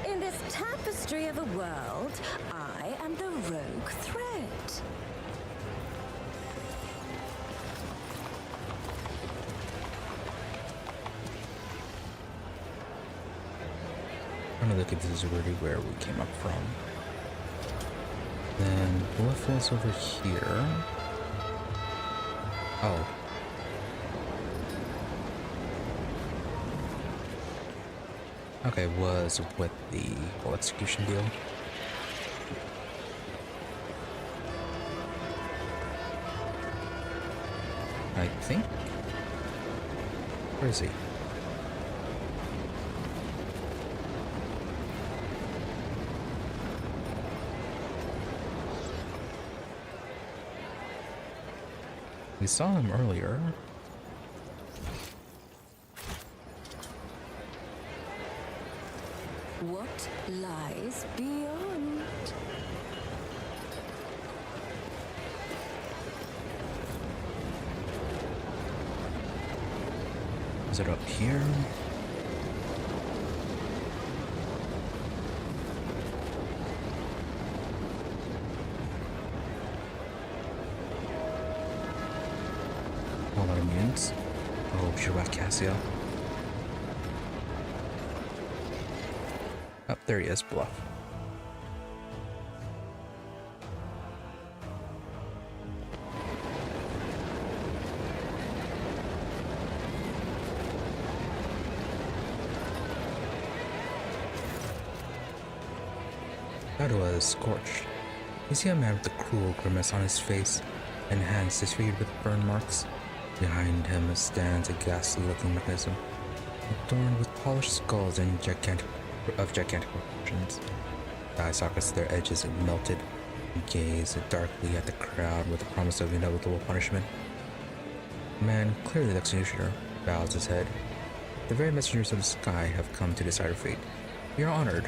[SPEAKER 2] In this tapestry of a world, I am the rogue thread.
[SPEAKER 1] I'm gonna look at this is really where we came up from. Then Bluff was over here. Oh. Okay, was with the whole execution deal. I think. Where is he? We saw him earlier.
[SPEAKER 2] What lies beyond?
[SPEAKER 1] Is it up here? All our mutants. Oh, Shirak Cassia. Oh, there he is, Bluff. Ottawa is scorched. You see a man with a cruel grimace on his face and hands disfigured with burn marks. Behind him stands a ghastly-looking mechanism, adorned with polished skulls and gigantic proportions. The eye sockets at their edges melted and gaze darkly at the crowd with the promise of inevitable punishment. The man, clearly the executioner, bows his head. The very messengers of the sky have come to decide our fate. We are honored.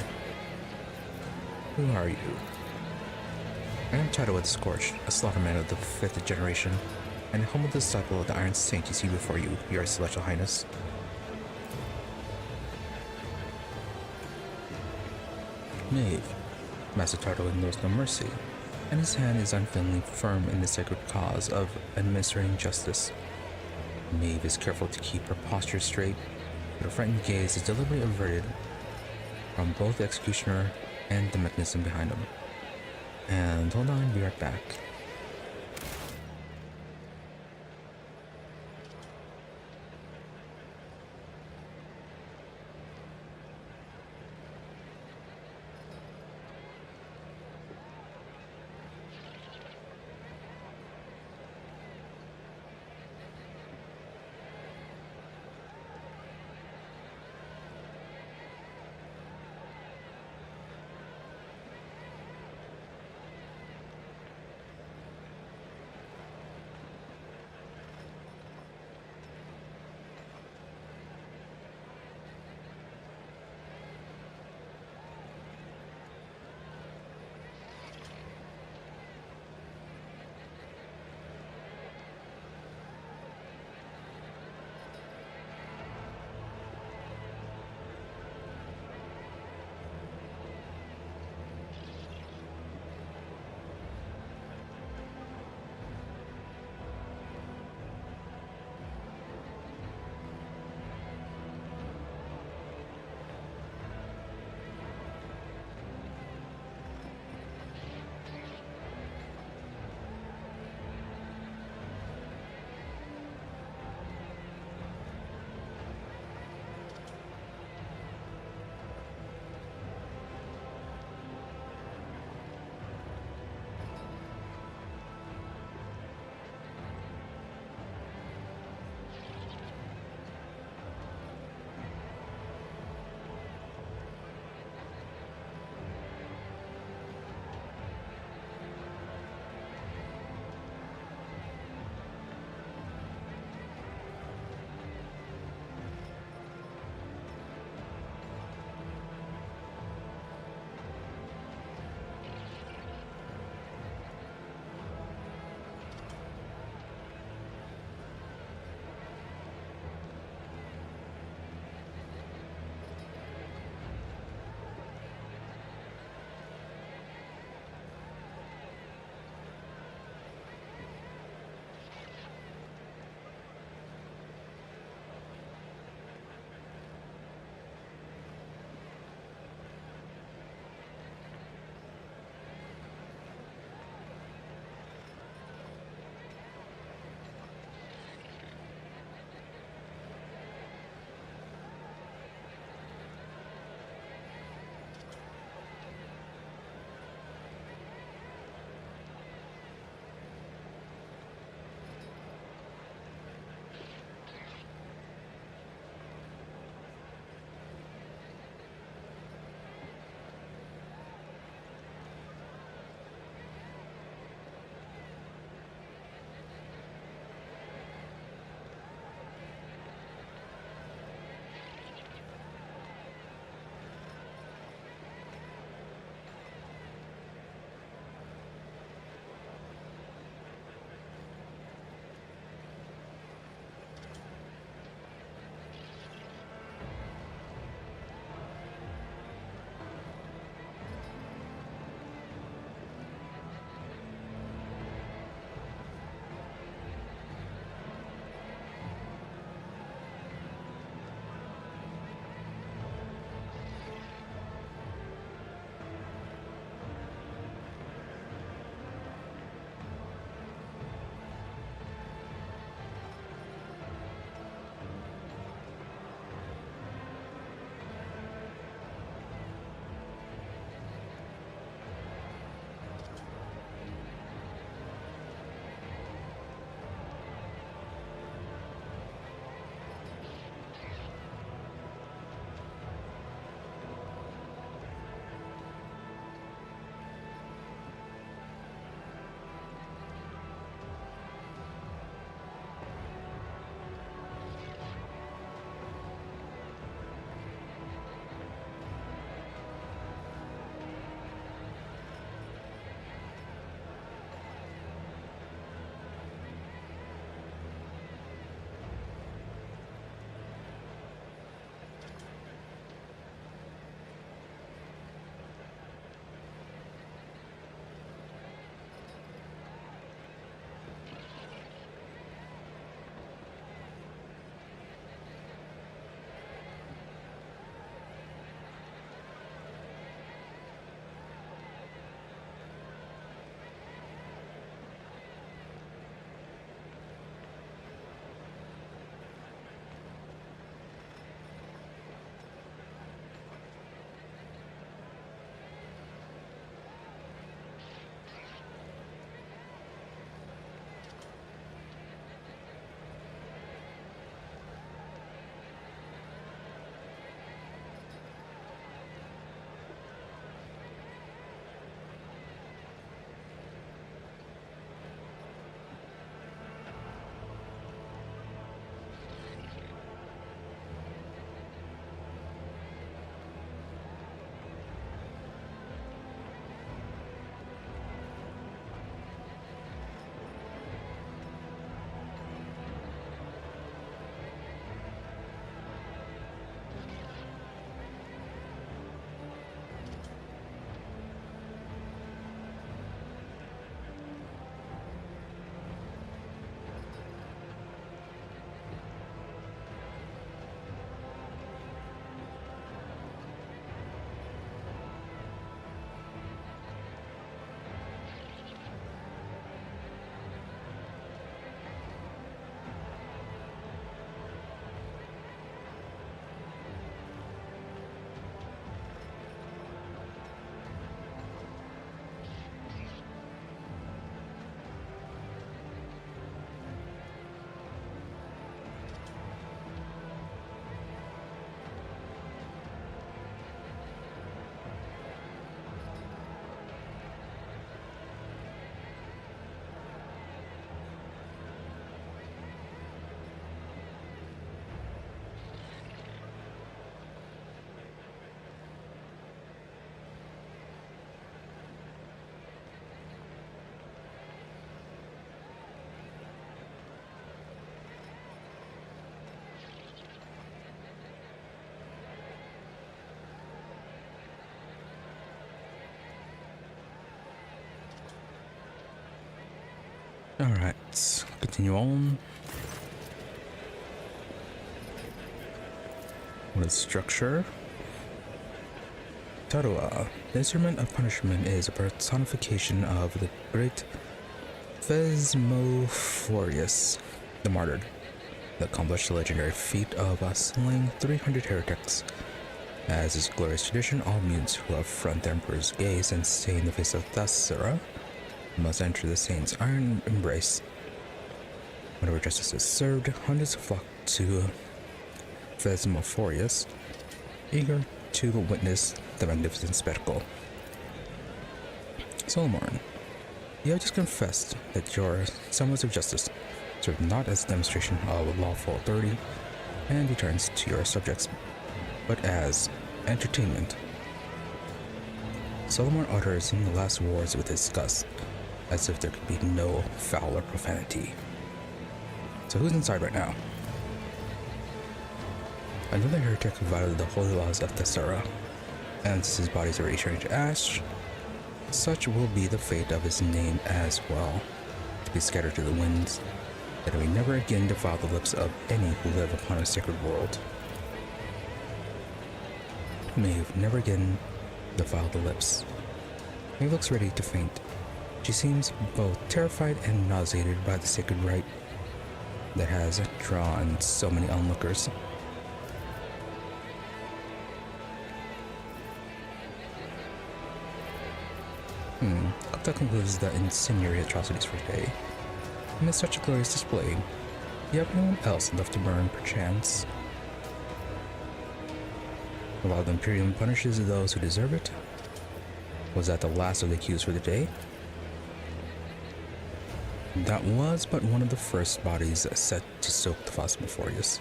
[SPEAKER 1] Who are you? I am Chadwick the Scorched, a slaughterman of the 5th generation, and a humble disciple of the Iron Saint you see before you, your celestial highness. Knave. Master Chadwick knows no mercy, and his hand is unfailingly firm in the sacred cause of administering justice. Knave is careful to keep her posture straight, but her frightened gaze is deliberately averted from both the executioner and the mechanism behind him. And hold on, be right back. Alright, let's continue on. What is structure? Tarua. The instrument of punishment is a personification of the great Thesmophorus, the martyr, that accomplished the legendary feat of slaying 300 heretics. As is glorious tradition, all mutants who affront the Emperor's gaze and stain the face of Thasura must enter the Saint's iron embrace. Whenever justice is served, hundreds flock to Thesmophorus, eager to witness the magnificent spectacle. Solomon, you have just confessed that your summons of justice served not as a demonstration of lawful authority and deterrence to your subjects, but as entertainment. Solomon utters the last words with disgust, as if there could be no foul or profanity. So who's inside right now? Another heretic violated the holy laws of Thessara, and since his body is already turning to ash, such will be the fate of his name as well, to be scattered to the winds, that it may never again defile the lips of any who live upon a sacred world. May never again defile the lips. He looks ready to faint. She seems both terrified and nauseated by the sacred rite that has drawn so many onlookers. That concludes the incendiary atrocities for today. Amidst such a glorious display, do you have anyone else left to burn, perchance? While the Imperium punishes those who deserve it, was that the last of the accused for the day? That was but one of the first bodies set to soak the Phasmophorus.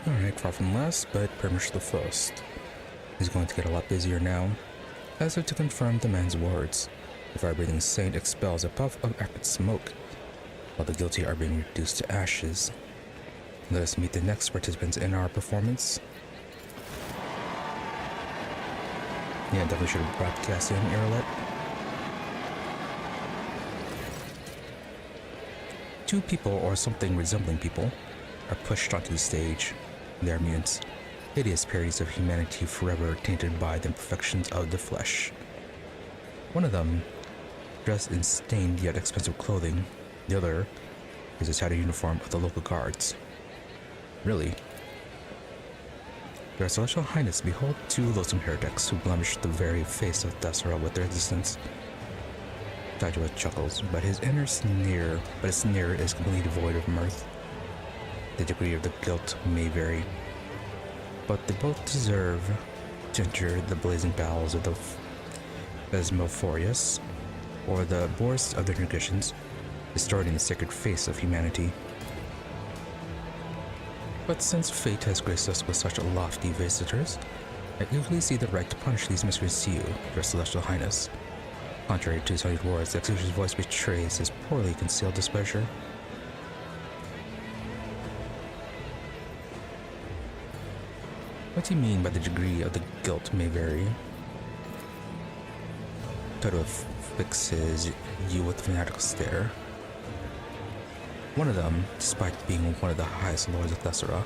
[SPEAKER 1] Alright, far from last, but pretty much the first. He's going to get a lot busier now, as if to confirm the man's words. The fire-breathing saint expels a puff of acrid smoke, while the guilty are being reduced to ashes. Let us meet the next participants in our performance. Yeah, definitely should have broadcast in Earlet. Two people, or something resembling people, are pushed onto the stage. They are mutants, hideous parodies of humanity forever tainted by the imperfections of the flesh. One of them, dressed in stained yet expensive clothing, the other is a tattered uniform of the local guards. Really? Your Celestial Highness, behold two loathsome heretics who blemish the very face of Thessara with their existence. Joshua chuckles, but his sneer is completely devoid of mirth. The degree of the guilt may vary, but they both deserve to enter the blazing bowels of the Thesmophorus, or the worst of their traditions, distorting the sacred face of humanity. But since fate has graced us with such lofty visitors, I eagerly see the right to punish these miscreants to you, your Celestial Highness. Contrary to his honeyed words, the executioner's voice betrays his poorly concealed displeasure. What do you mean by the degree of the guilt may vary? Toto fixes you with a fanatical stare. One of them, despite being one of the highest lords of Thessara,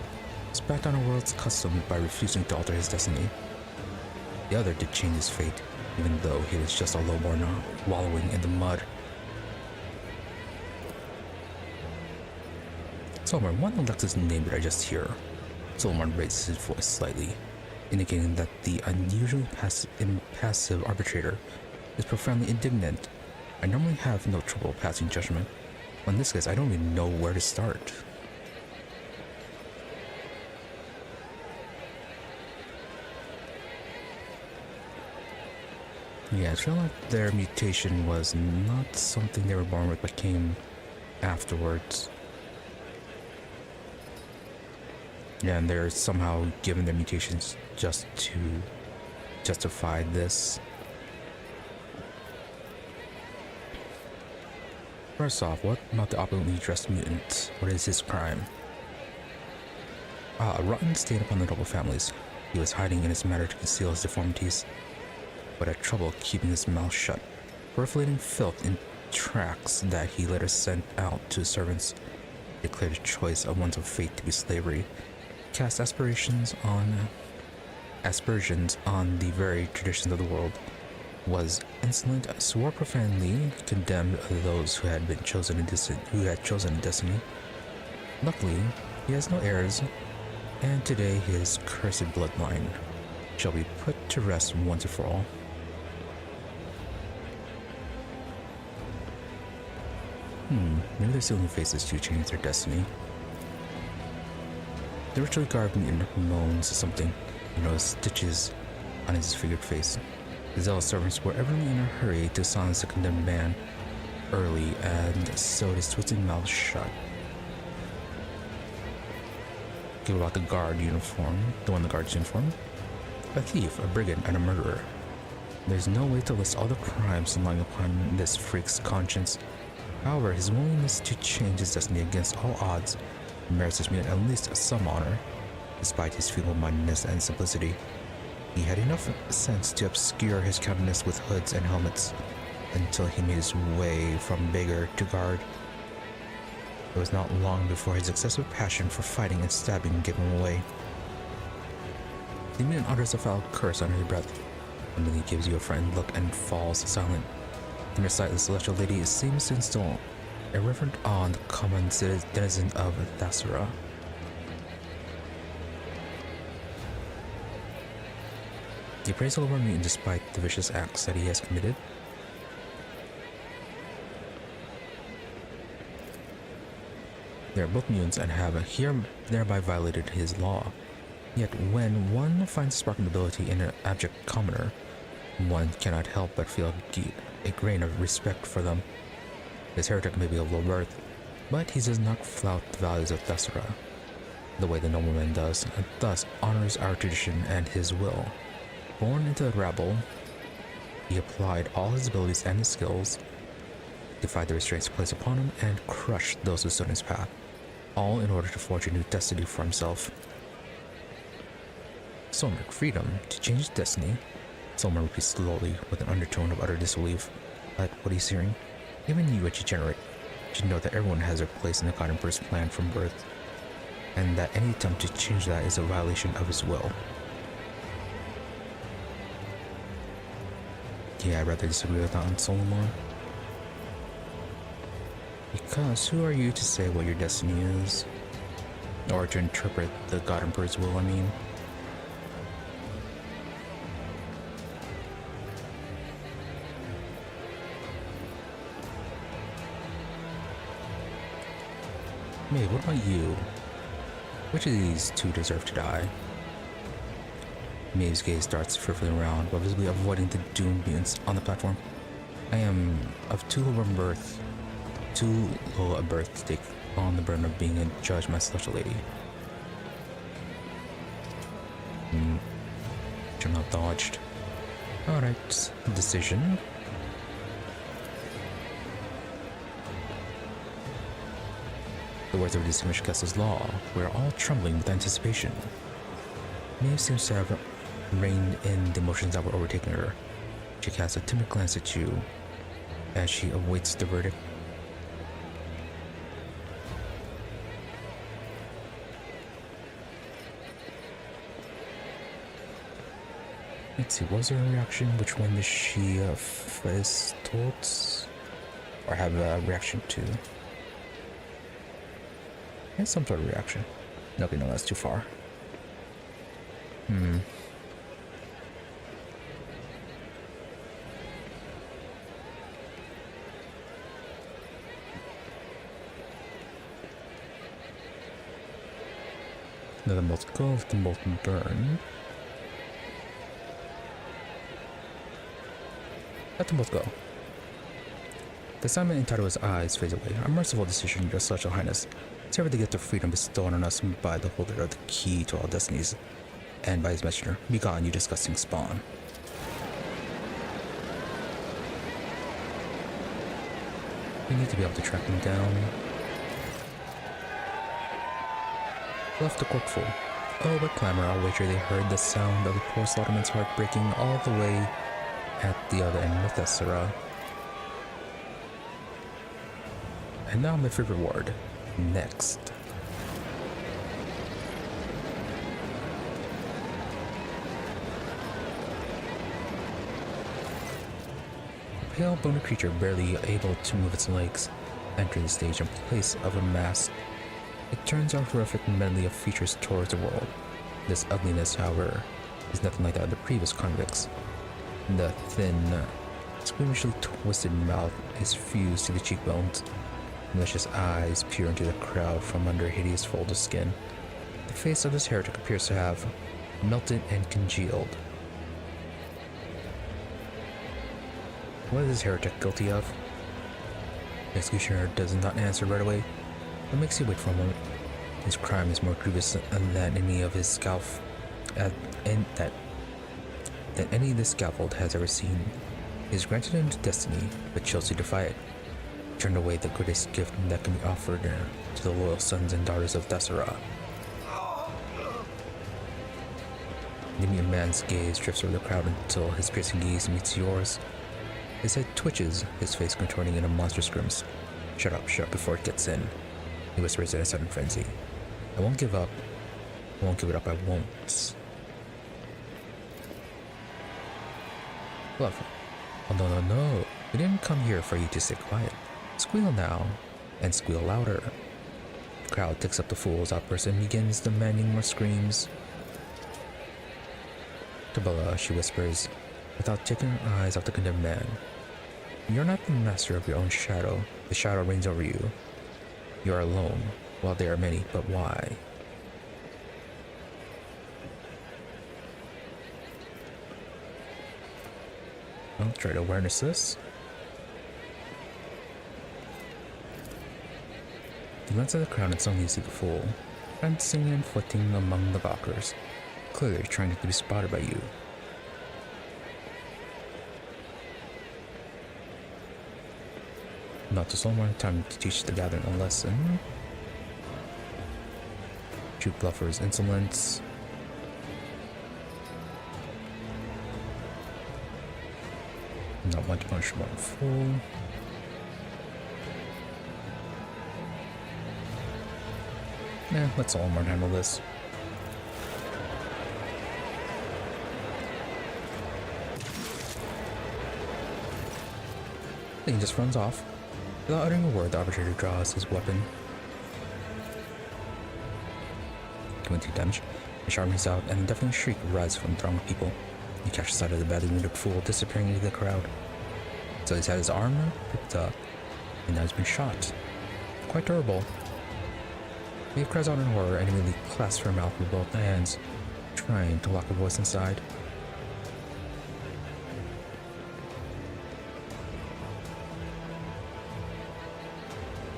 [SPEAKER 1] spat on a world's custom by refusing to alter his destiny. The other did change his fate, even though he was just a lowborn wallowing in the mud. Solomon, what Alexa's name did I just hear? Solomon raises his voice slightly, indicating that the unusually impassive arbitrator is profoundly indignant. I normally have no trouble passing judgment. In this case, I don't even know where to start. Yeah, it felt like their mutation was not something they were born with, but came afterwards. Yeah, and they're somehow given their mutations just to justify this. First off, what about the opulently dressed mutant? What is his crime? A rotten stain upon the noble families. He was hiding in his matter to conceal his deformities. but had trouble keeping his mouth shut, perforating filth in tracts that he later sent out to his servants. He declared the choice of one's fate to be slavery, cast aspersions on the very traditions of the world, was insolent, swore profanely, condemned those who had chosen destiny. Luckily, he has no heirs, and today his cursed bloodline shall be put to rest once and for all. Maybe they're still in faces to change their destiny. The ritually garbed mutant moans something. You notice stitches on his disfigured face. The zealous servants were evidently in a hurry to silence the condemned man early and sewed his twisted mouth shut. Give about the guard's uniform. A thief, a brigand, and a murderer. There's no way to list all the crimes lying upon this freak's conscience. However, his willingness to change his destiny against all odds merits this mutant at least some honor, despite his feeble-mindedness and simplicity. He had enough sense to obscure his countenance with hoods and helmets until he made his way from beggar to guard. It was not long before his excessive passion for fighting and stabbing gave him away. The mutant utters a foul curse under his breath, and then he gives you a frightened look and falls silent. In her sight, the celestial lady seems to instill a reverent awe on the common denizen of Thasura. The appraisal of our mutant despite the vicious acts that he has committed. They are both mutants and have thereby violated his law. Yet when one finds a spark of nobility in an abject commoner, one cannot help but feel a grain of respect for them. This heretic may be of low birth, but he does not flout the values of Thasura, the way the nobleman does, and thus honors our tradition and his will. Born into the rabble, he applied all his abilities and his skills, defied the restraints placed upon him, and crushed those who stood in his path, all in order to forge a new destiny for himself. Solmer, freedom to change his destiny. Solmer repeats slowly with an undertone of utter disbelief. But what he's hearing, even you, a degenerate, should know that everyone has their place in the God Emperor's plan from birth, and that any attempt to change that is a violation of his will. Yeah, I'd rather disagree with that on Solomon. Because who are you to say what your destiny is? Or to interpret the God Emperor's will, I mean. Hey, what about you? Which of these two deserve to die? Maeve's gaze darts fearfully around, while visibly avoiding the doomed mutants on the platform. I am of too low a birth to take on the burden of being a judge, my celestial lady. You're not dodged. Alright, decision. The words of the distinguished Kessel's law. We are all trembling with anticipation. Maeve seems to have reined in the emotions that were overtaking her. She casts a timid glance at you as she awaits the verdict. Let's see, what was her reaction? Which one does she first told or have a reaction to? Has some sort of reaction. Okay, no, that's too far. Let them both go, let them both burn. Let them both go. The assignment entitled his eyes fades away. A merciful decision, your celestial highness. Savor the gift of freedom bestowed on us by the holder of the key to all destinies, and by his messenger. Begone, you disgusting spawn. We need to be able to track them down. Left the court full. Oh, but clamor, I'll wager they heard the sound of the poor slaughterman's heart breaking all the way at the other end of Thessera. And now my favorite word, next. A pale bony creature barely able to move its legs enters the stage in place of a mask. It turns a horrific medley of features towards the world. This ugliness, however, is nothing like that of the previous convicts. The thin, squeamishly twisted mouth is fused to the cheekbones. Malicious eyes peer into the crowd from under a hideous fold of skin. The face of this heretic appears to have melted and congealed. What is this heretic guilty of? The executioner does not answer right away, but makes you wait for a moment. His crime is more grievous than any of his than any the scaffold has ever seen. He is granted into destiny, but chose to defy it. Turned away the greatest gift that can be offered to the loyal sons and daughters of Thessera. The mere man's gaze drifts over the crowd until his piercing gaze meets yours. His head twitches, his face contorting in a monstrous grimace. Shut up before it gets in, he whispers in a sudden frenzy. I won't give up. I won't give it up, I won't. Love. Oh no. We didn't come here for you to stay quiet. Squeal now, and squeal louder. The crowd takes up the fool's outburst and begins demanding more screams. To Bella, she whispers, without taking her eyes off the condemned man. You're not the master of your own shadow. The shadow reigns over you. You are alone. Well, there are many, but why? I'll try to awareness this. You glance at the crowd and suddenly see the fool, prancing and flitting among the balkers, clearly trying not to be spotted by you. Not just one time to teach the gathering a lesson. Shoot bluffer's insolence. Not want to punish one fool. Let's all more handle this. He just runs off. Without uttering a word, the arbitrator draws his weapon. 22 damage. The sharpens out, and a deafening shriek rises from the throng of people. He catches sight of the badly wounded fool disappearing into the crowd. So he's had his armor picked up, and now he's been shot. Quite durable. Maeve cries out in horror and immediately clasps her mouth with both hands, trying to lock her voice inside.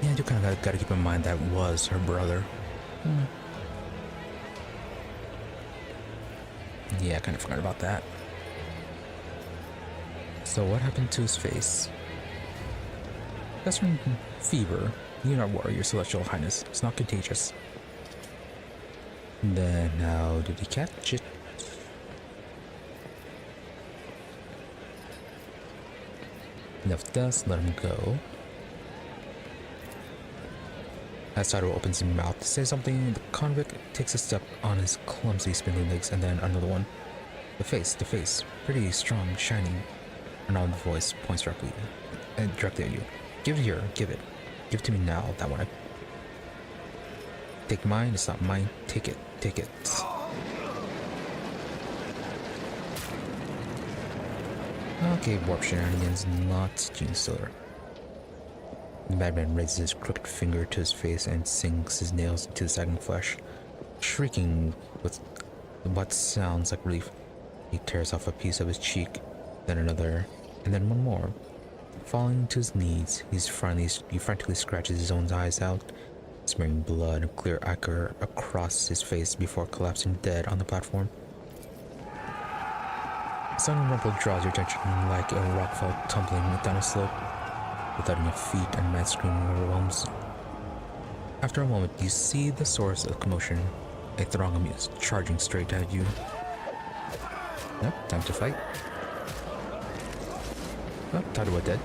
[SPEAKER 1] Yeah, I do kind of gotta keep in mind that was her brother. Yeah, I kind of forgot about that. So what happened to his face? That's from fever. You are not worry, your celestial highness. It's not contagious. Then how did he catch it? Enough dust, let him go. As Sato opens his mouth to say something, the convict takes a step on his clumsy spindly legs and then another one. The face, pretty strong, shining. And now the voice points directly at you. Give it here, give it. Give it to me now, that one. Take mine, it's not mine. Take it. Okay, warp shenanigans, not Gene Stiller. The madman raises his crooked finger to his face and sinks his nails into the sagging flesh. Shrieking with what sounds like relief, he tears off a piece of his cheek, then another, and then one more. Falling to his knees, he frantically scratches his own eyes out, smearing blood and clear ichor across his face before collapsing dead on the platform. A sudden rumble draws your attention like a rock fall tumbling down a slope. The thudding of feet and mad screaming overwhelms. After a moment, you see the source of commotion, a throng of mutants charging straight at you. Yep, time to fight. Oh, Tadua dead.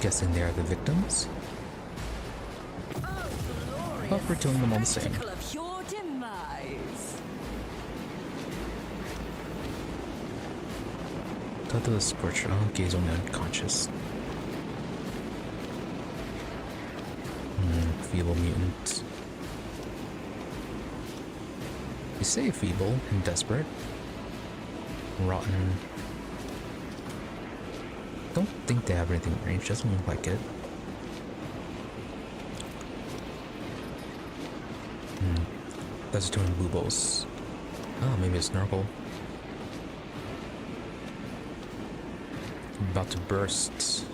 [SPEAKER 1] Guessing they are the victims. But we're killing them all the same.
[SPEAKER 2] Of your demise.
[SPEAKER 1] Tadua's scorcher. Oh, okay, he's only unconscious. Feeble mutant. You say feeble and desperate. Rotten. Don't think they have anything in range, doesn't look like it. That's doing buboes. Oh, maybe it's Nurgle. About to burst.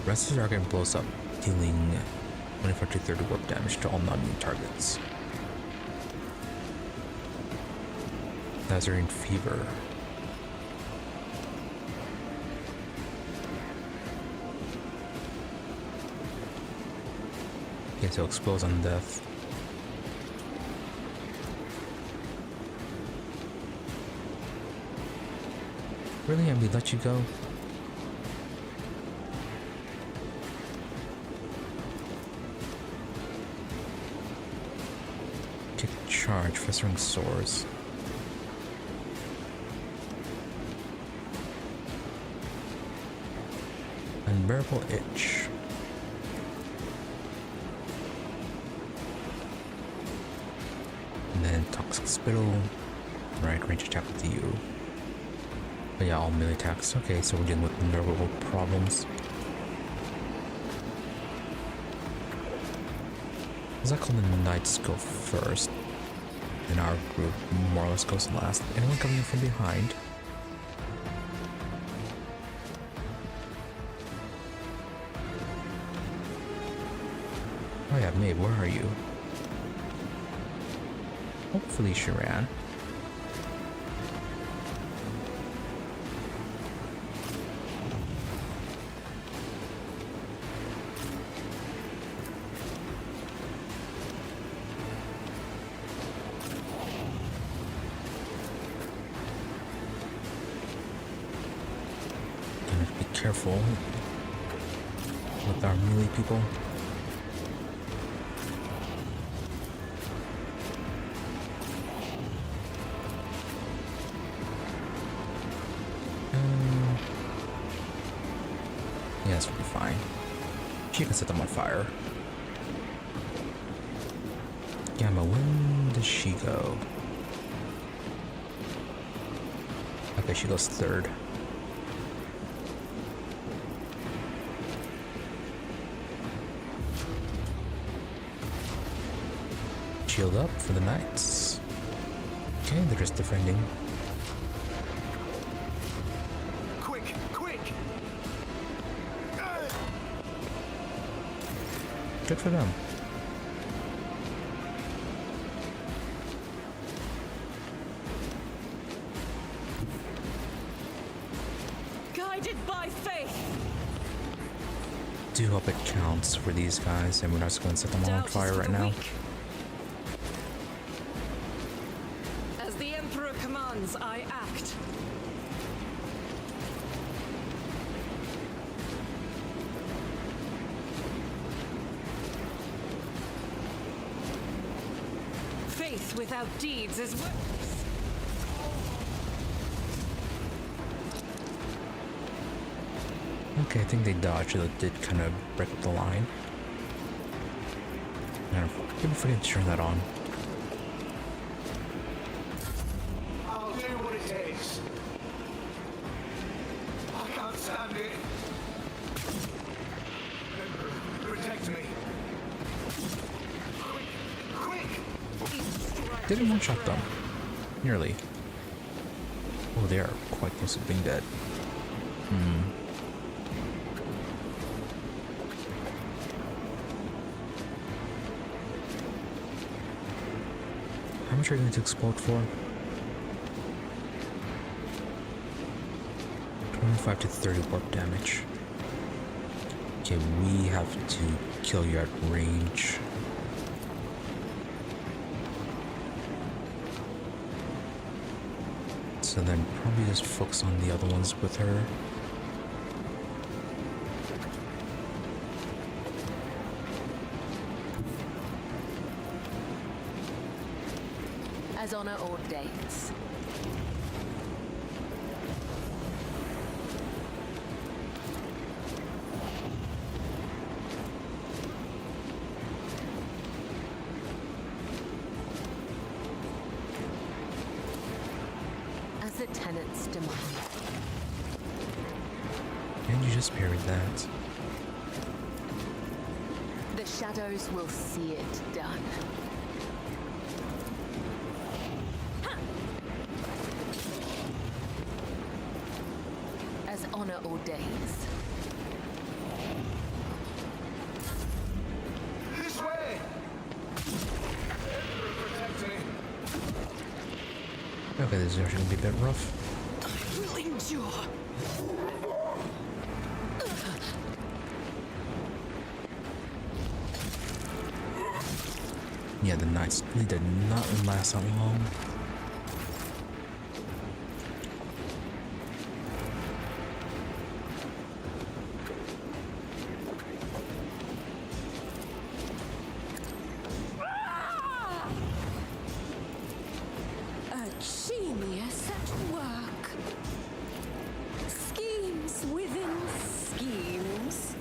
[SPEAKER 1] Rest of the target blows up, dealing 24 to 30 warp damage to all non-mutant targets. Nazarene Fever. Okay, so explodes on death. Really, and we let you go? Take charge, festering sores. Unbearable itch. And then toxic spittle. Right, range attack with you. But yeah, all melee attacks. Okay, so we're dealing with nervable problems. Is that called the Knights go first? And our group more or less goes last. Anyone coming in from behind? Oh yeah, Maeve, where are you? Hopefully she ran. Careful with our melee people. Yeah, this will be fine. She can set them on fire. Gamma, when does she go? Okay, she goes third. Shield up for the knights. Okay, they're just defending.
[SPEAKER 7] Quick, quick!
[SPEAKER 1] Good for them.
[SPEAKER 4] Guided by faith.
[SPEAKER 1] Do hope it counts for these guys, and we're not just going to set them all on
[SPEAKER 4] Doubt is
[SPEAKER 1] fire
[SPEAKER 4] for
[SPEAKER 1] right
[SPEAKER 4] the
[SPEAKER 1] now.
[SPEAKER 4] weak. As the Emperor commands, I act. Faith without deeds is worthless.
[SPEAKER 1] Okay, I think they dodged, so it did kind of break up the line. I keep forgetting to turn that on.
[SPEAKER 7] I'll do what it takes. I can't stand it. Protect me. Quick!
[SPEAKER 1] Didn't one-shot them. Nearly. Oh, they are quite close to being dead. How much are you going to explode for? 25 to 30 warp damage. Okay, we have to kill you at range. So then probably just focus on the other ones with her.
[SPEAKER 6] As honor ordains. As the tenants demand.
[SPEAKER 1] And you just parried that.
[SPEAKER 6] The shadows will see it done. As honor ordains.
[SPEAKER 7] This way! Protect me.
[SPEAKER 1] Okay, this is actually gonna be a bit rough.
[SPEAKER 4] I will endure.
[SPEAKER 1] Yeah, the knights really did not last that long.
[SPEAKER 2] A genius at work. Schemes within schemes.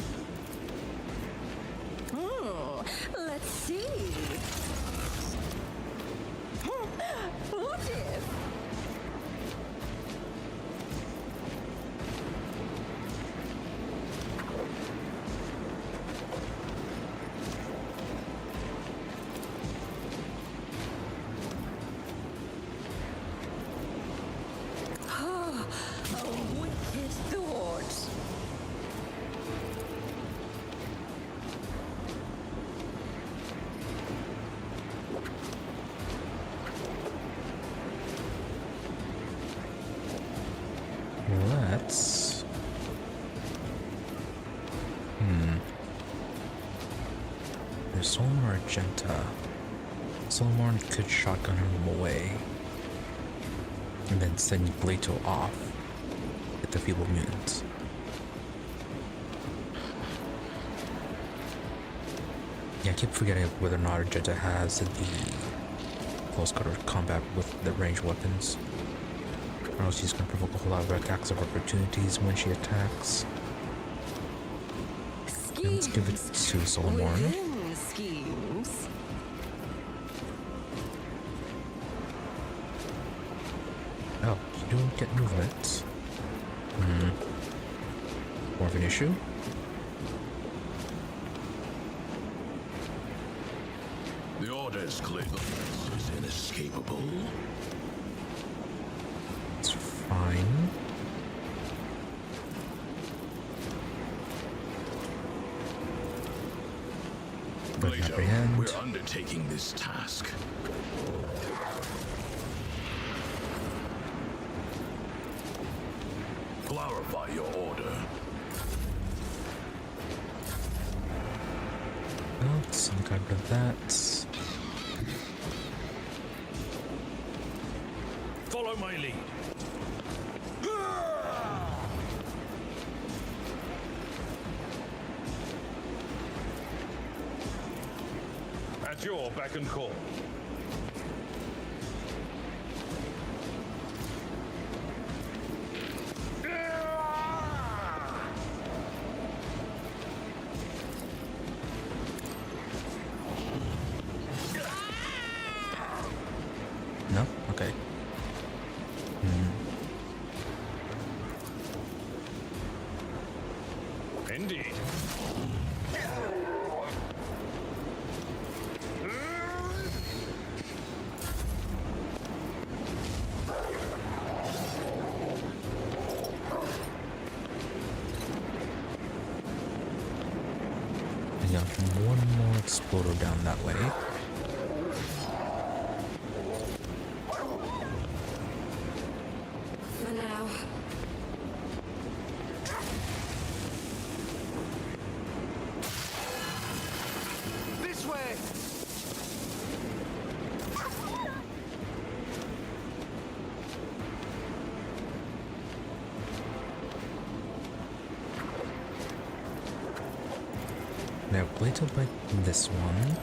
[SPEAKER 2] Let's see. What if? A wicked thought.
[SPEAKER 1] Let's... There's Solomar Argenta. Solomar could shotgun him away. And then send Blato off with the feeble mutants. Yeah, I keep forgetting whether or not Argenta has the close quarter combat with the ranged weapons. Or else she's going to provoke a whole lot of attacks of opportunities when she attacks. And let's give it to Solomar.
[SPEAKER 2] Within schemes.
[SPEAKER 1] Oh, you don't get movement. More of an issue?
[SPEAKER 8] The order's clear. This is inescapable.
[SPEAKER 1] It's fine. But
[SPEAKER 8] Blato,
[SPEAKER 1] apprehend.
[SPEAKER 8] we're undertaking this task. Clarify your order.
[SPEAKER 1] Well, let's look after that.
[SPEAKER 5] Follow my lead. At your beck and call.
[SPEAKER 1] No? Okay.
[SPEAKER 5] Indeed.
[SPEAKER 1] We got one more exploder down that way.
[SPEAKER 2] For now.
[SPEAKER 7] This way!
[SPEAKER 1] Now wait till like this one.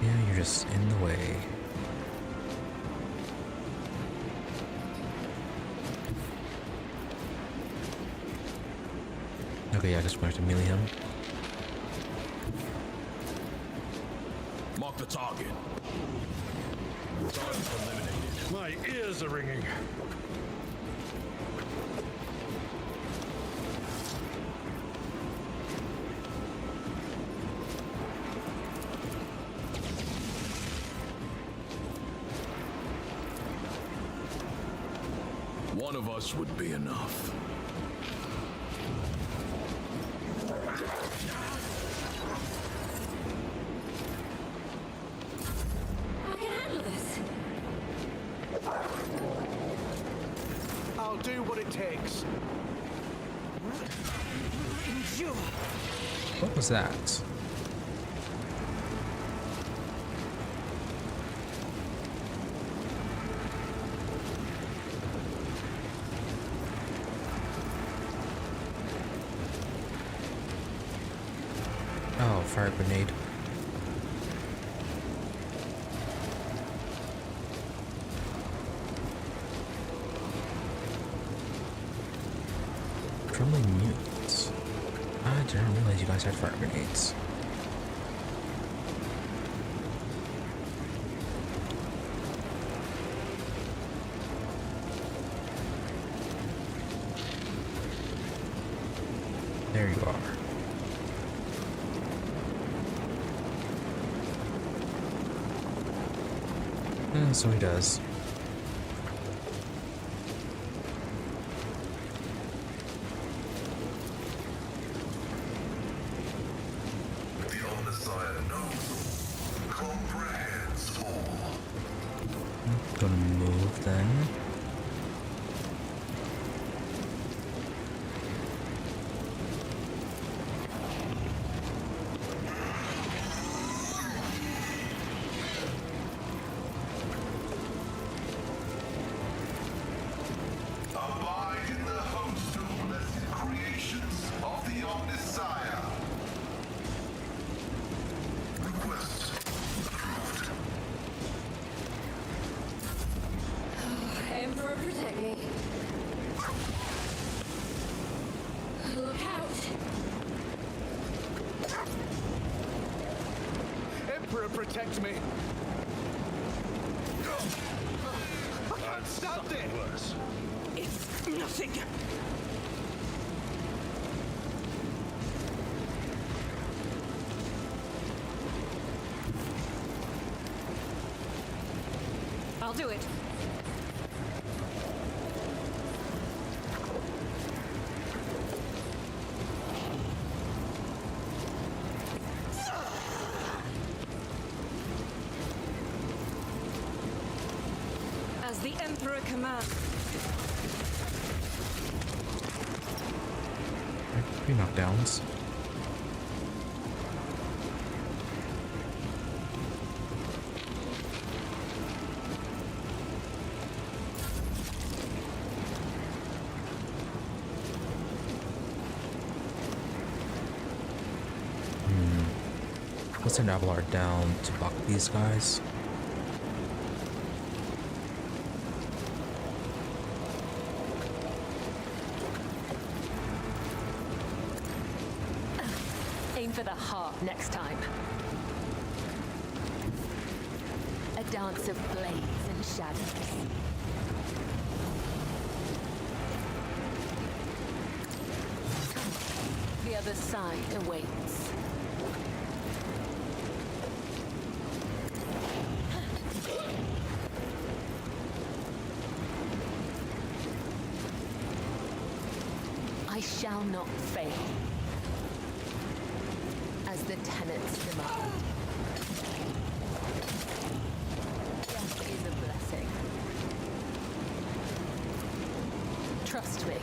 [SPEAKER 1] Yeah, you're just in the way. Okay, yeah, I just wanted to melee him.
[SPEAKER 8] Mark the target. Target eliminated.
[SPEAKER 5] My ears are ringing.
[SPEAKER 8] One of us would be enough.
[SPEAKER 2] I can handle this.
[SPEAKER 7] I'll do what it takes.
[SPEAKER 4] Endure.
[SPEAKER 1] What was that? Oh, fire grenade. Trembling mutants. I didn't realize you guys had fire grenades. There you are. So he does.
[SPEAKER 8] The Omnissiah knows, comprehends all.
[SPEAKER 1] Gonna move then.
[SPEAKER 8] Abide in the host of blessed creations of the Omnissiah. Request approved.
[SPEAKER 2] Emperor, protect me. Look out!
[SPEAKER 7] Emperor, protect me. I can't stand it.
[SPEAKER 5] Worse.
[SPEAKER 4] It's nothing. I'll do it. As the Emperor commands.
[SPEAKER 1] 3 knockdowns. Let's send Abelard down to buck these guys.
[SPEAKER 6] Aim for the heart next time. A dance of blades and shadows. The other side awaits. I shall not fail. As the tenets demand. Death is a blessing. Trust me.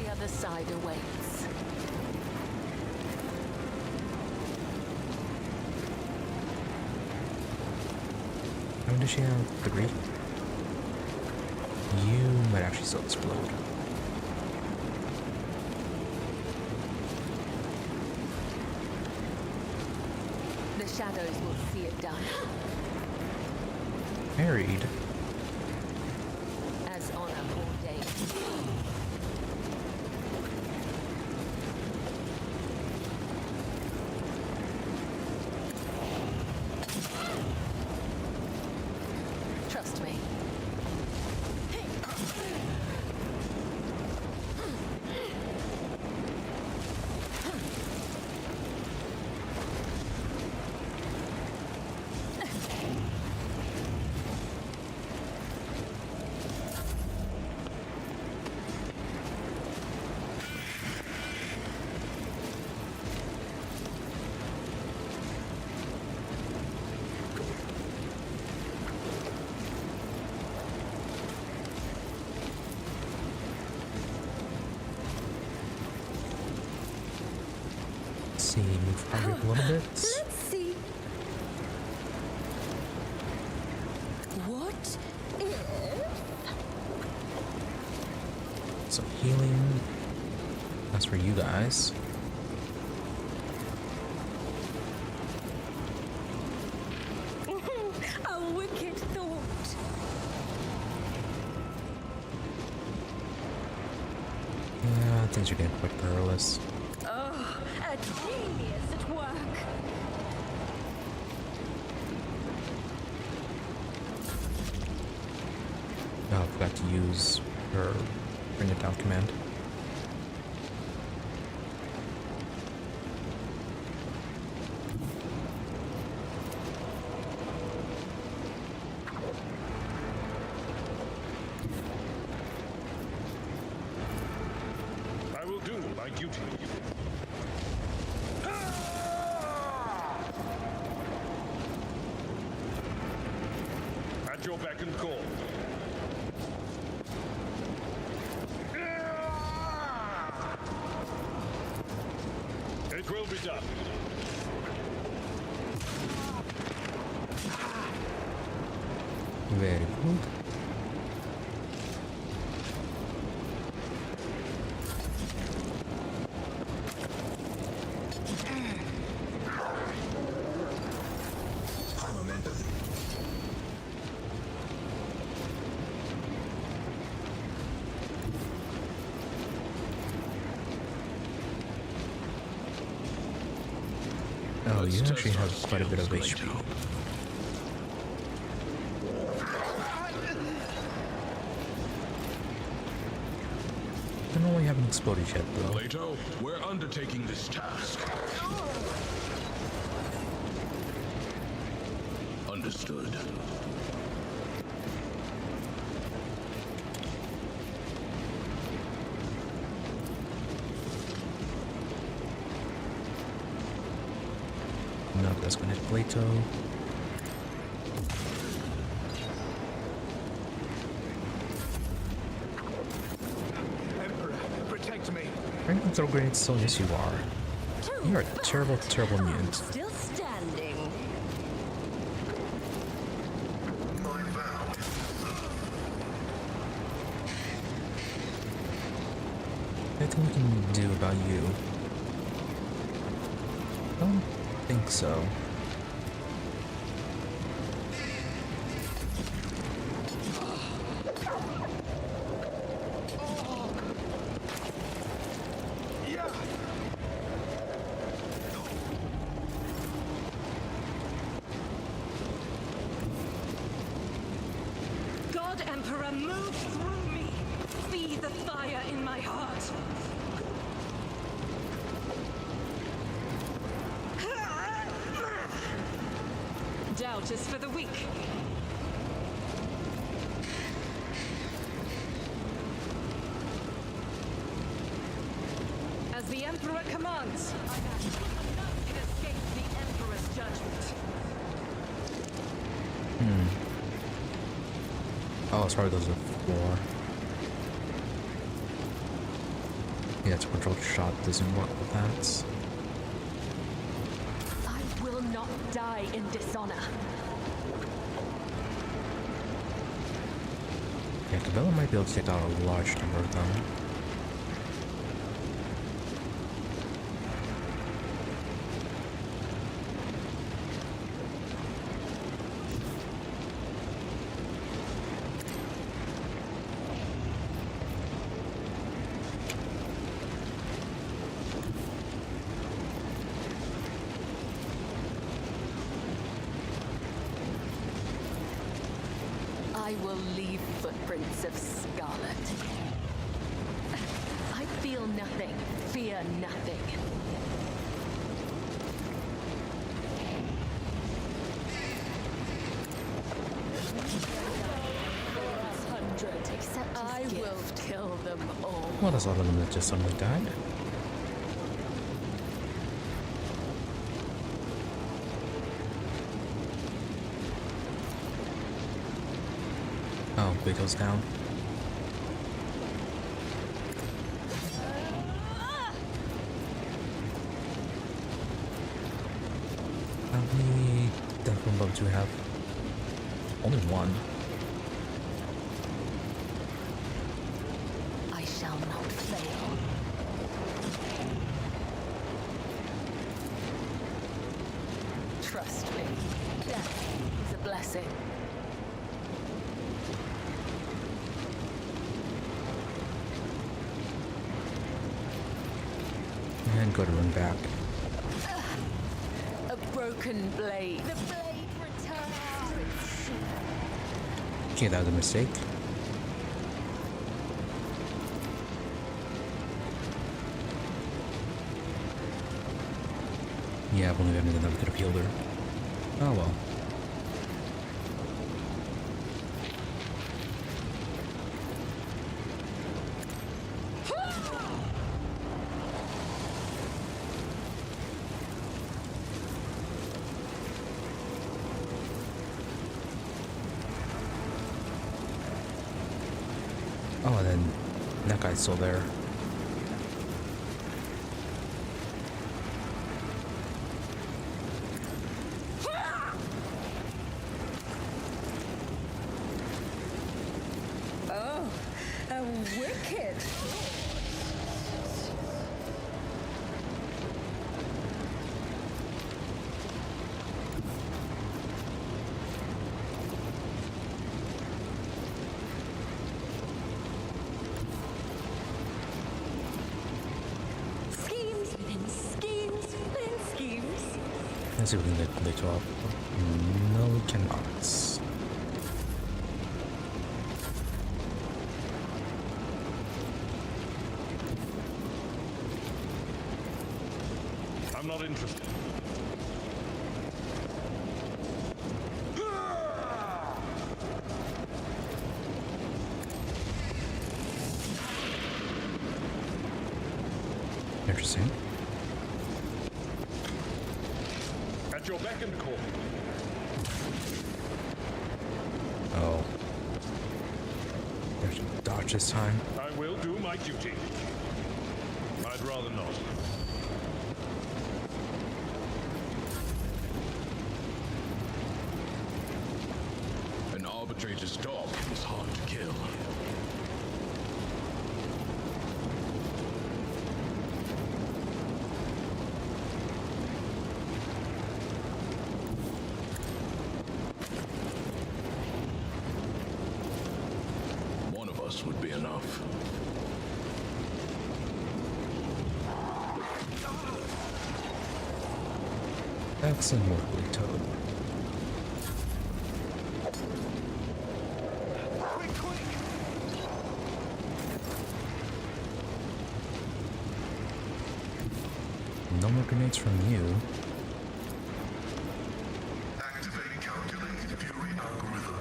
[SPEAKER 6] The other side awaits.
[SPEAKER 1] How many does she have? 3? You might actually still explode.
[SPEAKER 6] The shadows will see it done.
[SPEAKER 1] Married.
[SPEAKER 6] As honor ordained. Trust me.
[SPEAKER 1] See, move forward a little bit.
[SPEAKER 2] Let's see. What if?
[SPEAKER 1] Some healing. That's for you guys.
[SPEAKER 2] A wicked thought.
[SPEAKER 1] Yeah, things are getting quite perilous.
[SPEAKER 2] Oh, a genius at work.
[SPEAKER 1] Oh, I forgot to use her bring it down command.
[SPEAKER 5] I will do my duty. At your beck and call. It will be done.
[SPEAKER 1] Very good. Oh, you actually have quite a bit of HP. I don't know why you haven't exploded yet, though.
[SPEAKER 8] Plato, we're undertaking this task. Understood.
[SPEAKER 1] No, that's gonna hit Plato.
[SPEAKER 7] Emperor, protect me.
[SPEAKER 1] Are you gonna throw grenades? So yes, you are. You are a terrible, terrible mutant.
[SPEAKER 2] Still standing.
[SPEAKER 8] My vow.
[SPEAKER 1] Anything we can do about you? I don't think so.
[SPEAKER 4] God, Emperor, move through me. Be the fire in my heart. Doubt is for the weak. As the Emperor commands, I have it escaped the Emperor's judgment.
[SPEAKER 1] Oh, it's probably those are 4. Yeah, it's controlled shot doesn't work with that.
[SPEAKER 6] I will not die in dishonor.
[SPEAKER 1] Yeah, Cabela might be able to take out a large number of them.
[SPEAKER 6] I will leave footprints of scarlet. I feel nothing, fear nothing. Except I will kill them all.
[SPEAKER 1] Well, that's all of them that just suddenly died. Oh, big goes down. How many death room bugs do we have? Only one.
[SPEAKER 6] I shall not fail. Trust me, death is a blessing.
[SPEAKER 1] And go to run back.
[SPEAKER 6] A broken blade. The blade returns to its sheath.
[SPEAKER 1] Okay, that was a mistake. Yeah, I've only got anything that could have healed her. Oh well. Oh, and then that guy's still there.
[SPEAKER 2] Oh, a wicked. Schemes within schemes within schemes.
[SPEAKER 1] Let's see if we can get the 12. No, we cannot.
[SPEAKER 5] I'm not interested.
[SPEAKER 1] Interesting.
[SPEAKER 5] At your beck and call.
[SPEAKER 1] Oh. There's a dodge this time.
[SPEAKER 5] I will do my duty. I'd rather not.
[SPEAKER 8] An arbitrator's dog is hard to kill. One of us would be enough.
[SPEAKER 1] That's a Morgly toad.
[SPEAKER 7] Quick, quick!
[SPEAKER 1] No more grenades from you.
[SPEAKER 8] Activating calculated fury algorithm.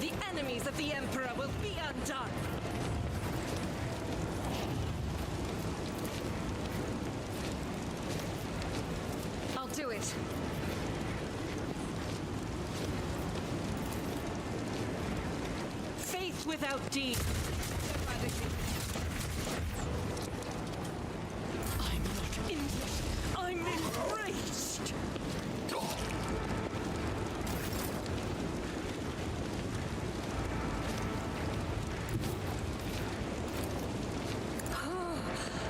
[SPEAKER 4] The enemies of the Emperor will be undone! I'll do it. Words without deeds. I'm not English. I'm enraged.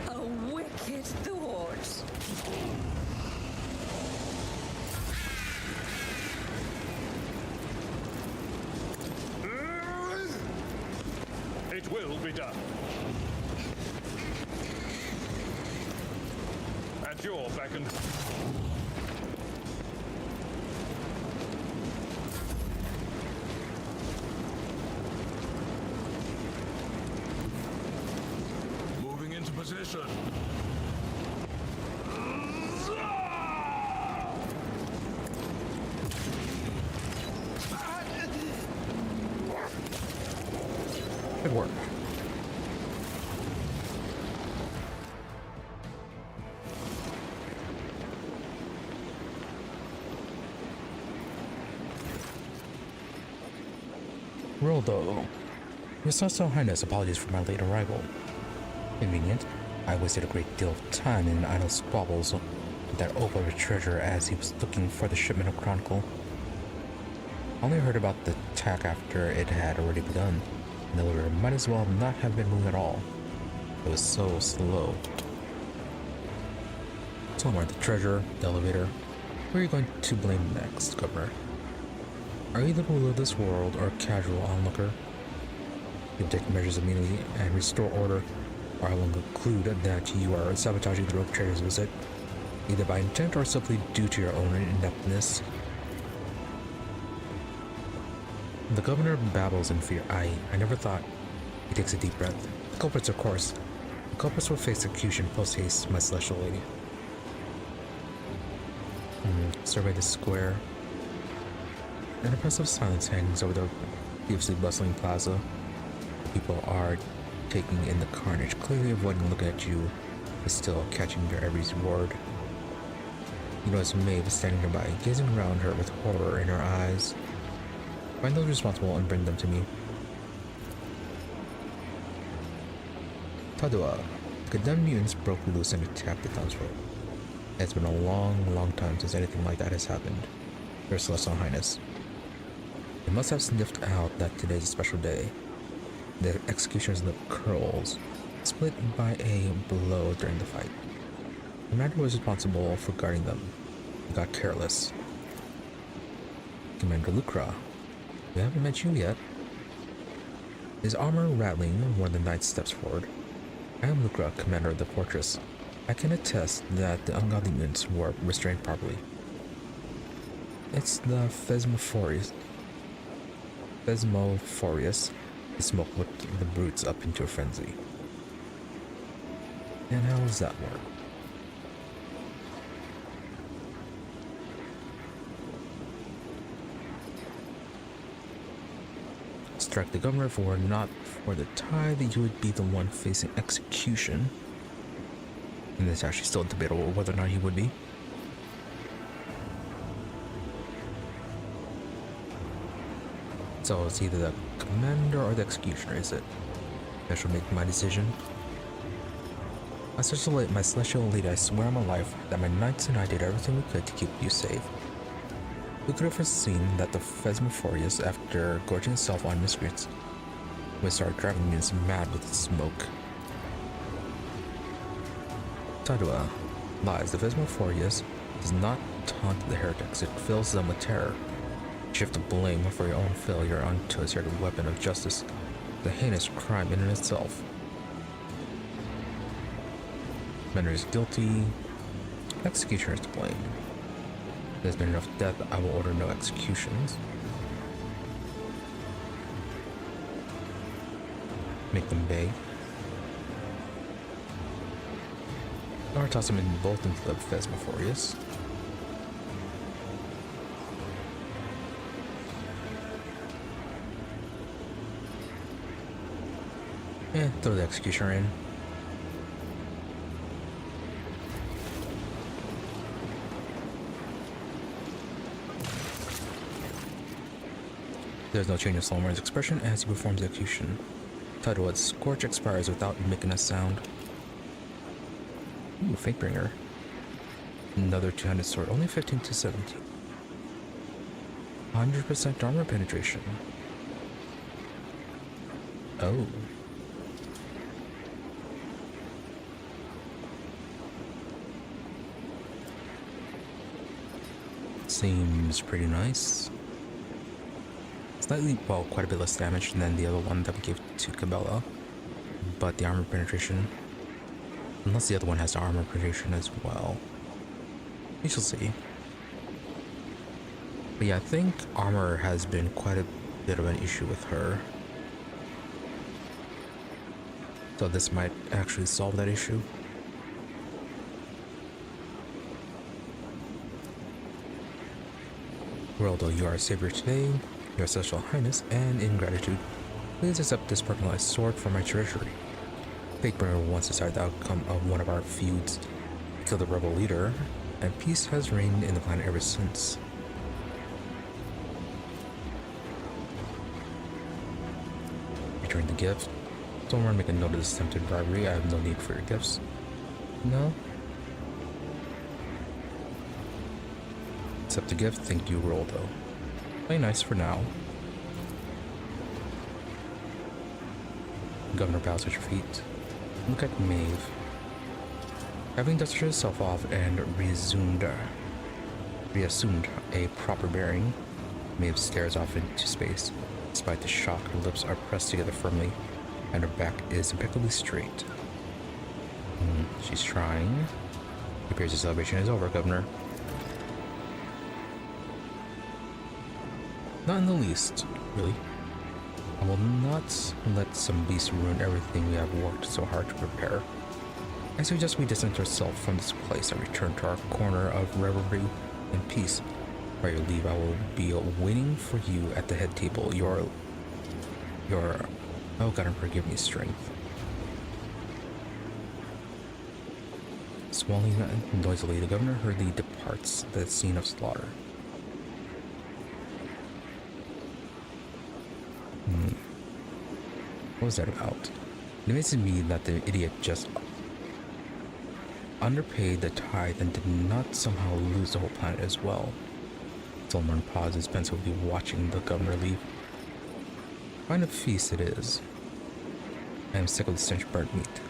[SPEAKER 2] A wicked thought.
[SPEAKER 5] It will be done. At your beck and... Moving into position.
[SPEAKER 1] Good work. Roldo. Your Celestial Highness, apologies for my late arrival. Convenient. I wasted a great deal of time in idle squabbles with that oaf of a treasure as he was looking for the shipment of Chronicle. I only heard about the attack after it had already begun. The elevator might as well not have been moving at all. It was so slow. Somewhere the treasure, the elevator. Who are you going to blame next, Governor? Are you the ruler of this world or a casual onlooker? You'll take measures immediately and restore order, or I will conclude that you are sabotaging the rogue trader's visit, either by intent or simply due to your own ineptness. The governor babbles in fear. I never thought. He takes a deep breath. The culprits, of course. The culprits will face execution post-haste, my celestial lady. Survey the square. An impressive silence hangs over the previously bustling plaza. People are taking in the carnage, clearly avoiding looking at you, but still catching your every word. You notice Maeve standing nearby, gazing around her with horror in her eyes. Find those responsible and bring them to me. Tadua. The condemned mutants broke loose and attacked the townsfolk. It's been a long time since anything like that has happened. Your Celestial Highness. They must have sniffed out that today's a special day. The executioner's lip curls, split by a blow during the fight. The commander was responsible for guarding them. He got careless. Commander Lucra. We haven't met you yet. His armor rattling, one of the knights steps forward. I am Lucra, commander of the fortress. I can attest that the ungodly mutants were restrained properly. It's the Phasmophorius. The smoke whipped the brutes up into a frenzy. And how does that work? Strike the governor, for not for the tithe, you would be the one facing execution. And it's actually still debatable whether or not he would be. So it's either the commander or the executioner, is it? I shall make my decision. My celestial lady, I swear on my life that my knights and I did everything we could to keep you safe. We could have foreseen that the Phasmophorius, after gorging itself on miscreants, would start driving mutants mad with smoke. Tadua lies. The Phasmophorius does not taunt the heretics, it fills them with terror. Shift the blame for your own failure onto a sacred weapon of justice, the heinous crime in and itself. Commander is guilty. Executioner is to blame. There's been enough death, I will order no executions. Make them beg. Or toss them both into the Phasmophorius. And throw the executioner in. There's no change in Solomon's expression as he performs the execution. Title: Its Scorch expires without making a sound. Ooh, Fatebringer. Another two-handed sword, only 15 to 17. 100% armor penetration. Oh. Seems pretty nice. Slightly, well, quite a bit less damage than the other one that we gave to Cabela. But the armor penetration, unless the other one has armor penetration as well. We shall see. But yeah, I think armor has been quite a bit of an issue with her. So this might actually solve that issue. Well, though you are a savior today, your Celestial Highness, and in gratitude, please accept this personalized sword from my treasury. Fatebringer once decided the outcome of one of our feuds, killed the rebel leader, and peace has reigned in the planet ever since. Return the gift. Don't want to make a note of this attempted bribery. I have no need for your gifts. No? Accept the gift. Thank you, Roldo. Play nice for now. Governor bows at your feet. Look at Maeve. Having dusted herself off and reassumed a proper bearing, Maeve stares off into space. Despite the shock, her lips are pressed together firmly, and her back is impeccably straight. She's trying. It appears the celebration is over, Governor. Not in the least, really. I will not let some beast ruin everything we have worked so hard to prepare. I suggest we distance ourselves from this place and return to our corner of revelry and peace. By your leave, I will be waiting for you at the head table. Your oh God, and forgive me, strength. Swallowing noisily, the governor hurriedly departs the scene of slaughter. What was that about? It amazes me that the idiot just underpaid the tithe and did not somehow lose the whole planet as well. Solomon pauses, pensively watching the governor leave. Fine a feast it is. I am sick of the stench of burnt meat.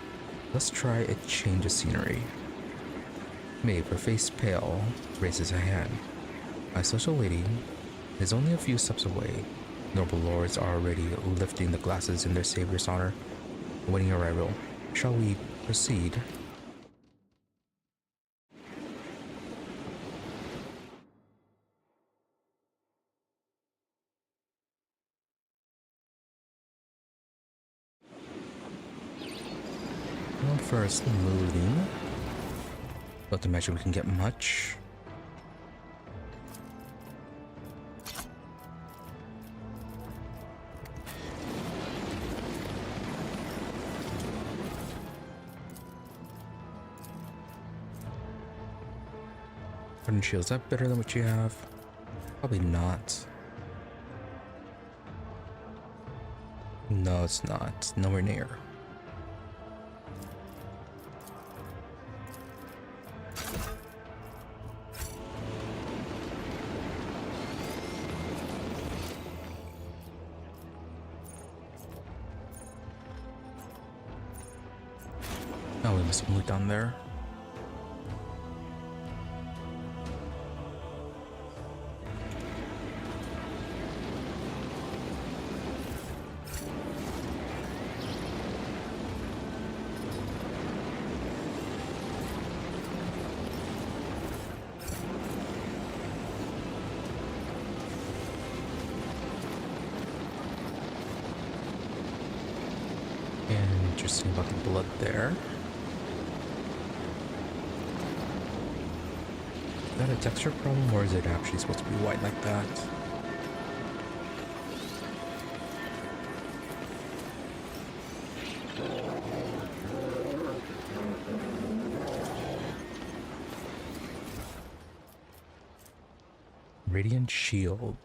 [SPEAKER 1] Let's try a change of scenery. Maeve, her face pale, raises a hand. My social lady is only a few steps away. Noble lords are already lifting the glasses in their savior's honor, awaiting your arrival. Shall we proceed? Well, first loading. Don't imagine we can get much. Hardened shield, is that better than what you have? Probably not. No, it's not. Nowhere near. Oh, we must have moved down there. Interesting about the blood there. Is that a texture problem, or is it actually supposed to be white like that? Radiant shield.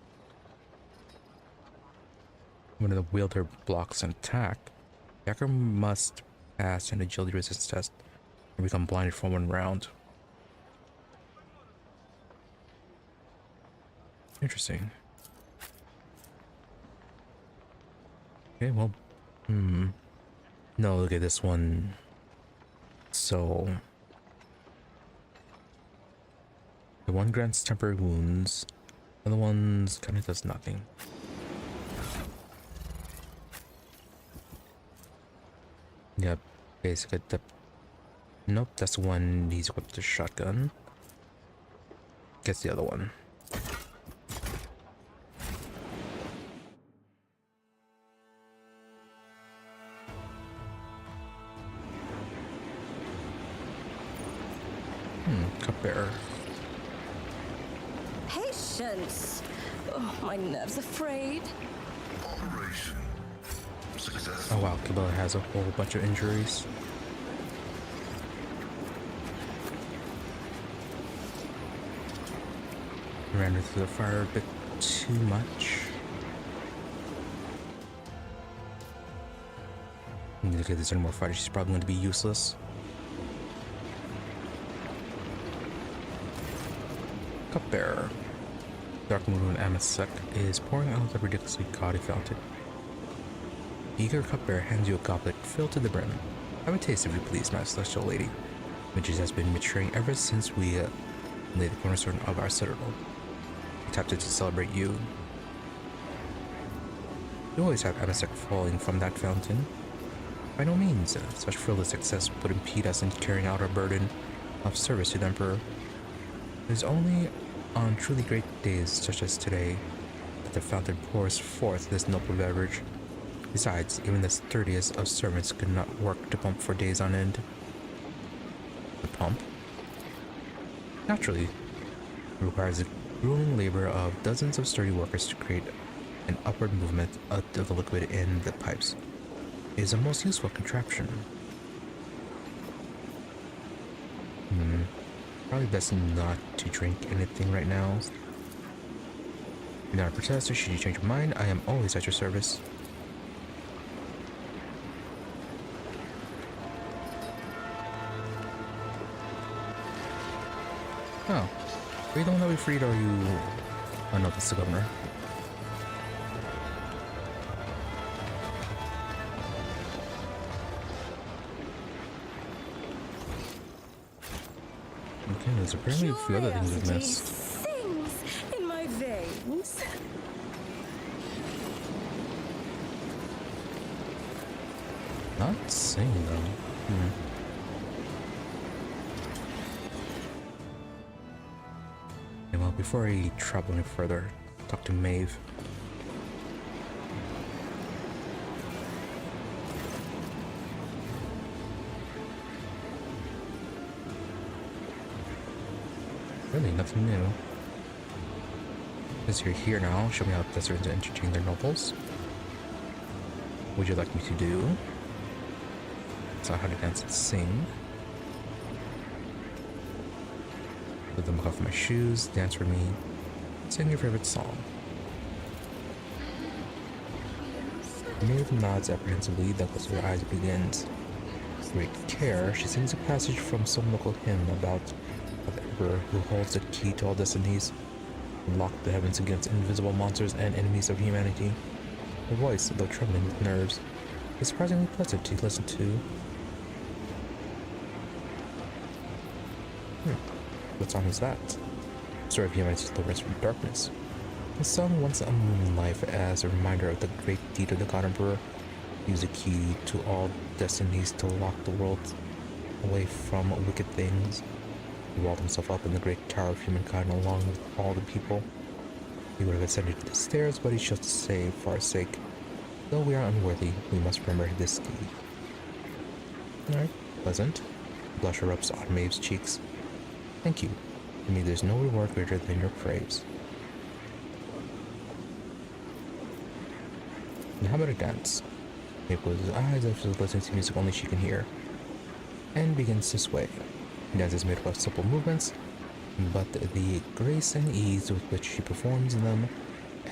[SPEAKER 1] When the wielder blocks an attack, the attacker must pass an agility resistance test or become blinded for 1 round. Interesting. Okay, well, no, look at this one. So, the one grants temporary wounds, the other one's kind of does nothing. Yep, basically, nope, that's the one he's equipped with a shotgun. Gets the other one. Cupbearer.
[SPEAKER 2] Patience! Oh, my nerves are frayed.
[SPEAKER 8] Operation successful.
[SPEAKER 1] Oh wow, Cabela has a whole bunch of injuries. Ran her through the fire a bit too much. Look at this anymore fighter, she's probably going to be useless. Cupbearer. Dark Moon Amasek is pouring out a ridiculously gaudy fountain. The eager cupbearer hands you a goblet filled to the brim. Have a taste if you please, my celestial lady, which has been maturing ever since we laid the cornerstone of our citadel. We tapped it to celebrate you. You always have Amasek falling from that fountain. By no means, such frivolous success would impede us in carrying out our burden of service to the Emperor. It is only on truly great days such as today that the fountain pours forth this noble beverage. Besides, even the sturdiest of servants could not work to pump for days on end. The pump? Naturally, it requires the grueling labor of dozens of sturdy workers to create an upward movement of the liquid in the pipes. It is a most useful contraption. Probably best not to drink anything right now. You're not a protester. Should you change your mind, I am always at your service. Oh. Are you the one that we freed, or are you... Oh no, that's the governor. Okay, there's apparently a few other things we've missed.
[SPEAKER 2] Sings in my veins.
[SPEAKER 1] Not singing though. Okay, well, before I travel any further, talk to Maeve. Really, nothing new. As you're here now, show me how peasants entertain their nobles. What would you like me to do? It's not how to dance and sing. Put them off my shoes, dance for me, sing your favorite song. Maeve nods apprehensively, then closes her eyes and begins. With great care, she sings a passage from some local hymn about the Emperor who holds the key to all destinies, unlock the heavens against invisible monsters and enemies of humanity. Her voice, though trembling with nerves, is surprisingly pleasant to listen to. What song is that? Story of humanity's deliverance from darkness. The song once a moon life as a reminder of the great deed of the God Emperor. He used a key to all destinies to lock the world away from wicked things. He walled himself up in the great tower of humankind along with all the people. He would have ascended the stairs, but he chose to say, for our sake, though we are unworthy, we must remember this deed. Alright, pleasant. Blush erupts on Maeve's cheeks. Thank you. To me, there's no reward greater than your praise. Now how about a dance? Maeve closes her eyes after listening to music only she can hear, and begins to sway. The dance is made up of simple movements, but the grace and ease with which she performs them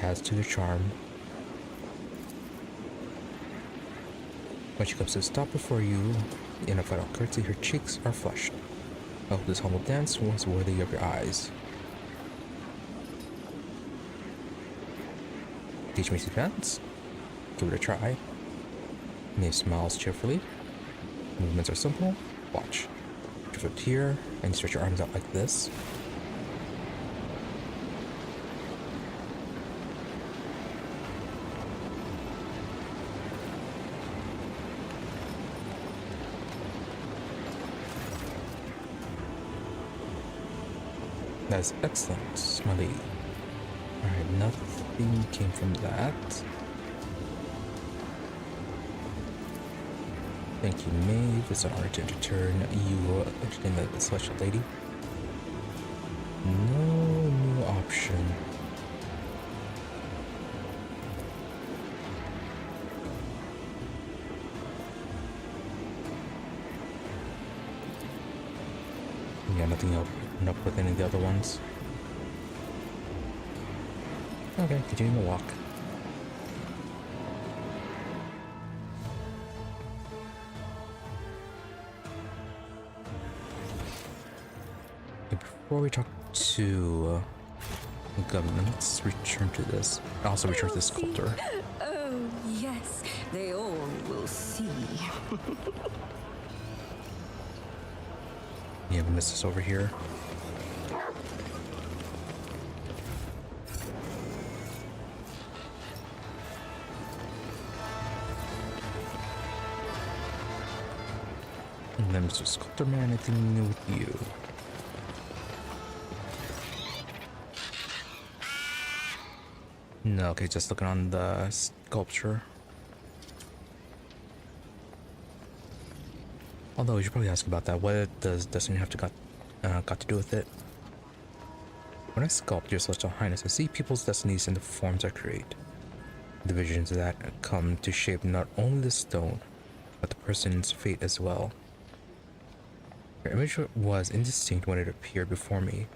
[SPEAKER 1] adds to their charm. When she comes to a stop before you, in a final curtsy, her cheeks are flushed. I hope this humble dance was worthy of your eyes. Teach me to dance? Give it a try. Nave smiles cheerfully. Movements are simple. Watch. Drift here, and you stretch your arms out like this. That is excellent, my lady. Alright, nothing came from that. Thank you, Maeve. It's an honor to entertain you, entertain the celestial lady. No new option. Yeah, nothing up with any of the other ones. Okay, continuing to walk. Before we talk to the government, let's return to this. Also return to the sculptor.
[SPEAKER 2] Oh, yes, they all will see.
[SPEAKER 1] Yeah, we missed this over here. And then Mr. Sculptor Man, anything new with you? No, okay, just looking on the sculpture. Although you should probably ask about that. What does Destiny have to got to do with it? When I sculpt your Celestial Highness, I see people's destinies in the forms I create. The visions that come to shape not only the stone, but the person's fate as well. Your image was indistinct when it appeared before me,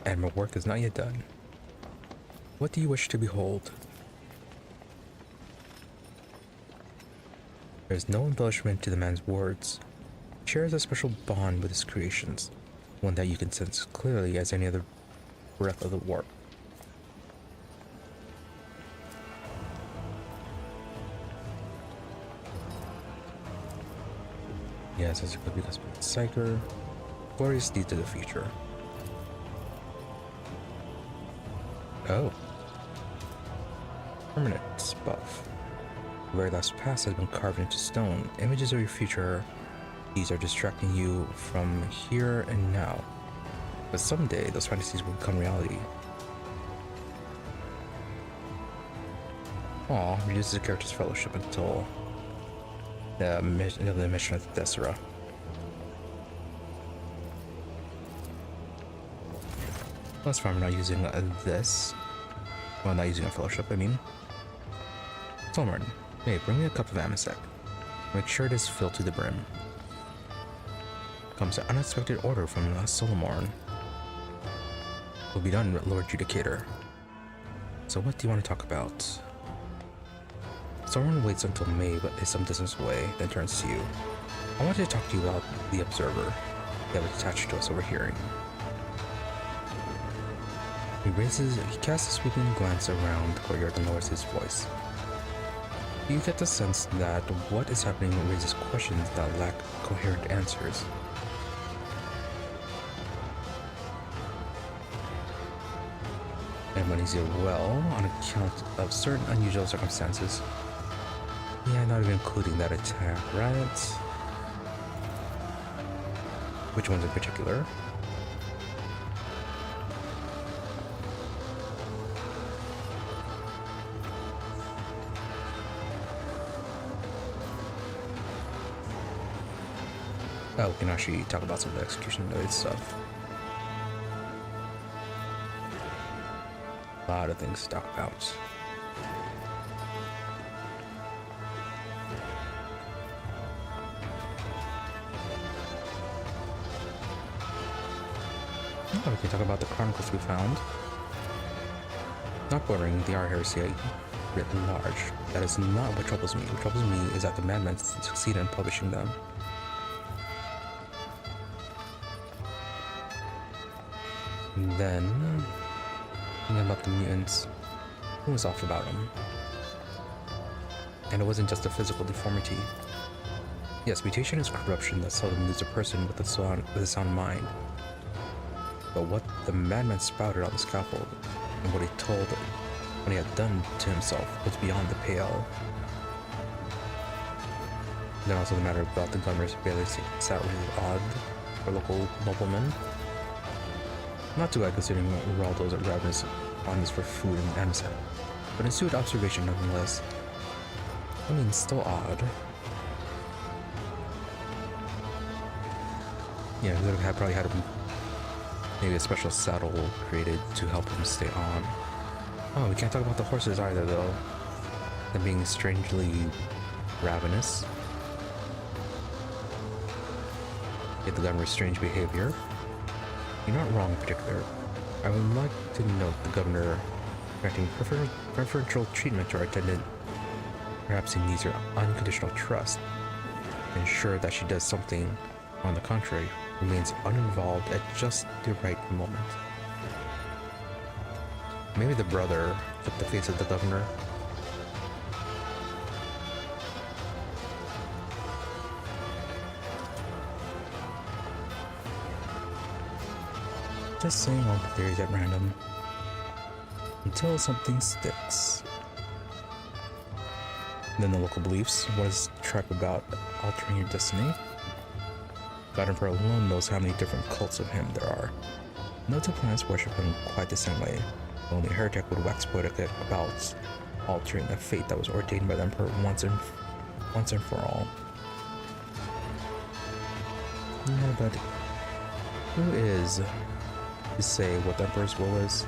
[SPEAKER 1] and my work is not yet done. What do you wish to behold? There is no embellishment to the man's words. He shares a special bond with his creations, one that you can sense clearly as any other breath of the warp. Yes, as it could be because of Psyker. Glorious deeds of the future. Oh. Permanent buff. The very last pass has been carved into stone. Images of your future. These are distracting you from here and now. But someday, those fantasies will become reality. Aw, reduces the character's fellowship until the mission of Desera. That's fine, we're not using this. Well, not using a fellowship, I mean. Solomon, hey, bring me a cup of Amasec. Make sure it is filled to the brim. Comes an unexpected order from Solomon. Will be done, Lord Judicator. So what do you want to talk about? Solomon waits until Maeve is some distance away, then turns to you. I wanted to talk to you about the Observer. They have attached to us overhearing. He casts a sweeping glance around the courtyard and lowers his voice. You get the sense that what is happening raises questions that lack coherent answers. And when he's well, on account of certain unusual circumstances. Yeah, not even including that attack, right? Which ones in particular? Oh, we can actually talk about some of the execution-related stuff. A lot of things to talk about. Oh, we can talk about the chronicles we found. Not bordering the R Heresy writ large. That is not what troubles me. What troubles me is that the madmen succeeded in publishing them. And then, thinking about the mutants, who was off about them? And it wasn't just a physical deformity. Yes, mutation is corruption that seldom leaves a person with a sound mind. But what the madman spouted on the scaffold, and what he told what he had done to himself, was beyond the pale. Then also the matter about the governor's barely sat really odd for local noblemen. Not too bad considering Raldo's ravenous fondness for food and amset, but astute observation nonetheless. I mean, still odd. Yeah, he probably had maybe a special saddle created to help him stay on. Oh, we can't talk about the horses either, though. Them being strangely ravenous. Yet the governor's strange behavior. You're not wrong in particular. I would like to note the governor granting preferential treatment to our attendant. Perhaps he needs her unconditional trust. Ensure that she does something, or on the contrary, remains uninvolved at just the right moment. Maybe the brother took the face of the governor. Just saying all the theories at random. Until something sticks. Then the local beliefs. What is the tribe about altering your destiny? God Emperor alone knows how many different cults of him there are. No two planets worship him quite the same way. Only a heretic would wax poetic about altering a fate that was ordained by the Emperor once and for all. Yeah, but who is to say what the Emperor's will is?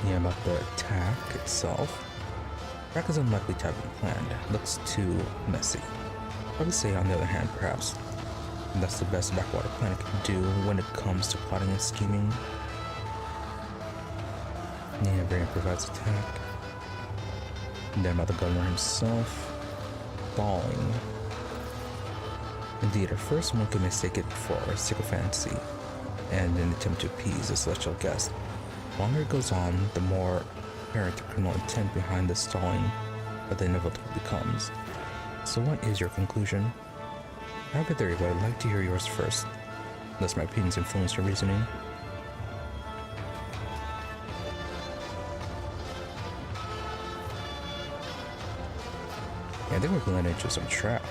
[SPEAKER 1] Yeah, about the attack itself. Attack is unlikely to have been planned. Looks too messy. I would say, on the other hand, perhaps that's the best backwater planet can do when it comes to plotting and scheming. Yeah, very improvised attack. And then about the governor himself, bawling. Indeed, at first one could mistake it for a sycophancy and an attempt to appease a celestial guest. The longer it goes on, the more apparent the criminal intent behind the stalling that the inevitable becomes. So what is your conclusion? I have a theory, but I'd like to hear yours first, unless my opinions influence your reasoning. Yeah, I think we're going into some trap.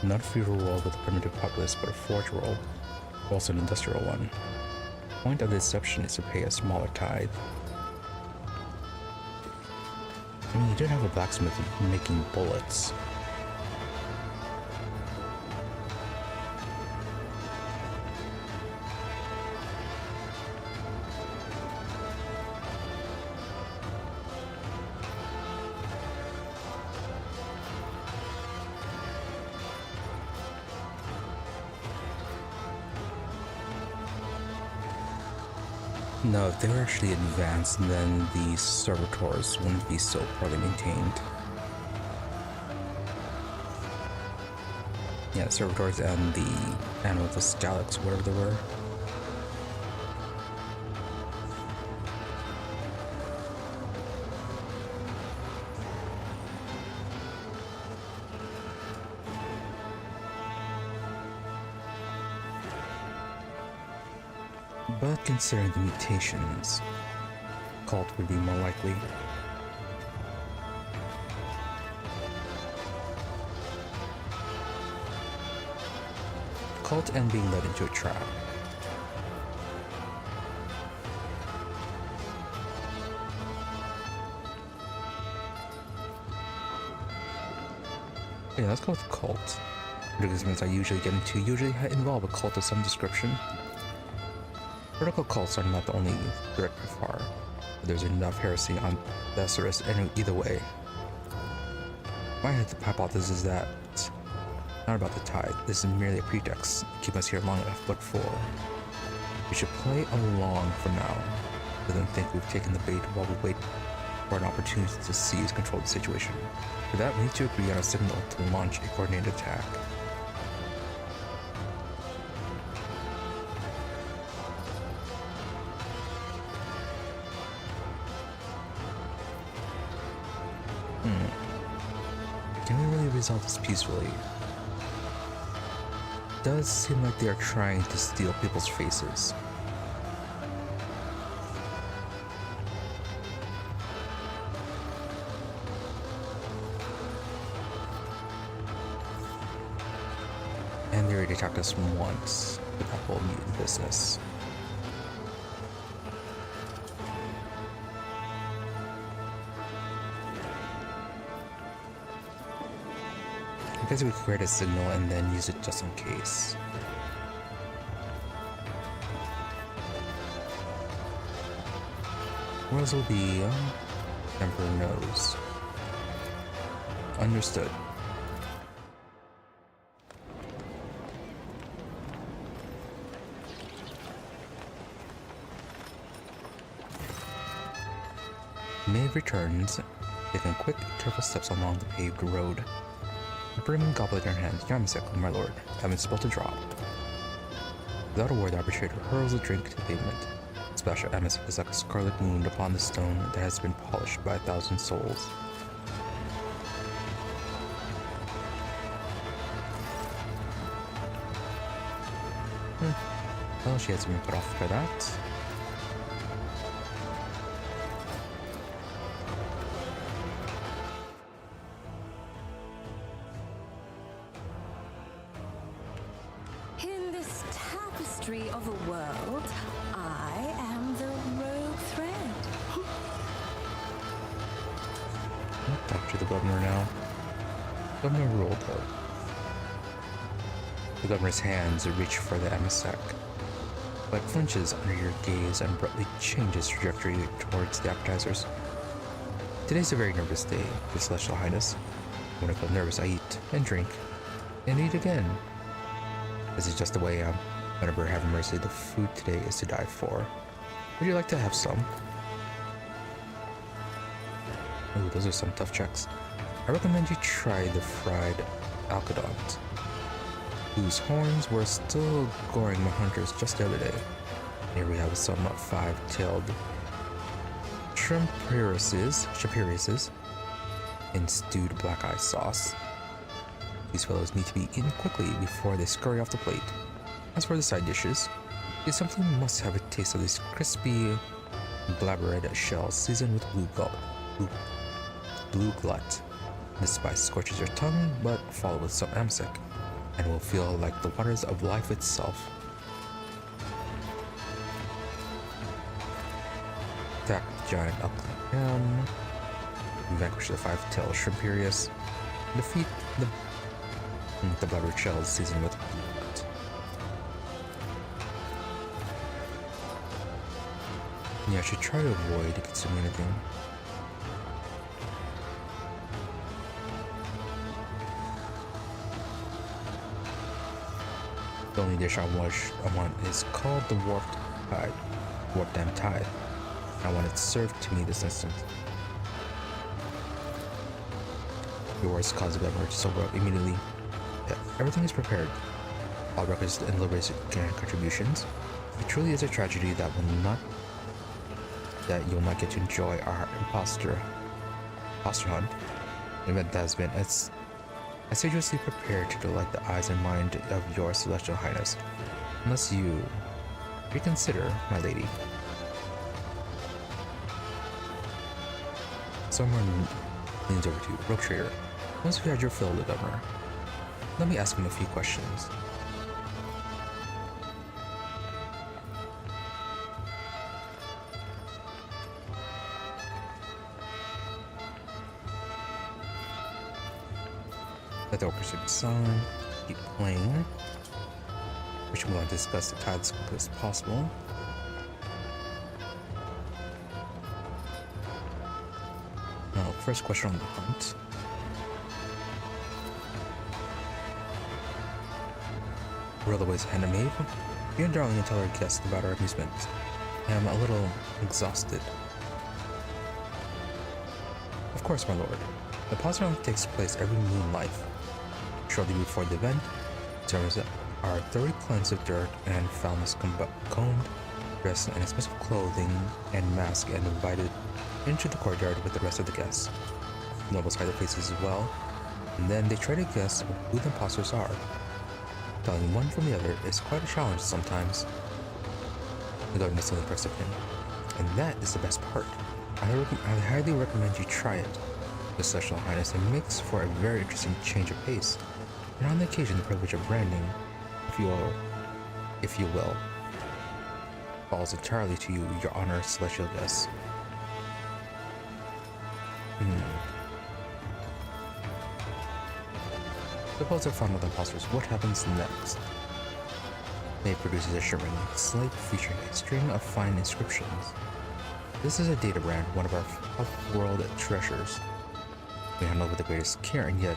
[SPEAKER 1] Not a feudal world with a primitive populace, but a forge world, also an industrial one. The point of the deception is to pay a smaller tithe. I mean, you did have a blacksmith making bullets. No, if they were actually advanced, then the servitors wouldn't be so poorly maintained. Yeah, the servitors and the animals, the Stalax, whatever they were. But considering the mutations, cult would be more likely. Cult and being led into a trap. Yeah, let's go with cult. Predicaments I usually get into usually involve a cult of some description. Vertical cults are not the only threat by far, but there's enough heresy on Thesaurus either way. My hypothesis is that it's not about the tide. This is merely a pretext to keep us here long enough, but we should play along for now, rather than think we've taken the bait while we wait for an opportunity to seize control of the situation. For that, we need to agree on a signal to launch a coordinated attack. Can we really resolve this peacefully? It does seem like they are trying to steal people's faces. And they already attacked us once with that whole mutant business. I guess we could create a signal and then use it just in case. Worlds will be, Emperor knows. Understood. Maeve returns, taking quick, careful steps along the paved road. A brimming goblet in her hand, Yamasek, my lord, having spilled a drop. Without a word, the arbitrator hurls a drink to the pavement. The splash of Yamasek is like a scarlet wound upon the stone that has been polished by 1,000 souls. Well, she hasn't been put off for that.
[SPEAKER 2] In this tapestry of a world, I am the rogue thread.
[SPEAKER 1] I'll talk to the governor now. Governor ruled though. The governor's hands reach for the emissary, but flinches under your gaze and abruptly changes trajectory towards the appetizers. Today's a very nervous day, Your Celestial Highness. When I feel nervous, I eat and drink and eat again. This is just the way I am. Whenever I have mercy, the food today is to die for. Would you like to have some? Ooh, those are some tough checks. I recommend you try the fried alcadont, whose horns were still goring my hunters just the other day. Here we have some 5-tailed shrimperiuses in stewed black eye sauce. These fellows need to be eaten quickly before they scurry off the plate. As for the side dishes, you simply must have a taste of these crispy, blabbered shells seasoned with blue glut. This spice scorches your tongue, but followed with some amsec, and will feel like the waters of life itself. Attack the giant Owlcat Gam. Vanquish the 5-tailed shrimperius. Defeat the blubbered shells seasoned with blood. Yeah, I should try to avoid consuming anything. The only dish I want is called the Warped Damn Tide. I want it served to me this instant. Your words cause the governor to sober up immediately. Everything is prepared. All records and deliveries contributions. It truly is a tragedy that you'll not get to enjoy our imposter hunt. An event that has been assiduously prepared to delight the eyes and mind of your Celestial Highness. Unless you reconsider, my lady. Someone leans over to you. Rogue Trader, once you had your fill, the governor, let me ask him a few questions. Let the orchestra be silent. Keep playing. We should move on to discuss the tide as quickly as possible. Now, first question on the hunt. We're all the ways ahead of Maeve. You and Darling tell our guests about our amusement. I am a little exhausted. Of course, my lord. The pause round takes place every moon life. Shortly before the event, servers are thoroughly cleansed of dirt and foulness combed, dressed in expensive clothing and mask, and invited into the courtyard with the rest of the guests. Nobles hide their faces as well, and then they try to guess who the imposters are. Telling one from the other is quite a challenge sometimes. The governor is impressed with him, and that is the best part. I highly recommend you try it. The Celestial Highness, it makes for a very interesting change of pace, and on the occasion the privilege of branding, if you will, falls entirely to you, your honor, celestial guests. Suppose I found out the imposters. What happens next? They produces a shimmering slate featuring a string of fine inscriptions. This is a data brand, one of our off-world treasures. We handle it with the greatest care, and yet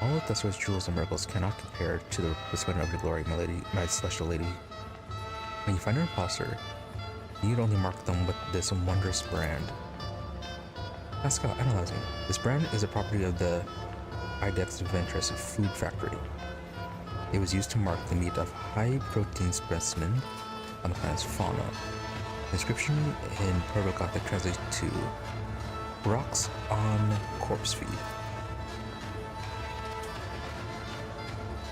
[SPEAKER 1] all of Thesser's jewels and miracles cannot compare to the resplendor of your glory, my celestial lady. When you find an imposter, you need only mark them with this wondrous brand. Pascal, analyzing. This brand is a property of the Idex Ventress food factory. It was used to mark the meat of high-protein specimen on the planet's fauna. The inscription in Proto-Gothic translates to rocks on corpse feed.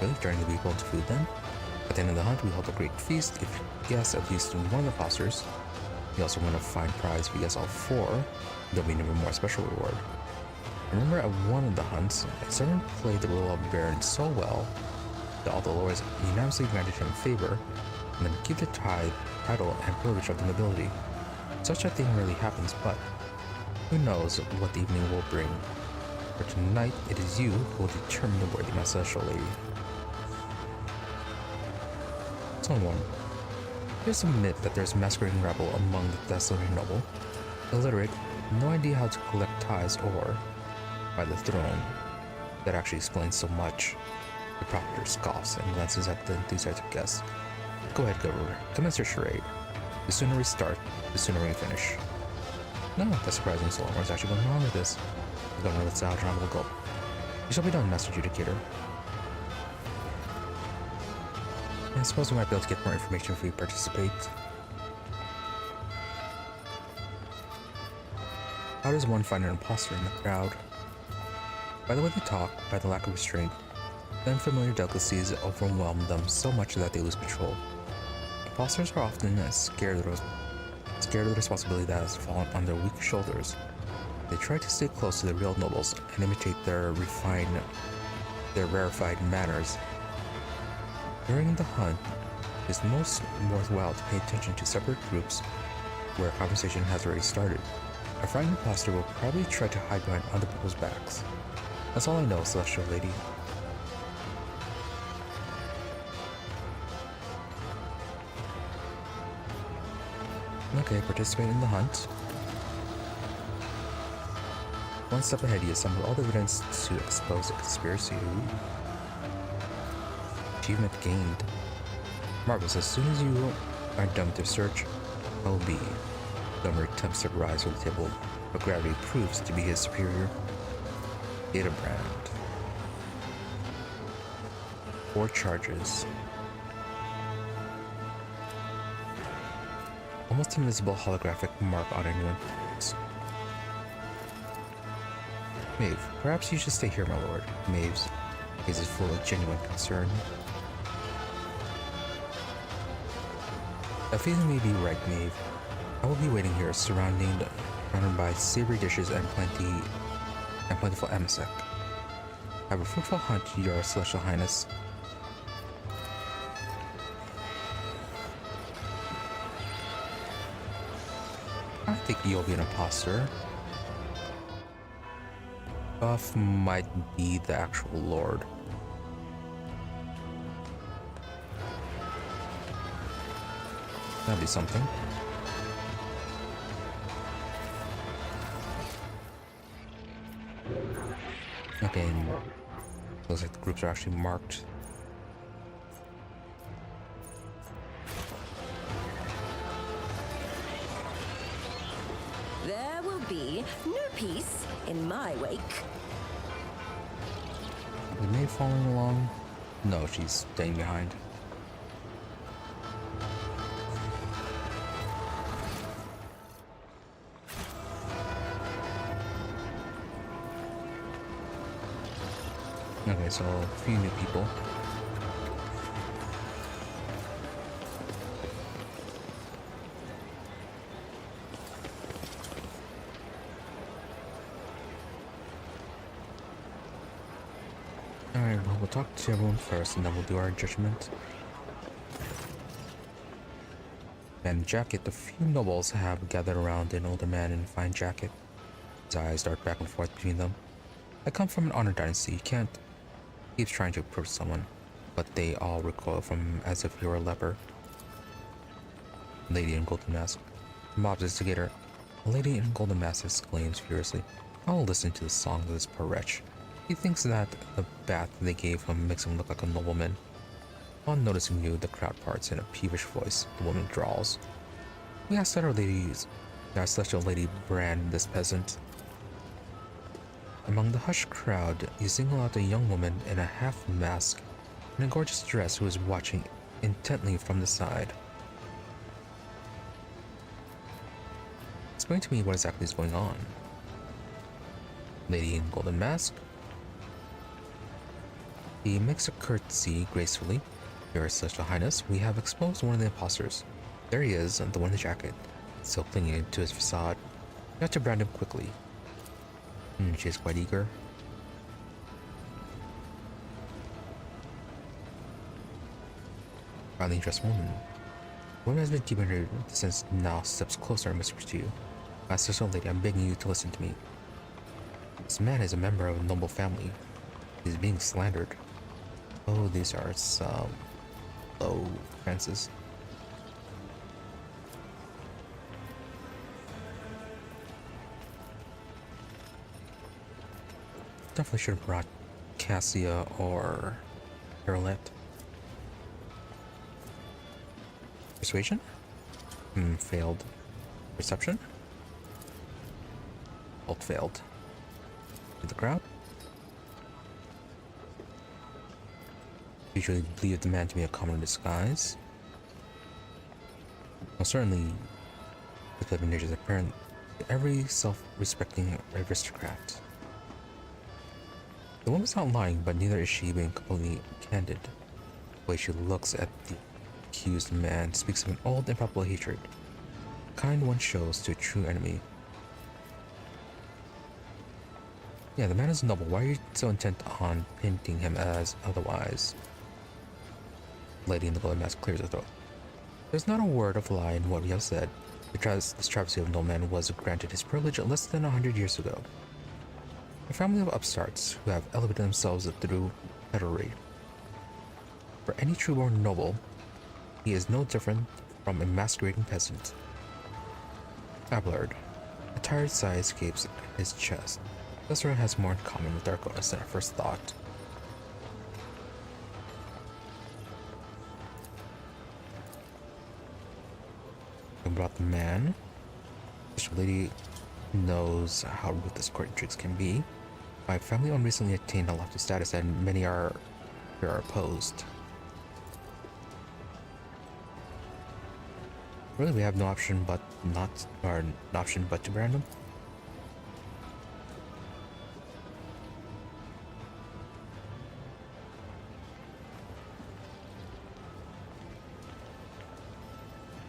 [SPEAKER 1] Really? During the week, we hold food then? At the end of the hunt, we hold a great feast. If you guess at least one of the imposters, you also win a fine prize. If you guess all four, there'll be an even more special reward. Remember, at one of the hunts, a servant played the role of Baron so well that all the lords unanimously granted him favor and then keep the title and privilege of the nobility. Such a thing rarely happens, but who knows what the evening will bring. For tonight, it is you who will determine the worthy, my celestial lady. Someone. Here's a myth that there's a masquerading rabble among the desolate noble. Illiterate, no idea how to collect ties or, by the throne. That actually explains so much. The proctor scoffs and glances at the enthusiastic guests. Go ahead, Governor. Commence your charade. The sooner we start, the sooner we finish. No, that's surprising. Solomon is actually going wrong with this. The governor lets out an honorable gulp. You shall be done, Master Judicator. I suppose we might be able to get more information if we participate. How does one find an imposter in the crowd? By the way they talk, by the lack of restraint, the unfamiliar delicacies overwhelm them so much that they lose control. Imposters are often scared of the responsibility that has fallen on their weak shoulders. They try to stay close to the real nobles and imitate their rarefied manners. During the hunt, it is most worthwhile to pay attention to separate groups where a conversation has already started. A frightened imposter will probably try to hide behind other people's backs. That's all I know, Celestial Lady. Okay, participate in the hunt. One step ahead, you assemble all the evidence to expose the conspiracy. Achievement gained. Marvelous. As soon as you are done with your search, OB. Dumber attempts to rise from the table, but gravity proves to be his superior. Data brand. 4 charges. Almost invisible holographic mark on anyone. Maeve, perhaps you should stay here, my lord. Maeve's gaze is full of genuine concern. That feeling may be right, Maeve. I will be waiting here, surrounded by savory dishes and plentiful amasec. Have a fruitful hunt, your celestial highness. I think you'll be an imposter. buff might be the actual lord. That'd be something. Okay, and looks like the groups are actually marked.
[SPEAKER 2] There will be no peace in my wake.
[SPEAKER 1] Is May following along? No, she's staying behind. Okay, so a few new people. Alright, well, we'll talk to everyone first and then we'll do our judgment. And Jacket, the few nobles have gathered around an older man in a fine jacket. His eyes dart back and forth between them. I come from an honored dynasty, you can't. He keeps trying to approach someone, but they all recoil from him as if he were a leper. Lady in golden mask. Mob's instigator. A lady in golden mask exclaims furiously, I'll listen to the song of this poor wretch. He thinks that the bath they gave him makes him look like a nobleman. On noticing you, the crowd parts in a peevish voice. The woman drawls. We ask that our celestial lady brand this peasant. Among the hushed crowd, you single out a young woman in a half mask in a gorgeous dress who is watching intently from the side. Explain to me what exactly is going on. Lady in golden mask. He makes a curtsy gracefully. Your Celestial Highness, we have exposed one of the imposters. There he is, the one in the jacket, still clinging to his facade. You have to brand him quickly. She is quite eager. Finely dressed woman. The woman has been keeping her distance, now steps closer and whispers to you. My sister lady, I'm begging you to listen to me. This man is a member of a noble family. He is being slandered. Oh, these are some low offenses. Definitely should have brought Cassia or Carolette. Persuasion? Failed. Perception? Both failed. To the crowd? Usually believe the man to be a common disguise. Well, certainly, the type of nature is apparent to every self-respecting aristocrat. The woman's not lying, but neither is she being completely candid. The way she looks at the accused man speaks of an old, improbable hatred. The kind one shows to a true enemy. Yeah, the man is noble. Why are you so intent on painting him as otherwise? Lady in the golden mask clears her throat. There's not a word of lie in what we have said. This travesty of no man was granted his privilege less than 100 years ago. A family of upstarts who have elevated themselves through pedantry. For any true-born noble, he is no different from a masquerading peasant. Blurb. A tired sigh escapes his chest. Desra has more in common with Dargonus than I first thought. We brought the man. This lady knows how ruthless court intrigues can be. My family owned recently attained a lofty status, and many are opposed. Really, we have no option but to brand them.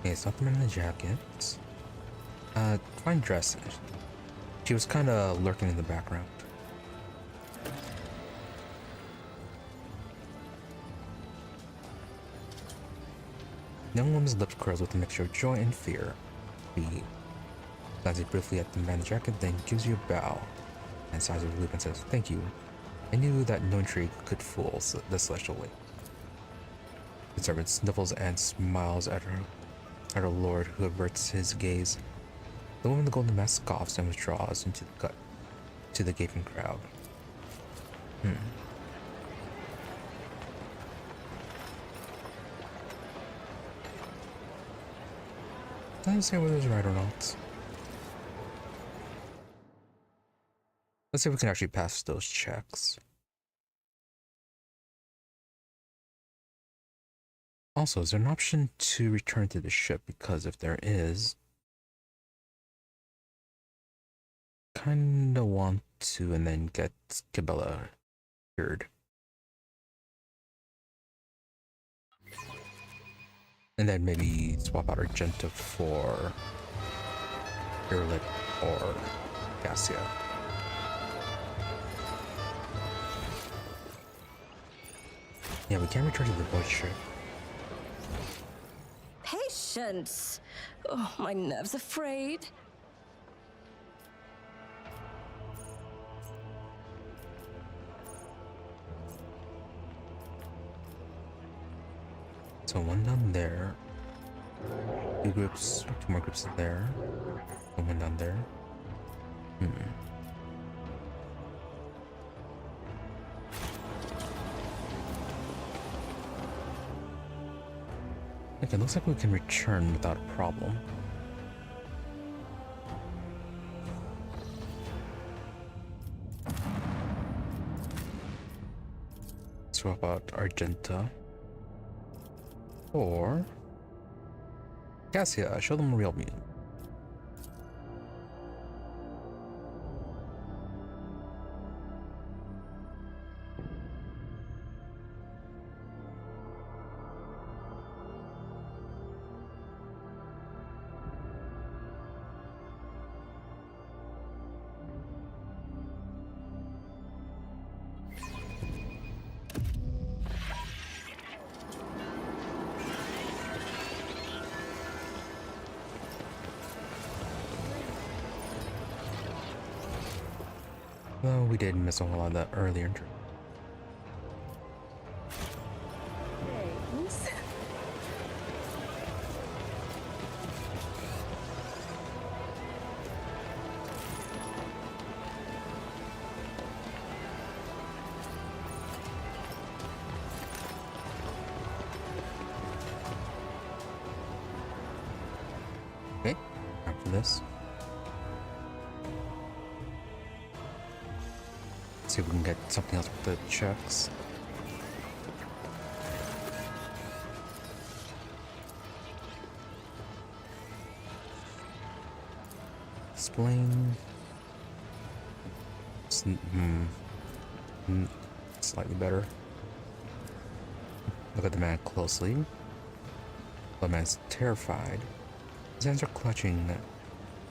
[SPEAKER 1] Okay, it's not the man in the jacket. Fine dress. She was kind of lurking in the background. The young woman's lips curls with a mixture of joy and fear. She glances briefly at the man in the jacket, then gives you a bow. and sighs of relief and says, "Thank you. I knew that no intrigue could fool the celestial way." The servant sniffles and smiles at her lord, who averts his gaze. The woman in the golden mask scoffs and withdraws into the gaping crowd. Doesn't say whether it's right or not. Let's see if we can actually pass those checks. Also, is there an option to return to the ship? Because if there is, kinda want to, and then get Cabela cured. And then maybe swap out Argenta for Irlit or Cassia. Yeah, we can't return to the void ship.
[SPEAKER 2] Patience! Oh, my nerves are frayed.
[SPEAKER 1] So one down there. Two more groups there. And one down there. Okay, looks like we can return without a problem. Swap out Argenta. Or Cassia, show them a real mutant. Well, we did miss a whole lot of that earlier.
[SPEAKER 2] James?
[SPEAKER 1] Okay, time for this. See if we can get something else with the checks. Explain. Slightly better. Look at the man closely. The man's terrified. His hands are clutching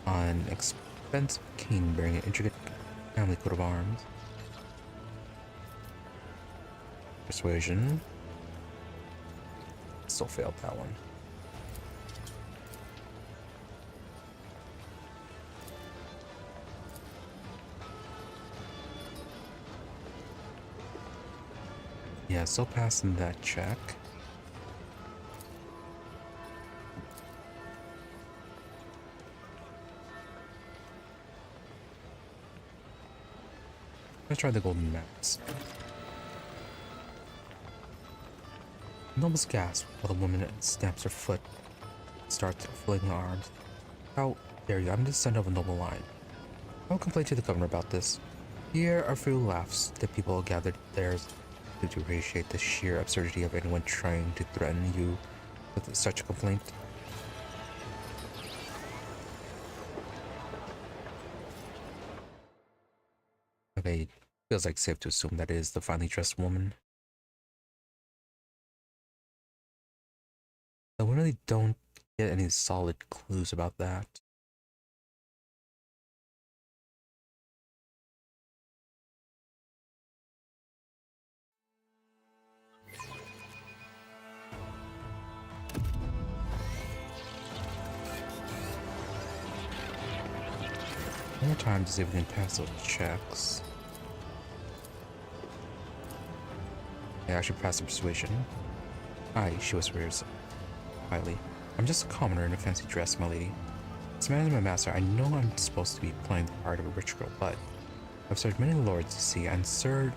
[SPEAKER 1] on an expensive cane bearing an intricate family coat of arms. Persuasion. Still failed that one. Yeah, still passing that check. Let's try the golden maps. Noble's gasp while the woman stamps her foot, starts flailing her arms. How dare you? I'm the son of a noble line. I'll complain to the governor about this. Here are few laughs. The people gathered there to appreciate the sheer absurdity of anyone trying to threaten you with such a complaint. Okay, feels like safe to assume that it is the finely dressed woman. But we really don't get any solid clues about that. One more time to see if we can pass those checks. Yeah, I should pass the persuasion. Aye, she whispers quietly. I'm just a commoner in a fancy dress, my lady. As man as my master, I know I'm supposed to be playing the part of a rich girl, but I've served many lords to see, and Sir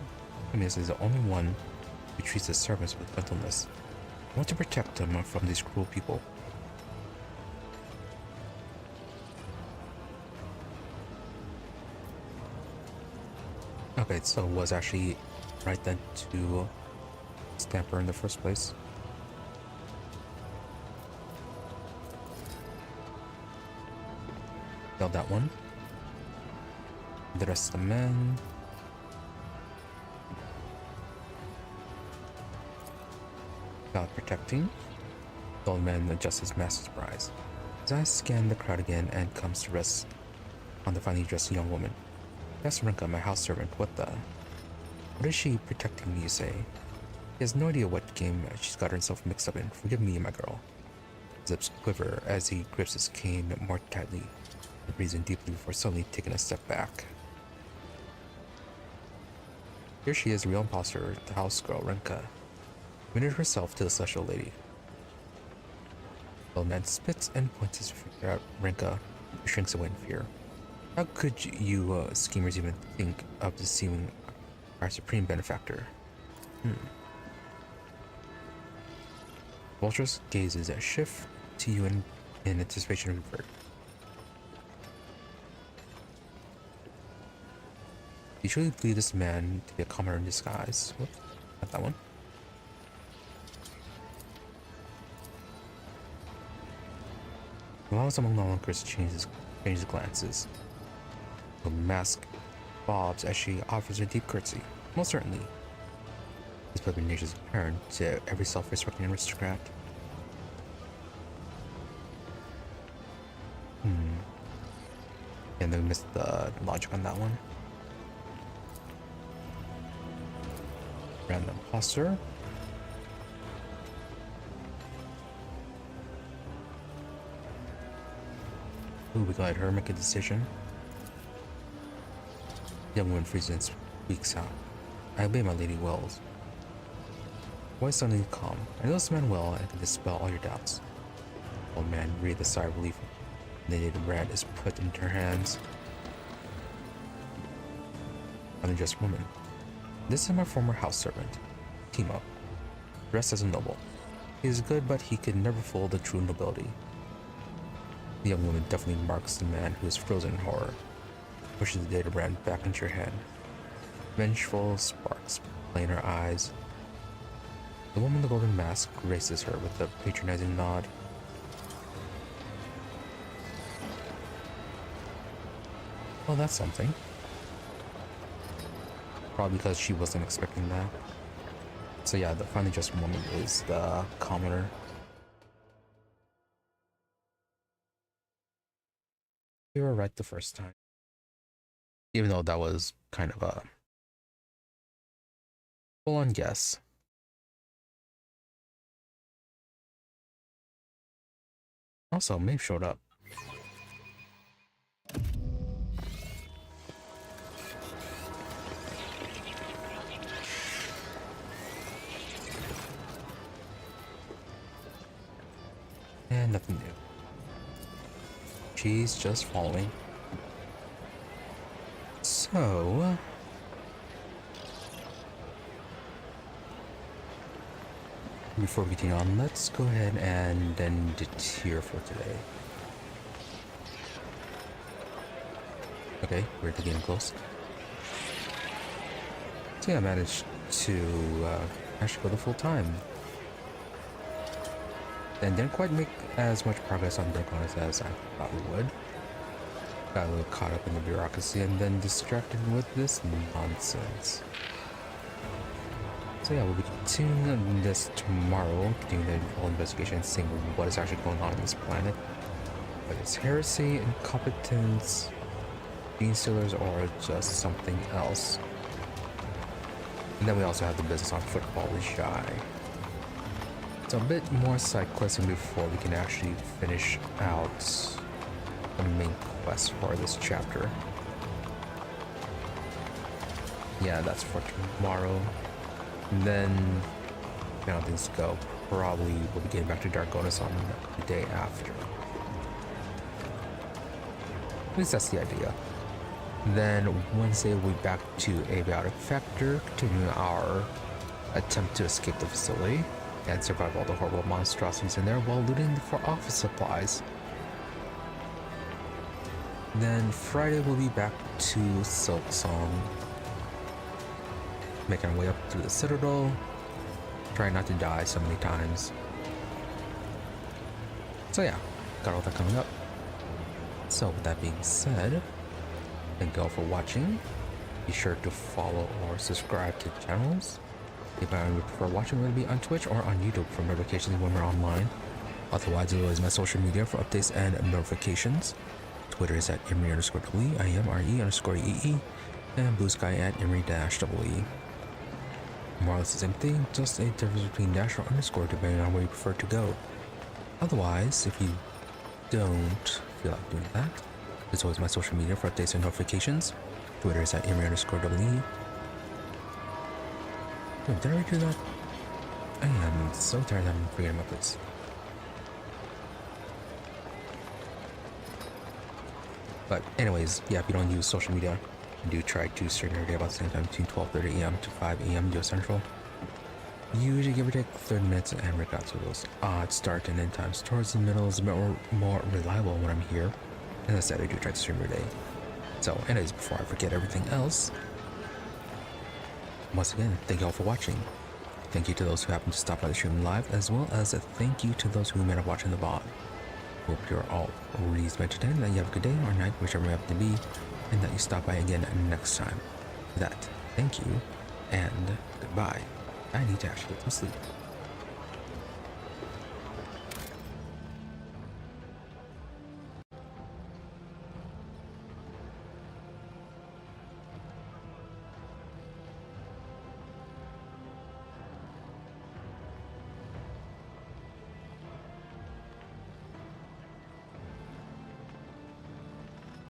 [SPEAKER 1] Timus is the only one who treats his servants with gentleness. I want to protect them from these cruel people. Okay, so it was actually right then to stamp her in the first place. Failed that one. The rest of the men. Without protecting, the old man adjusts his master's prize. His eyes scan the crowd again and comes to rest on the finely dressed young woman. That's Rinka, my house servant. What is she protecting me, you say? He has no idea what game she's got herself mixed up in. Forgive me, my girl. His lips quiver as he grips his cane more tightly, breathing deeply before suddenly taking a step back. Here she is, the real imposter, the house girl, Rinka, committed herself to the celestial lady. The old man spits and points his finger at Rinka, who shrinks away in fear. How could you schemers even think of deceiving our supreme benefactor? Vulture's gazes shift to you in anticipation of revert. You truly believe this man to be a commoner in disguise? Whoops, not that one. The laws among the onlookers changes glances. The mask bobs as she offers a deep curtsy. Most certainly. This plebeian nature is apparent to every self-respecting aristocrat. And then we missed the logic on that one. Random imposter. Ooh, we can let her make a decision. The young woman freezes and speaks out. I obey my lady Wells. Voice suddenly calm. I know this man well and can dispel all your doubts. The old man breathed a sigh of relief. The native brand is put into her hands. Undressed woman. This is my former house servant, Timo, dressed as a noble. He is good, but he could never fool the true nobility. The young woman definitely marks the man who is frozen in horror. Pushes the data brand back into your hand. Vengeful sparks play in her eyes. The woman in the golden mask graces her with a patronizing nod. Well, that's something. Probably because she wasn't expecting that. So yeah, the finely dressed woman is the commoner. You were right the first time. Even though that was kind of a full-on guess. Also, Maeve showed up. And nothing new. She's just following. So... before we continue on, let's go ahead and end it here for today. Okay, we're getting close. So yeah, I managed to actually go the full time. And didn't quite make as much progress on Dargonus as I thought we would. Got a little caught up in the bureaucracy and then distracted with this nonsense. So yeah, we'll be continuing this tomorrow, continuing the full investigation and seeing what is actually going on this planet. Whether it's heresy, incompetence, gene stealers, or just something else. And then we also have the business on football with Shy. So a bit more side questing before we can actually finish out the main quest for this chapter. yeah, that's for tomorrow. And then, how things go, probably we'll be getting back to Dargonus on the day after. At least that's the idea. Then Wednesday we'll be back to Abiotic Factor, continuing our attempt to escape the facility and survive all the horrible monstrosities in there while looting for office supplies. Then Friday we'll be back to Silksong, making our way up through the Citadel, trying not to die so many times. So yeah, got all that coming up. So with that being said, thank you all for watching. Be sure to follow or subscribe to the channels. If I would prefer watching, whether it be on Twitch or on YouTube for notifications when we're online. Otherwise, as always, my social media for updates and notifications. Twitter is at Emery_EE, IMRE_EE, and Blue Sky at Emery-EE. More or less the same thing, just a difference between dash or underscore depending on where you prefer to go. Otherwise, if you don't feel like doing that, there's always my social media for updates and notifications. Twitter is at Emery_EE. Oh, did I already do that? I am so tired that I'm forgetting about this. But anyways, yeah, if you don't use social media, do try to stream every day about the same time between 12:30 a.m. to 5 a.m. US Central. Usually give or take 30 minutes, and regardless of those odd start and end times, towards the middle is a bit more reliable when I'm here. And as I said, I do try to stream every day. So anyways, before I forget everything else, once again, thank you all for watching. Thank you to those who happen to stop by the stream live, as well as a thank you to those who may have watching the VOD. Hope you're all really entertained, and that you have a good day or night, whichever you happen to be, and that you stop by again next time. With that, thank you, and goodbye. I need to actually get some sleep.